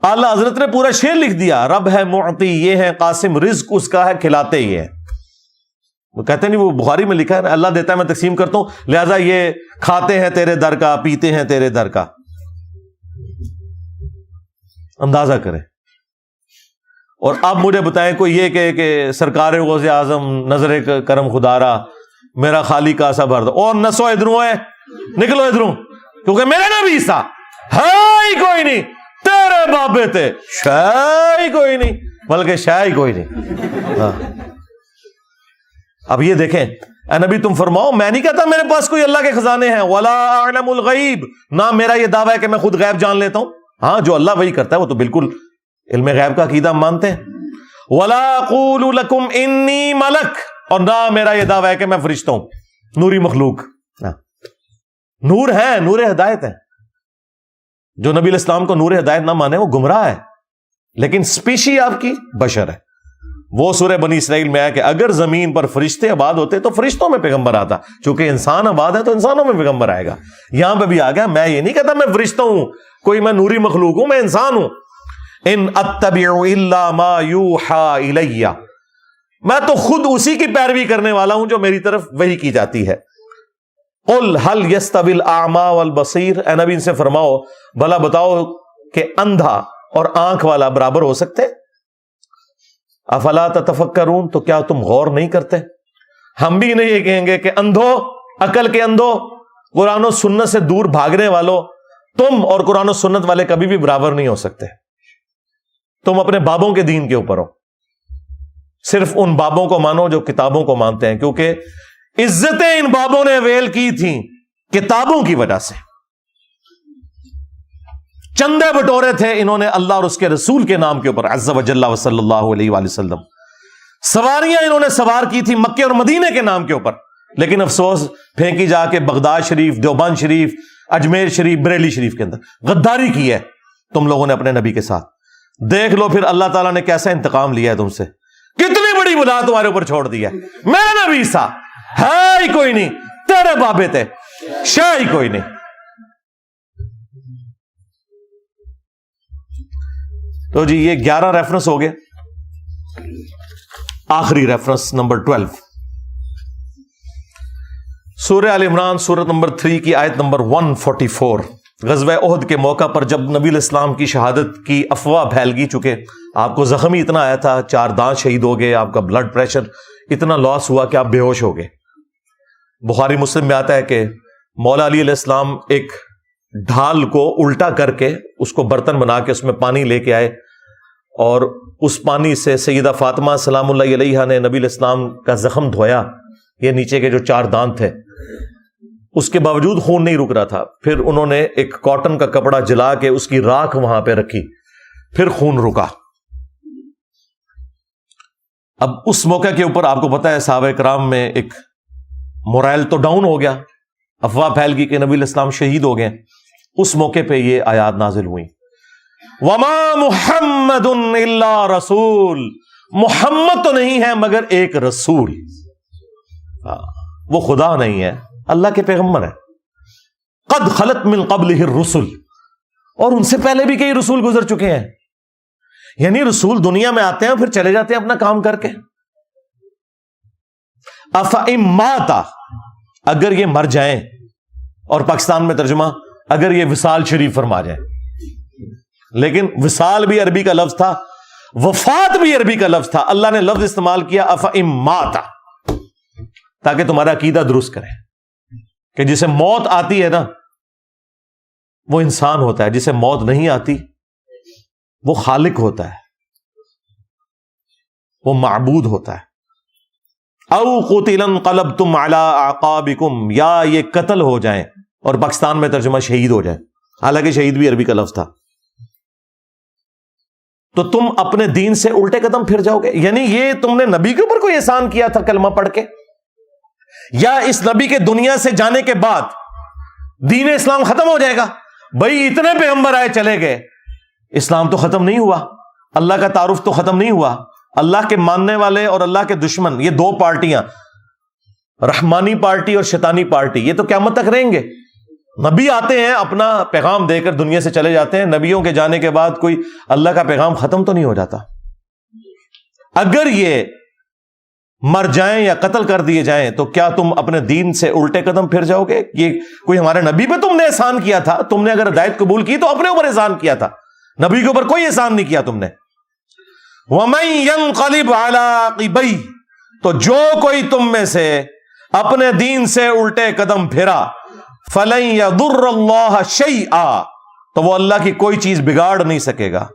اعلیٰ حضرت نے پورا شعر لکھ دیا، رب ہے معطی یہ ہے قاسم، رزق اس کا ہے کھلاتے یہ ہے. وہ کہتے نہیں وہ بخاری میں لکھا ہے اللہ دیتا ہے میں تقسیم کرتا ہوں، لہذا یہ کھاتے ہیں تیرے در کا، پیتے ہیں تیرے در کا. اندازہ کریں. اور اب مجھے بتائیں کوئی یہ کہ سرکار غوث اعظم نظر کرم خدارا میرا خالی کا سا بھر دو، اور نسو ادھروں ہے نکلو ادھروں، کیونکہ میرے نبی سا ہے ہی کوئی نہیں، تیرے بابے تھے شے ہی کوئی نہیں، بلکہ شے ہی کوئی نہیں. ہاں اب یہ دیکھیں، اے نبی تم فرماؤ میں نہیں کہتا میرے پاس کوئی اللہ کے خزانے ہیں. ولا اعلم الغیب، نہ میرا یہ دعویٰ ہے کہ میں خود غیب جان لیتا ہوں. ہاں جو اللہ وہی کرتا ہے وہ تو بالکل علم غیب کا عقیدہ ہم مانتے ہیں. ولا اقول لکم انی ملک، اور نہ میرا یہ دعویٰ ہے کہ میں فرشتہ ہوں، نوری مخلوق. نور ہے، نور ہدایت ہے. جو نبی علیہ السلام کو نور ہدایت نہ مانے وہ گمراہ ہے. لیکن سپیشی آپ کی بشر ہے. وہ سورہ بنی اسرائیل میں ہے کہ اگر زمین پر فرشتے آباد ہوتے تو فرشتوں میں پیغمبر آتا، چونکہ انسان آباد ہے تو انسانوں میں پیغمبر آئے گا. یہاں پہ بھی آ گیا، میں یہ نہیں کہتا میں فرشتہ ہوں، کوئی میں نوری مخلوق ہوں، میں انسان ہوں. ان اتبع الا ما یوحى الی، میں تو خود اسی کی پیروی کرنے والا ہوں جو میری طرف وحی کی جاتی ہے. قل هل يستوي الاعمى والبصير، اے نبی ان سے فرماؤ بھلا بتاؤ کہ اندھا اور آنکھ والا برابر ہو سکتے؟ افلا تتفکرون، تو کیا تم غور نہیں کرتے؟ ہم بھی نہیں یہ کہیں گے کہ اندھو، عقل کے اندھو، قرآن و سنت سے دور بھاگنے والوں، تم اور قرآن و سنت والے کبھی بھی برابر نہیں ہو سکتے. تم اپنے بابوں کے دین کے اوپر ہو، صرف ان بابوں کو مانو جو کتابوں کو مانتے ہیں، کیونکہ عزتیں ان بابوں نے ویل کی تھیں کتابوں کی وجہ سے. چندے بٹورے تھے انہوں نے اللہ اور اس کے رسول کے نام کے اوپر، عز و جل و صلی اللہ علیہ وآلہ وسلم. سواریاں انہوں نے سوار کی تھی مکے اور مدینے کے نام کے اوپر، لیکن افسوس پھینکی جا کے بغداد شریف، دیوبند شریف، اجمیر شریف، بریلی شریف کے اندر غداری کی ہے تم لوگوں نے اپنے نبی کے ساتھ. دیکھ لو پھر اللہ تعالیٰ نے کیسا انتقام لیا ہے تم سے، کتنی بڑی بلا تمہارے اوپر چھوڑ دی ہے. میں نبی سا ہے ہی کوئی نہیں، تیرے بابے تھے شاہ ہی کوئی نہیں. تو جی یہ 11 ریفرنس ہو گئے. آخری ریفرنس نمبر 12، سورہ آل عمران سورت نمبر 3 کی آیت نمبر 144. غزوہ احد کے موقع پر جب نبی علیہ السلام کی شہادت کی افواہ پھیل گئی، چکے آپ کو زخم ہی اتنا آیا تھا، 4 دانت شہید ہو گئے، آپ کا بلڈ پریشر اتنا لاس ہوا کہ آپ بے ہوش ہو گئے. بخاری مسلم میں آتا ہے کہ مولا علی علیہ السلام ایک ڈھال کو الٹا کر کے اس کو برتن بنا کے اس میں پانی لے کے آئے، اور اس پانی سے سیدہ فاطمہ سلام اللہ علیہا نے نبی علیہ السلام کا زخم دھویا. یہ نیچے کے جو 4 دانت تھے، اس کے باوجود خون نہیں رک رہا تھا. پھر انہوں نے ایک کاٹن کا کپڑا جلا کے اس کی راکھ وہاں پہ رکھی، پھر خون رکا. اب اس موقع کے اوپر آپ کو پتا ہے صحابہ کرام میں ایک مورائل تو ڈاؤن ہو گیا، افواہ پھیل گئی کہ نبی علیہ السلام شہید ہو گئے. اس موقع پہ یہ آیات نازل ہوئی، وَمَا مُحَمَّدٌ إِلَّا رَسُولٌ، محمد تو نہیں ہے مگر ایک رسول. وہ خدا نہیں ہے، اللہ کے پیغمبر ہے. قد خلت من قبلہ الرسل، اور ان سے پہلے بھی کئی رسول گزر چکے ہیں. یعنی رسول دنیا میں آتے ہیں پھر چلے جاتے ہیں اپنا کام کر کے. افئن مات، اگر یہ مر جائیں، اور پاکستان میں ترجمہ اگر یہ وصال شریف فرما جائیں. لیکن وصال بھی عربی کا لفظ تھا، وفات بھی عربی کا لفظ تھا. اللہ نے لفظ استعمال کیا افئن مات، تاکہ تمہارا عقیدہ درست کرے کہ جسے موت آتی ہے نا وہ انسان ہوتا ہے، جسے موت نہیں آتی وہ خالق ہوتا ہے، وہ معبود ہوتا ہے. او قتل انقلبتم علی اعقابکم، یا یہ قتل ہو جائیں، اور پاکستان میں ترجمہ شہید ہو جائیں، حالانکہ شہید بھی عربی کا لفظ تھا. تو تم اپنے دین سے الٹے قدم پھر جاؤ گے. یعنی یہ تم نے نبی کے اوپر کوئی احسان کیا تھا کلمہ پڑھ کے، یا اس نبی کے دنیا سے جانے کے بعد دین اسلام ختم ہو جائے گا؟ بھائی اتنے پیغمبر آئے چلے گئے، اسلام تو ختم نہیں ہوا، اللہ کا تعارف تو ختم نہیں ہوا. اللہ کے ماننے والے اور اللہ کے دشمن، یہ 2 پارٹیاں، رحمانی پارٹی اور شیطانی پارٹی، یہ تو قیامت تک رہیں گے. نبی آتے ہیں اپنا پیغام دے کر دنیا سے چلے جاتے ہیں. نبیوں کے جانے کے بعد کوئی اللہ کا پیغام ختم تو نہیں ہو جاتا. اگر یہ مر جائیں یا قتل کر دیے جائیں تو کیا تم اپنے دین سے الٹے قدم پھر جاؤ گے؟ یہ کوئی ہمارے نبی پہ تم نے احسان کیا تھا، تم نے اگر ہدایت قبول کی تو اپنے اوپر احسان کیا تھا، نبی کے اوپر کوئی احسان نہیں کیا تم نے. وَمَن يَنقَلِبْ عَلَىٰ عَقِبَيْهِ، تو جو کوئی تم میں سے اپنے دین سے الٹے قدم پھرا، فَلَن يَضُرَّ اللَّهَ شَيْئًا، تو وہ اللہ کی کوئی چیز بگاڑ نہیں سکے گا،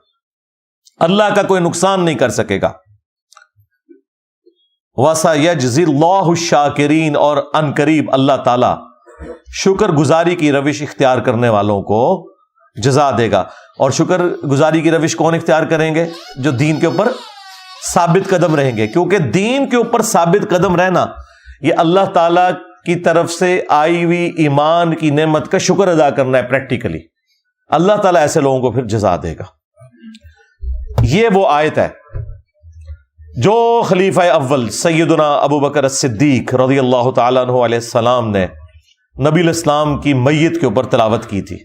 اللہ کا کوئی نقصان نہیں کر سکے گا. وَسَيَجْزِي اللَّهُ الشَّاكِرِينَ، اور ان قریب اللہ تعالی شکر گزاری کی روش اختیار کرنے والوں کو جزا دے گا. اور شکر گزاری کی روش کون اختیار کریں گے؟ جو دین کے اوپر ثابت قدم رہیں گے. کیونکہ دین کے اوپر ثابت قدم رہنا یہ اللہ تعالی کی طرف سے آئی ہوئی ایمان کی نعمت کا شکر ادا کرنا ہے پریکٹیکلی. اللہ تعالیٰ ایسے لوگوں کو پھر جزا دے گا. یہ وہ آیت ہے جو خلیفہ اول سیدنا ابو بکر الصدیق رضی اللہ تعالیٰ عنہ علیہ السلام نے نبی علیہ السلام کی میت کے اوپر تلاوت کی تھی.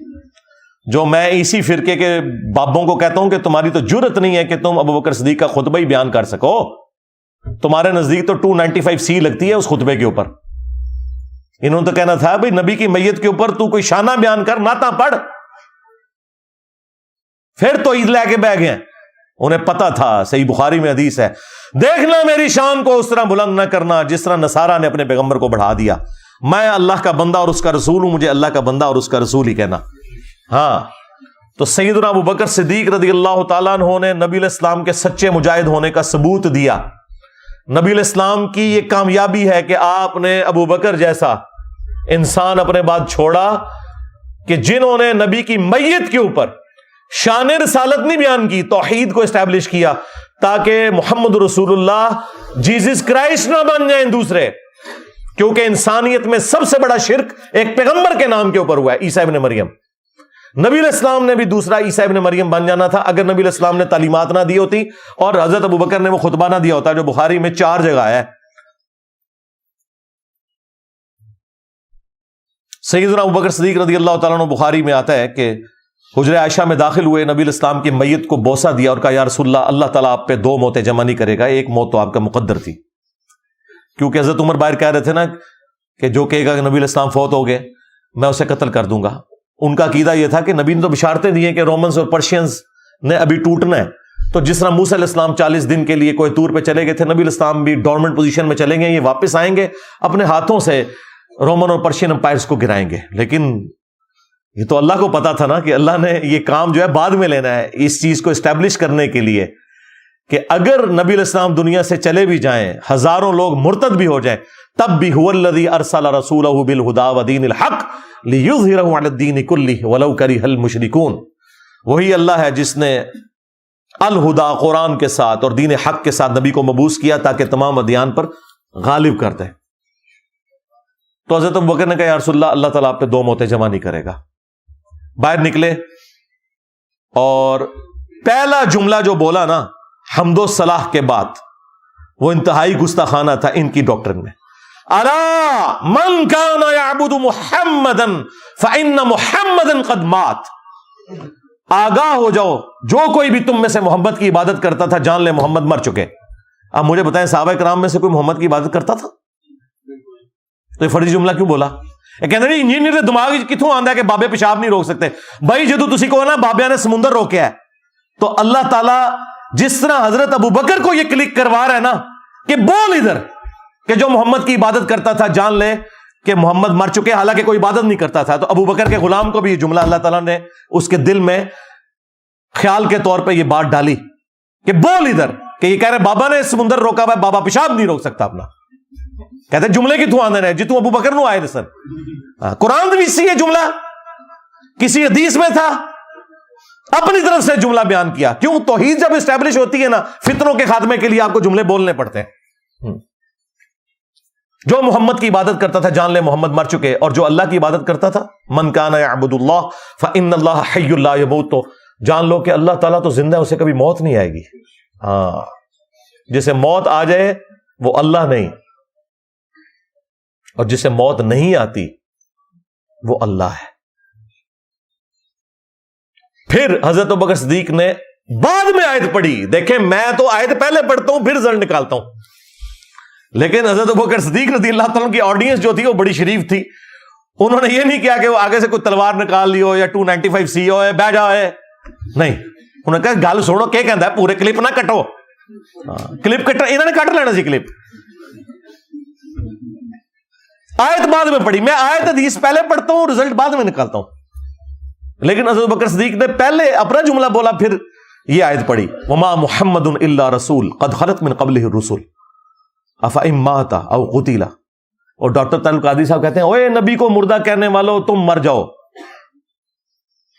جو میں اسی فرقے کے بابوں کو کہتا ہوں کہ تمہاری تو جرت نہیں ہے کہ تم ابو بکر صدیق کا خطبہ ہی بیان کر سکو. تمہارے نزدیک تو 295 سی لگتی ہے اس خطبے کے اوپر. انہوں نے تو کہنا تھا بھائی نبی کی میت کے اوپر تو کوئی شانہ بیان کر، نعتاں پڑھ. پھر تو عید لے کے بہ گئے. انہیں پتا تھا، صحیح بخاری میں حدیث ہے، دیکھنا میری شان کو اس طرح بلند نہ کرنا جس طرح نصارہ نے اپنے پیغمبر کو بڑھا دیا. میں اللہ کا بندہ اور اس کا رسول ہوں، مجھے اللہ کا بندہ اور اس کا رسول ہی کہنا. ہاں تو سیدنا ابو بکر صدیق رضی اللہ تعالیٰ عنہ نے نبی علیہ السلام کے سچے مجاہد ہونے کا ثبوت دیا. نبی علیہ السلام کی یہ کامیابی ہے کہ آپ نے ابو بکر جیسا انسان اپنے بعد چھوڑا کہ جنہوں نے نبی کی میت کے اوپر شان رسالت نہیں بیان کی، توحید کو اسٹیبلش کیا تاکہ محمد رسول اللہ جیزس کرائسٹ نہ بن جائیں دوسرے. کیونکہ انسانیت میں سب سے بڑا شرک ایک پیغمبر کے نام کے اوپر ہوا ہے، عیسیٰ ابن مریم. نبی علیہ السلام نے بھی دوسرا عیسیٰ ابن مریم بن جانا تھا اگر نبی علیہ السلام نے تعلیمات نہ دی ہوتی اور حضرت ابو بکر نے وہ خطبہ نہ دیا ہوتا جو بخاری میں 4 جگہ ہے. سیدنا ابو بکر صدیق رضی اللہ تعالیٰ عنہ بخاری میں آتا ہے کہ حجرہ عائشہ میں داخل ہوئے، نبی علیہ السلام کی میت کو بوسہ دیا اور کہا یا رسول اللہ، اللہ تعالیٰ آپ پہ 2 موتیں جمع نہیں کرے گا، ایک موت تو آپ کا مقدر تھی. کیونکہ حضرت عمر باہر کہہ رہے تھے نا کہ جو کہے گا کہ نبی علیہ السلام فوت ہو گئے میں اسے قتل کر دوں گا. ان کا عقیدہ یہ تھا کہ نبی نے تو بشارتیں دی ہیں کہ رومنز اور پرشینز نے ابھی ٹوٹنا ہے. تو جس طرح موسیٰ علیہ السلام 40 دن کے لیے کوئی طور پہ چلے گئے تھے، نبی علیہ السلام بھی ڈورمنٹ پوزیشن میں چلیں گے، یہ واپس آئیں گے اپنے ہاتھوں سے رومن اور پرشین امپائرز کو گرائیں گے. لیکن یہ تو اللہ کو پتا تھا نا کہ اللہ نے یہ کام جو ہے بعد میں لینا ہے، اس چیز کو اسٹیبلش کرنے کے لیے کہ اگر نبی علیہ السلام دنیا سے چلے بھی جائیں، ہزاروں لوگ مرتد بھی ہو جائیں، تب بھی هو الذی ارسل رسولہ بالہدی ودین الحق لیظہرہ علی الدین کلہ ولو کرہ المشرکون. وہی اللہ ہے جس نے الہدا قرآن کے ساتھ اور دین حق کے ساتھ نبی کو مبعوث کیا تاکہ تمام ادیان پر غالب کر دے. تو حضرت ابو بکر نے کہا یا رسول اللہ، اللہ تعالیٰ آپ پہ 2 موتیں جمع نہیں کرے گا. باہر نکلے اور پہلا جملہ جو بولا نا حمد و صلاح کے بعد، وہ انتہائی گستاخانہ تھا ان کی ڈاکٹرن میں. الا من کان یعبد محمدا فان محمدا قد مات. آگاہ ہو جاؤ، جو کوئی بھی تم میں سے محمد کی عبادت کرتا تھا جان لے محمد مر چکے. اب مجھے بتائیں صحابہ کرام میں سے کوئی محمد کی عبادت کرتا تھا؟ تو یہ فرضی جملہ کیوں بولا؟ کہتے ہیں انجینئر دماغ کتوں آندا ہے کہ بابے پیشاب نہیں روک سکتے. بھائی جدو تسی کو نا بابیاں نے سمندر روکیا ہے تو اللہ تعالیٰ جس طرح حضرت ابو بکر کو یہ کلک کروا رہا ہے نا کہ بول ادھر کہ جو محمد کی عبادت کرتا تھا جان لے کہ محمد مر چکے، حالانکہ کوئی عبادت نہیں کرتا تھا. تو ابو بکر کے غلام کو بھی یہ جملہ اللہ تعالیٰ نے اس کے دل میں خیال کے طور پہ یہ بات ڈالی کہ بول ادھر، کہ یہ کہہ رہے بابا نے سمندر روکا ہوا ہے، بابا پیشاب نہیں روک سکتا اپنا. کہتے ہیں جملے کی تو آندے رہے جتوں ابو بکر نو آئے تھے سر. قرآن بھی اسی ہے جملہ، کسی حدیث میں تھا، اپنی طرف سے جملہ بیان کیا. کیوں؟ توحید جب اسٹیبلش ہوتی ہے نا، فتنوں کے خاتمے کے لیے آپ کو جملے بولنے پڑتے ہیں. جو محمد کی عبادت کرتا تھا جان لے محمد مر چکے، اور جو اللہ کی عبادت کرتا تھا من کان یعبد اللہ فإن اللہ حی لا یموت، تو جان لو کہ اللہ تعالیٰ تو زندہ ہے، اسے کبھی موت نہیں آئے گی. ہاں، جسے موت آ جائے وہ اللہ نہیں، اور جسے موت نہیں آتی وہ اللہ ہے. پھر حضرت ابوبکر صدیق نے بعد میں آیت پڑھی. دیکھیں میں تو آیت پہلے پڑھتا ہوں پھر رزلٹ نکالتا ہوں، لیکن حضرت ابوبکر صدیق رضی اللہ تعالیٰ کی آڈینس جو تھی وہ بڑی شریف تھی. انہوں نے یہ نہیں کیا کہ وہ آگے سے کوئی تلوار نکال لی ہو یا 295 سی ہو بہ جائے، نہیں. انہوں نے کہا گل سنو کیا کہندا ہے، پورے کلپ نہ کٹو. کلپ کٹ انہوں نے کٹ لینا سی کلپ. آیت بعد میں پڑھی، میں آیت حدیث پہلے پڑھتا ہوں رزلٹ بعد میں نکالتا ہوں. لیکن حضرت ابوبکر صدیق نے پہلے اپنا جملہ بولا پھر یہ آیت پڑھی وما محمد الا رسول قد خلت من قبلہ الرسل افئن مات او قتل. اور ڈاکٹر طارق قادری صاحب کہتے ہیں اوے نبی کو مردہ کہنے والوں تم مر جاؤ،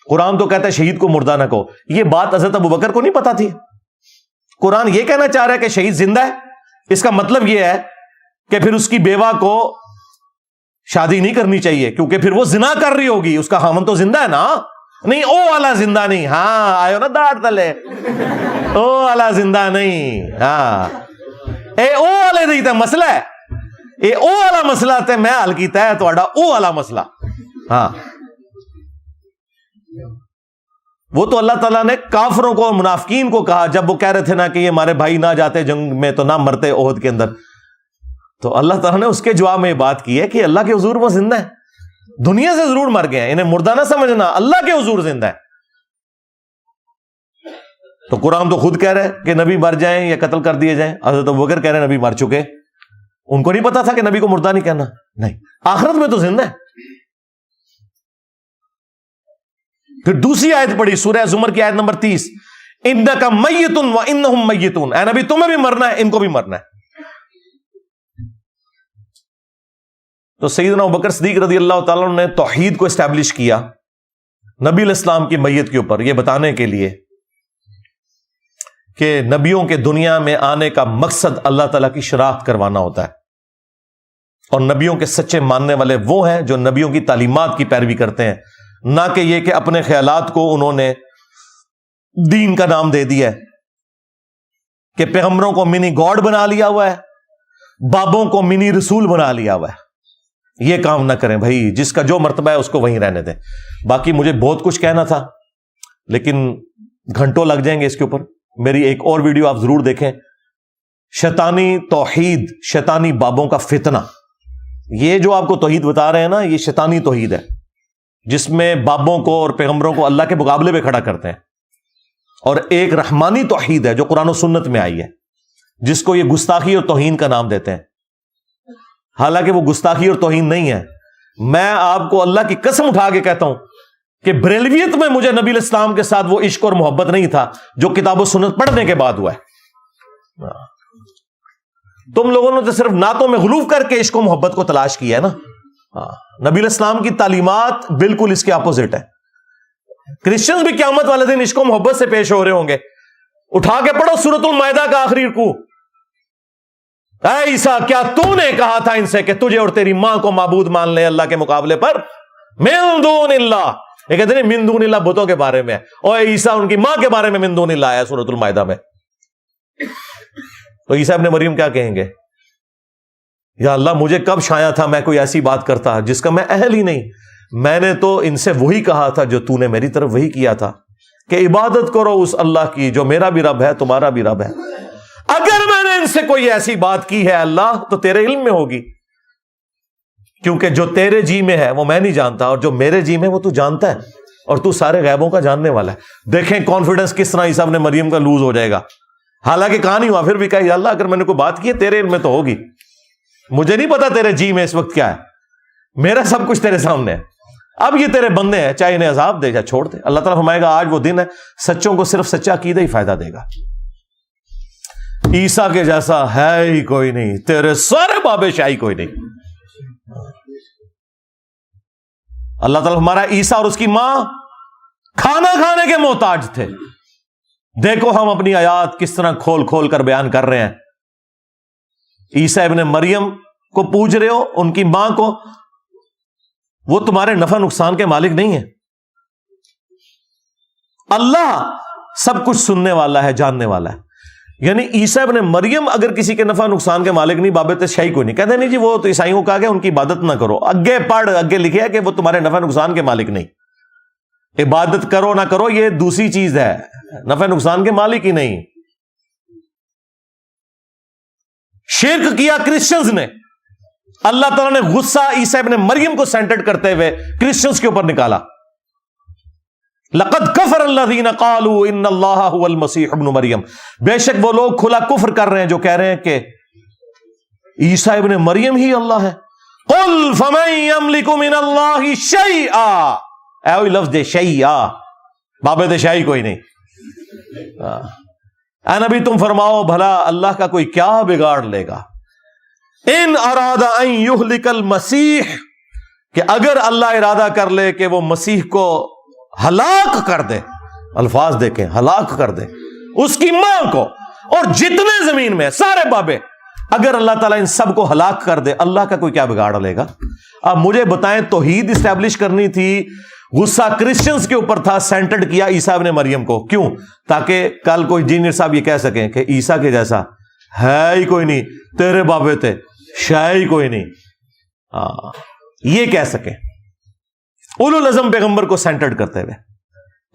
قرآن تو کہتا ہے شہید کو مردہ نہ کہو. یہ بات حضرت ابوبکر کو نہیں پتا تھی. قرآن یہ کہنا چاہ رہا ہے کہ شہید زندہ ہے، اس کا مطلب یہ ہے کہ پھر اس کی بیوہ کو شادی نہیں کرنی چاہیے کیونکہ پھر وہ زنا کر رہی ہوگی، اس کا خامن تو زندہ ہے نا. نہیں او والا زندہ نہیں. ہاں آئے نا داڑھ تلے، او والا زندہ نہیں. ہاں اے او والے نہیں تھا مسئلہ ہے، اے او والا مسئلہ تے میں حل کیتا ہے تہاڈا او والا مسئلہ. ہاں وہ تو اللہ تعالیٰ نے کافروں کو اور منافقین کو کہا جب وہ کہہ رہے تھے نا کہ یہ ہمارے بھائی نہ جاتے جنگ میں تو نہ مرتے احد کے اندر. تو اللہ تعالیٰ نے اس کے جواب میں یہ بات کی ہے کہ اللہ کے حضور وہ زندہ ہے, دنیا سے ضرور مر گئے ہیں, انہیں مردہ نہ سمجھنا, اللہ کے حضور زندہ ہے. تو قرآن تو خود کہہ رہا ہے کہ نبی مر جائیں یا قتل کر دیے جائیں. حضرت ابوبکر کہہ رہے ہیں نبی مر چکے, ان کو نہیں پتا تھا کہ نبی کو مردہ نہیں کہنا. نہیں, آخرت میں تو زندہ ہے. پھر دوسری آیت پڑھی سورہ زمر کی آیت نمبر 30, انک میت و انہم میتون, اے نبی تمہیں بھی مرنا ہے, ان کو بھی مرنا ہے. تو سیدنا ابوبکر صدیق رضی اللہ تعالیٰ نے توحید کو اسٹیبلش کیا نبی علیہ السلام کی میت کے اوپر, یہ بتانے کے لیے کہ نبیوں کے دنیا میں آنے کا مقصد اللہ تعالیٰ کی شناخت کروانا ہوتا ہے, اور نبیوں کے سچے ماننے والے وہ ہیں جو نبیوں کی تعلیمات کی پیروی کرتے ہیں, نہ کہ یہ کہ اپنے خیالات کو انہوں نے دین کا نام دے دیا ہے, کہ پیغمبروں کو منی گاڈ بنا لیا ہوا ہے, بابوں کو منی رسول بنا لیا ہوا ہے. یہ کام نہ کریں بھائی, جس کا جو مرتبہ ہے اس کو وہیں رہنے دیں. باقی مجھے بہت کچھ کہنا تھا لیکن گھنٹوں لگ جائیں گے اس کے اوپر. میری ایک اور ویڈیو آپ ضرور دیکھیں, شیطانی توحید, شیطانی بابوں کا فتنہ. یہ جو آپ کو توحید بتا رہے ہیں نا, یہ شیطانی توحید ہے جس میں بابوں کو اور پیغمبروں کو اللہ کے مقابلے پہ کھڑا کرتے ہیں, اور ایک رحمانی توحید ہے جو قرآن و سنت میں آئی ہے, جس کو یہ گستاخی اور توہین کا نام دیتے ہیں. حالانکہ وہ گستاخی اور توہین نہیں ہے. میں آپ کو اللہ کی قسم اٹھا کے کہتا ہوں کہ بریلویت میں مجھے نبی علیہ السلام کے ساتھ وہ عشق اور محبت نہیں تھا جو کتاب و سنت پڑھنے کے بعد ہوا ہے. تم لوگوں نے تو صرف نعتوں میں غلوف کر کے عشق و محبت کو تلاش کیا ہے نا. نبی علیہ السلام کی تعلیمات بالکل اس کے اپوزٹ ہے. کرسچنز بھی قیامت والے دن عشق و محبت سے پیش ہو رہے ہوں گے. اٹھا کے پڑھو سورۃ المائدہ کا آخری رکوع. اے عیسیٰ, کیا تو نے کہا تھا ان سے کہ تجھے اور تیری ماں کو معبود مان لے اللہ کے مقابلے پر؟ من دون اللہ. یہ کہتے ہیں من دون اللہ بتوں کے بارے میں, اور عیسیٰ ان کی ماں کے بارے میں من دون اللہ آیا سورۃ المائدہ میں. تو عیسیٰ ابن مریم کیا کہیں گے؟ یا اللہ مجھے کب شایا تھا میں کوئی ایسی بات کرتا جس کا میں اہل ہی نہیں. میں نے تو ان سے وہی کہا تھا جو تو نے میری طرف وہی کیا تھا کہ عبادت کرو اس اللہ کی جو میرا بھی رب ہے تمہارا بھی رب ہے. اگر میں نے ان سے کوئی ایسی بات کی ہے اللہ تو تیرے علم میں ہوگی, کیونکہ جو تیرے جی میں ہے وہ میں نہیں جانتا, اور جو میرے جی میں وہ تو جانتا ہے, اور تو سارے غیبوں کا جاننے والا ہے. دیکھیں کانفیڈنس کس طرح عیسیٰ ابن مریم کا لوز ہو جائے گا. حالانکہ کہا نہیں ہوا, پھر بھی کہا یا اللہ اگر میں نے کوئی بات کی ہے تیرے علم میں تو ہوگی, مجھے نہیں پتا تیرے جی میں اس وقت کیا ہے, میرا سب کچھ تیرے سامنے ہے. اب یہ تیرے بندے ہیں, چاہے انہیں عذاب دے چاہے چھوڑ دے. اللہ تعالیٰ فرمائے گا آج وہ دن ہے سچوں کو صرف سچا عقیدہ ہی فائدہ دے گا. عیسیٰ کے جیسا ہے ہی کوئی نہیں, تیرے سارے بابے شاہی کوئی نہیں. اللہ تعالیٰ ہمارا عیسیٰ اور اس کی ماں کھانا کھانے کے محتاج تھے. دیکھو ہم اپنی آیات کس طرح کھول کھول کر بیان کر رہے ہیں. عیسیٰ ابن مریم کو پوچھ رہے ہو, ان کی ماں کو, وہ تمہارے نفع نقصان کے مالک نہیں ہے. اللہ سب کچھ سننے والا ہے, جاننے والا ہے. یعنی عیسیٰ ابن مریم اگر کسی کے نفع نقصان کے مالک نہیں, بابت شاہی کوئی نہیں. کہتے نہیں جی وہ تو عیسائیوں کو کہا گیا ان کی عبادت نہ کرو. اگے پڑھ, اگے لکھے ہے کہ وہ تمہارے نفع نقصان کے مالک نہیں. عبادت کرو نہ کرو یہ دوسری چیز ہے, نفع نقصان کے مالک ہی نہیں. شرک کیا کرسچنز نے, اللہ تعالیٰ نے غصہ عیسیٰ ابن مریم کو سینٹرڈ کرتے ہوئے کرسچنز کے اوپر نکالا. لقد کفر الذین قالوا ان اللہ هو المسیح ابن مریم, بے شک وہ لوگ کھلا کفر کر رہے ہیں جو کہہ رہے ہیں کہ عیسیٰ ابن مریم ہی اللہ ہے. قل فمن یملک من اللہ شیئا, اے وہی لفظ دے شیئا, بابے دے شاہی کوئی نہیں. اے نبی تم فرماؤ بھلا اللہ کا کوئی کیا بگاڑ لے گا. ان اراد ان یہلک المسیح, کہ اگر اللہ ارادہ کر لے کہ وہ مسیح کو ہلاک کر دے, الفاظ دیکھیں, ہلاک کر دے اس کی ماں کو اور جتنے زمین میں سارے بابے, اگر اللہ تعالیٰ ان سب کو ہلاک کر دے, اللہ کا کوئی کیا بگاڑ لے گا. اب مجھے بتائیں توحید اسٹیبلش کرنی تھی, غصہ کرسچنز کے اوپر تھا, سینٹرڈ کیا عیسیٰ ابن مریم کو. کیوں؟ تاکہ کل کوئی انجینئر صاحب یہ کہہ سکیں کہ عیسیٰ کے جیسا ہے ہی کوئی نہیں, تیرے بابے تھے شاہ ہی کوئی نہیں, یہ کہہ سکیں اولو العزم پیغمبر کو سینٹرڈ کرتے ہوئے.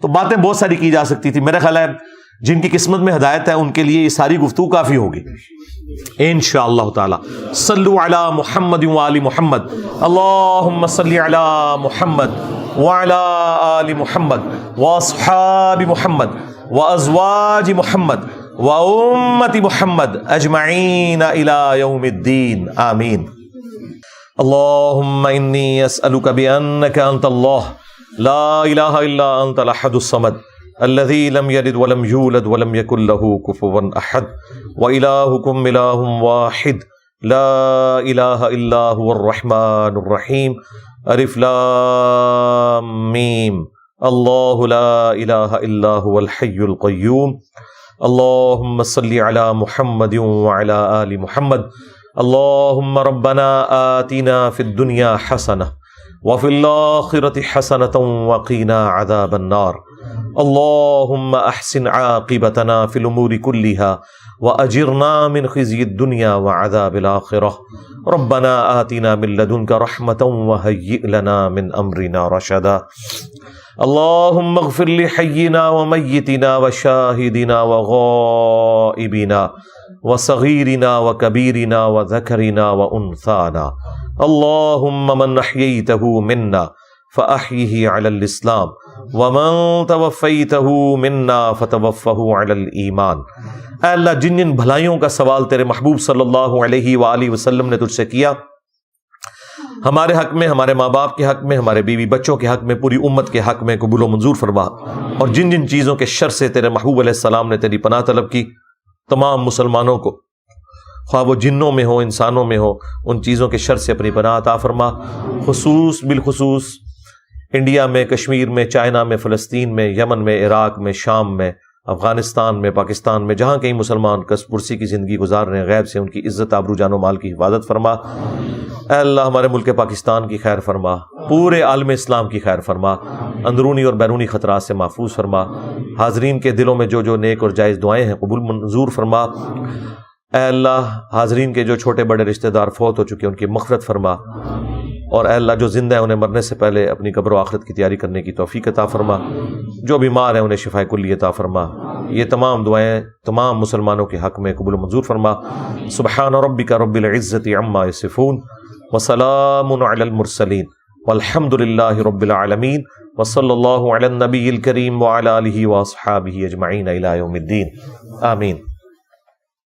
تو باتیں بہت ساری کی جا سکتی تھی. میرا خیال ہے جن کی قسمت میں ہدایت ہے ان کے لیے یہ ساری گفتگو کافی ہوگی. انشاءاللہ تعالی. صلو علی محمد وآل محمد. اللہم صلی علی محمد وعلی آل محمد واصحاب محمد وازواج محمد وامت محمد اجمعین الی یوم الدین. آمین. اللہم انی اسألک بانک انت اللہ لا الہ الا انت الاحد الصمد الذي لم يلد ولم يولد ولم يكن له كفوا احد وإلهكم إله واحد لا إله إلا هو الرحمن الرحيم. الف لام میم. الله لا إله إلا هو الحي القيوم. اللهم صل على محمد وعلى آل محمد. اللهم ربنا آتنا في الدنيا حسنة وفي الآخرة حسنة وقنا عذاب النار. اللهم احسن عاقبتنا في الامور كلها واجرنا من خزي الدنيا وعذاب الاخره. ربنا آتنا من لدنك رحمة وهيئ لنا من امرنا رشدا. اللهم اغفر لحينا وميتنا وشاهدنا وغائبنا وصغيرنا وكبيرنا وذكرنا وانثانا. اللهم من احييته منا فاحيه على الاسلام ومن توفیته منا فتوفه علی الایمان. اے اللہ جن جن بھلائیوں کا سوال تیرے محبوب صلی اللہ علیہ وآلہ وسلم نے تجھ سے کیا، ہمارے حق میں، ہمارے ماں باپ کے حق میں، ہمارے بیوی بچوں کے حق میں، پوری امت کے حق میں قبول و منظور فرما. اور جن جن چیزوں کے شر سے تیرے محبوب علیہ السلام نے تیری پناہ طلب کی، تمام مسلمانوں کو خواہ وہ جنوں میں ہو انسانوں میں ہو، ان چیزوں کے شر سے اپنی پناہ عطا فرما. بالخصوص انڈیا میں، کشمیر میں، چائنا میں، فلسطین میں، یمن میں، عراق میں، شام میں، افغانستان میں، پاکستان میں، جہاں کئی مسلمان کس پرسی کی زندگی گزار رہے ہیں، غیب سے ان کی عزت، آبرو، جان و مال کی حفاظت فرما. اے اللہ ہمارے ملک پاکستان کی خیر فرما، پورے عالم اسلام کی خیر فرما، اندرونی اور بیرونی خطرات سے محفوظ فرما. حاضرین کے دلوں میں جو جو نیک اور جائز دعائیں ہیں قبول منظور فرما. اے اللہ حاضرین کے جو چھوٹے بڑے رشتہ دار فوت ہو چکے ان کی مغفرت فرما. اور اے اللہ جو زندہ ہیں انہیں مرنے سے پہلے اپنی قبر و آخرت کی تیاری کرنے کی توفیق عطا فرما. جو بیمار ہیں انہیں شفاء کلی عطا فرما. یہ تمام دعائیں تمام مسلمانوں کے حق میں قبول و منظور فرما. سبحان ربک رب العزت عما یصفون وسلام علی المرسلین والحمد للہ رب العالمین وصلی اللہ علی النبی الکریم وعلی آلہ واصحابہ اجمعین الی یوم الدین. آمین.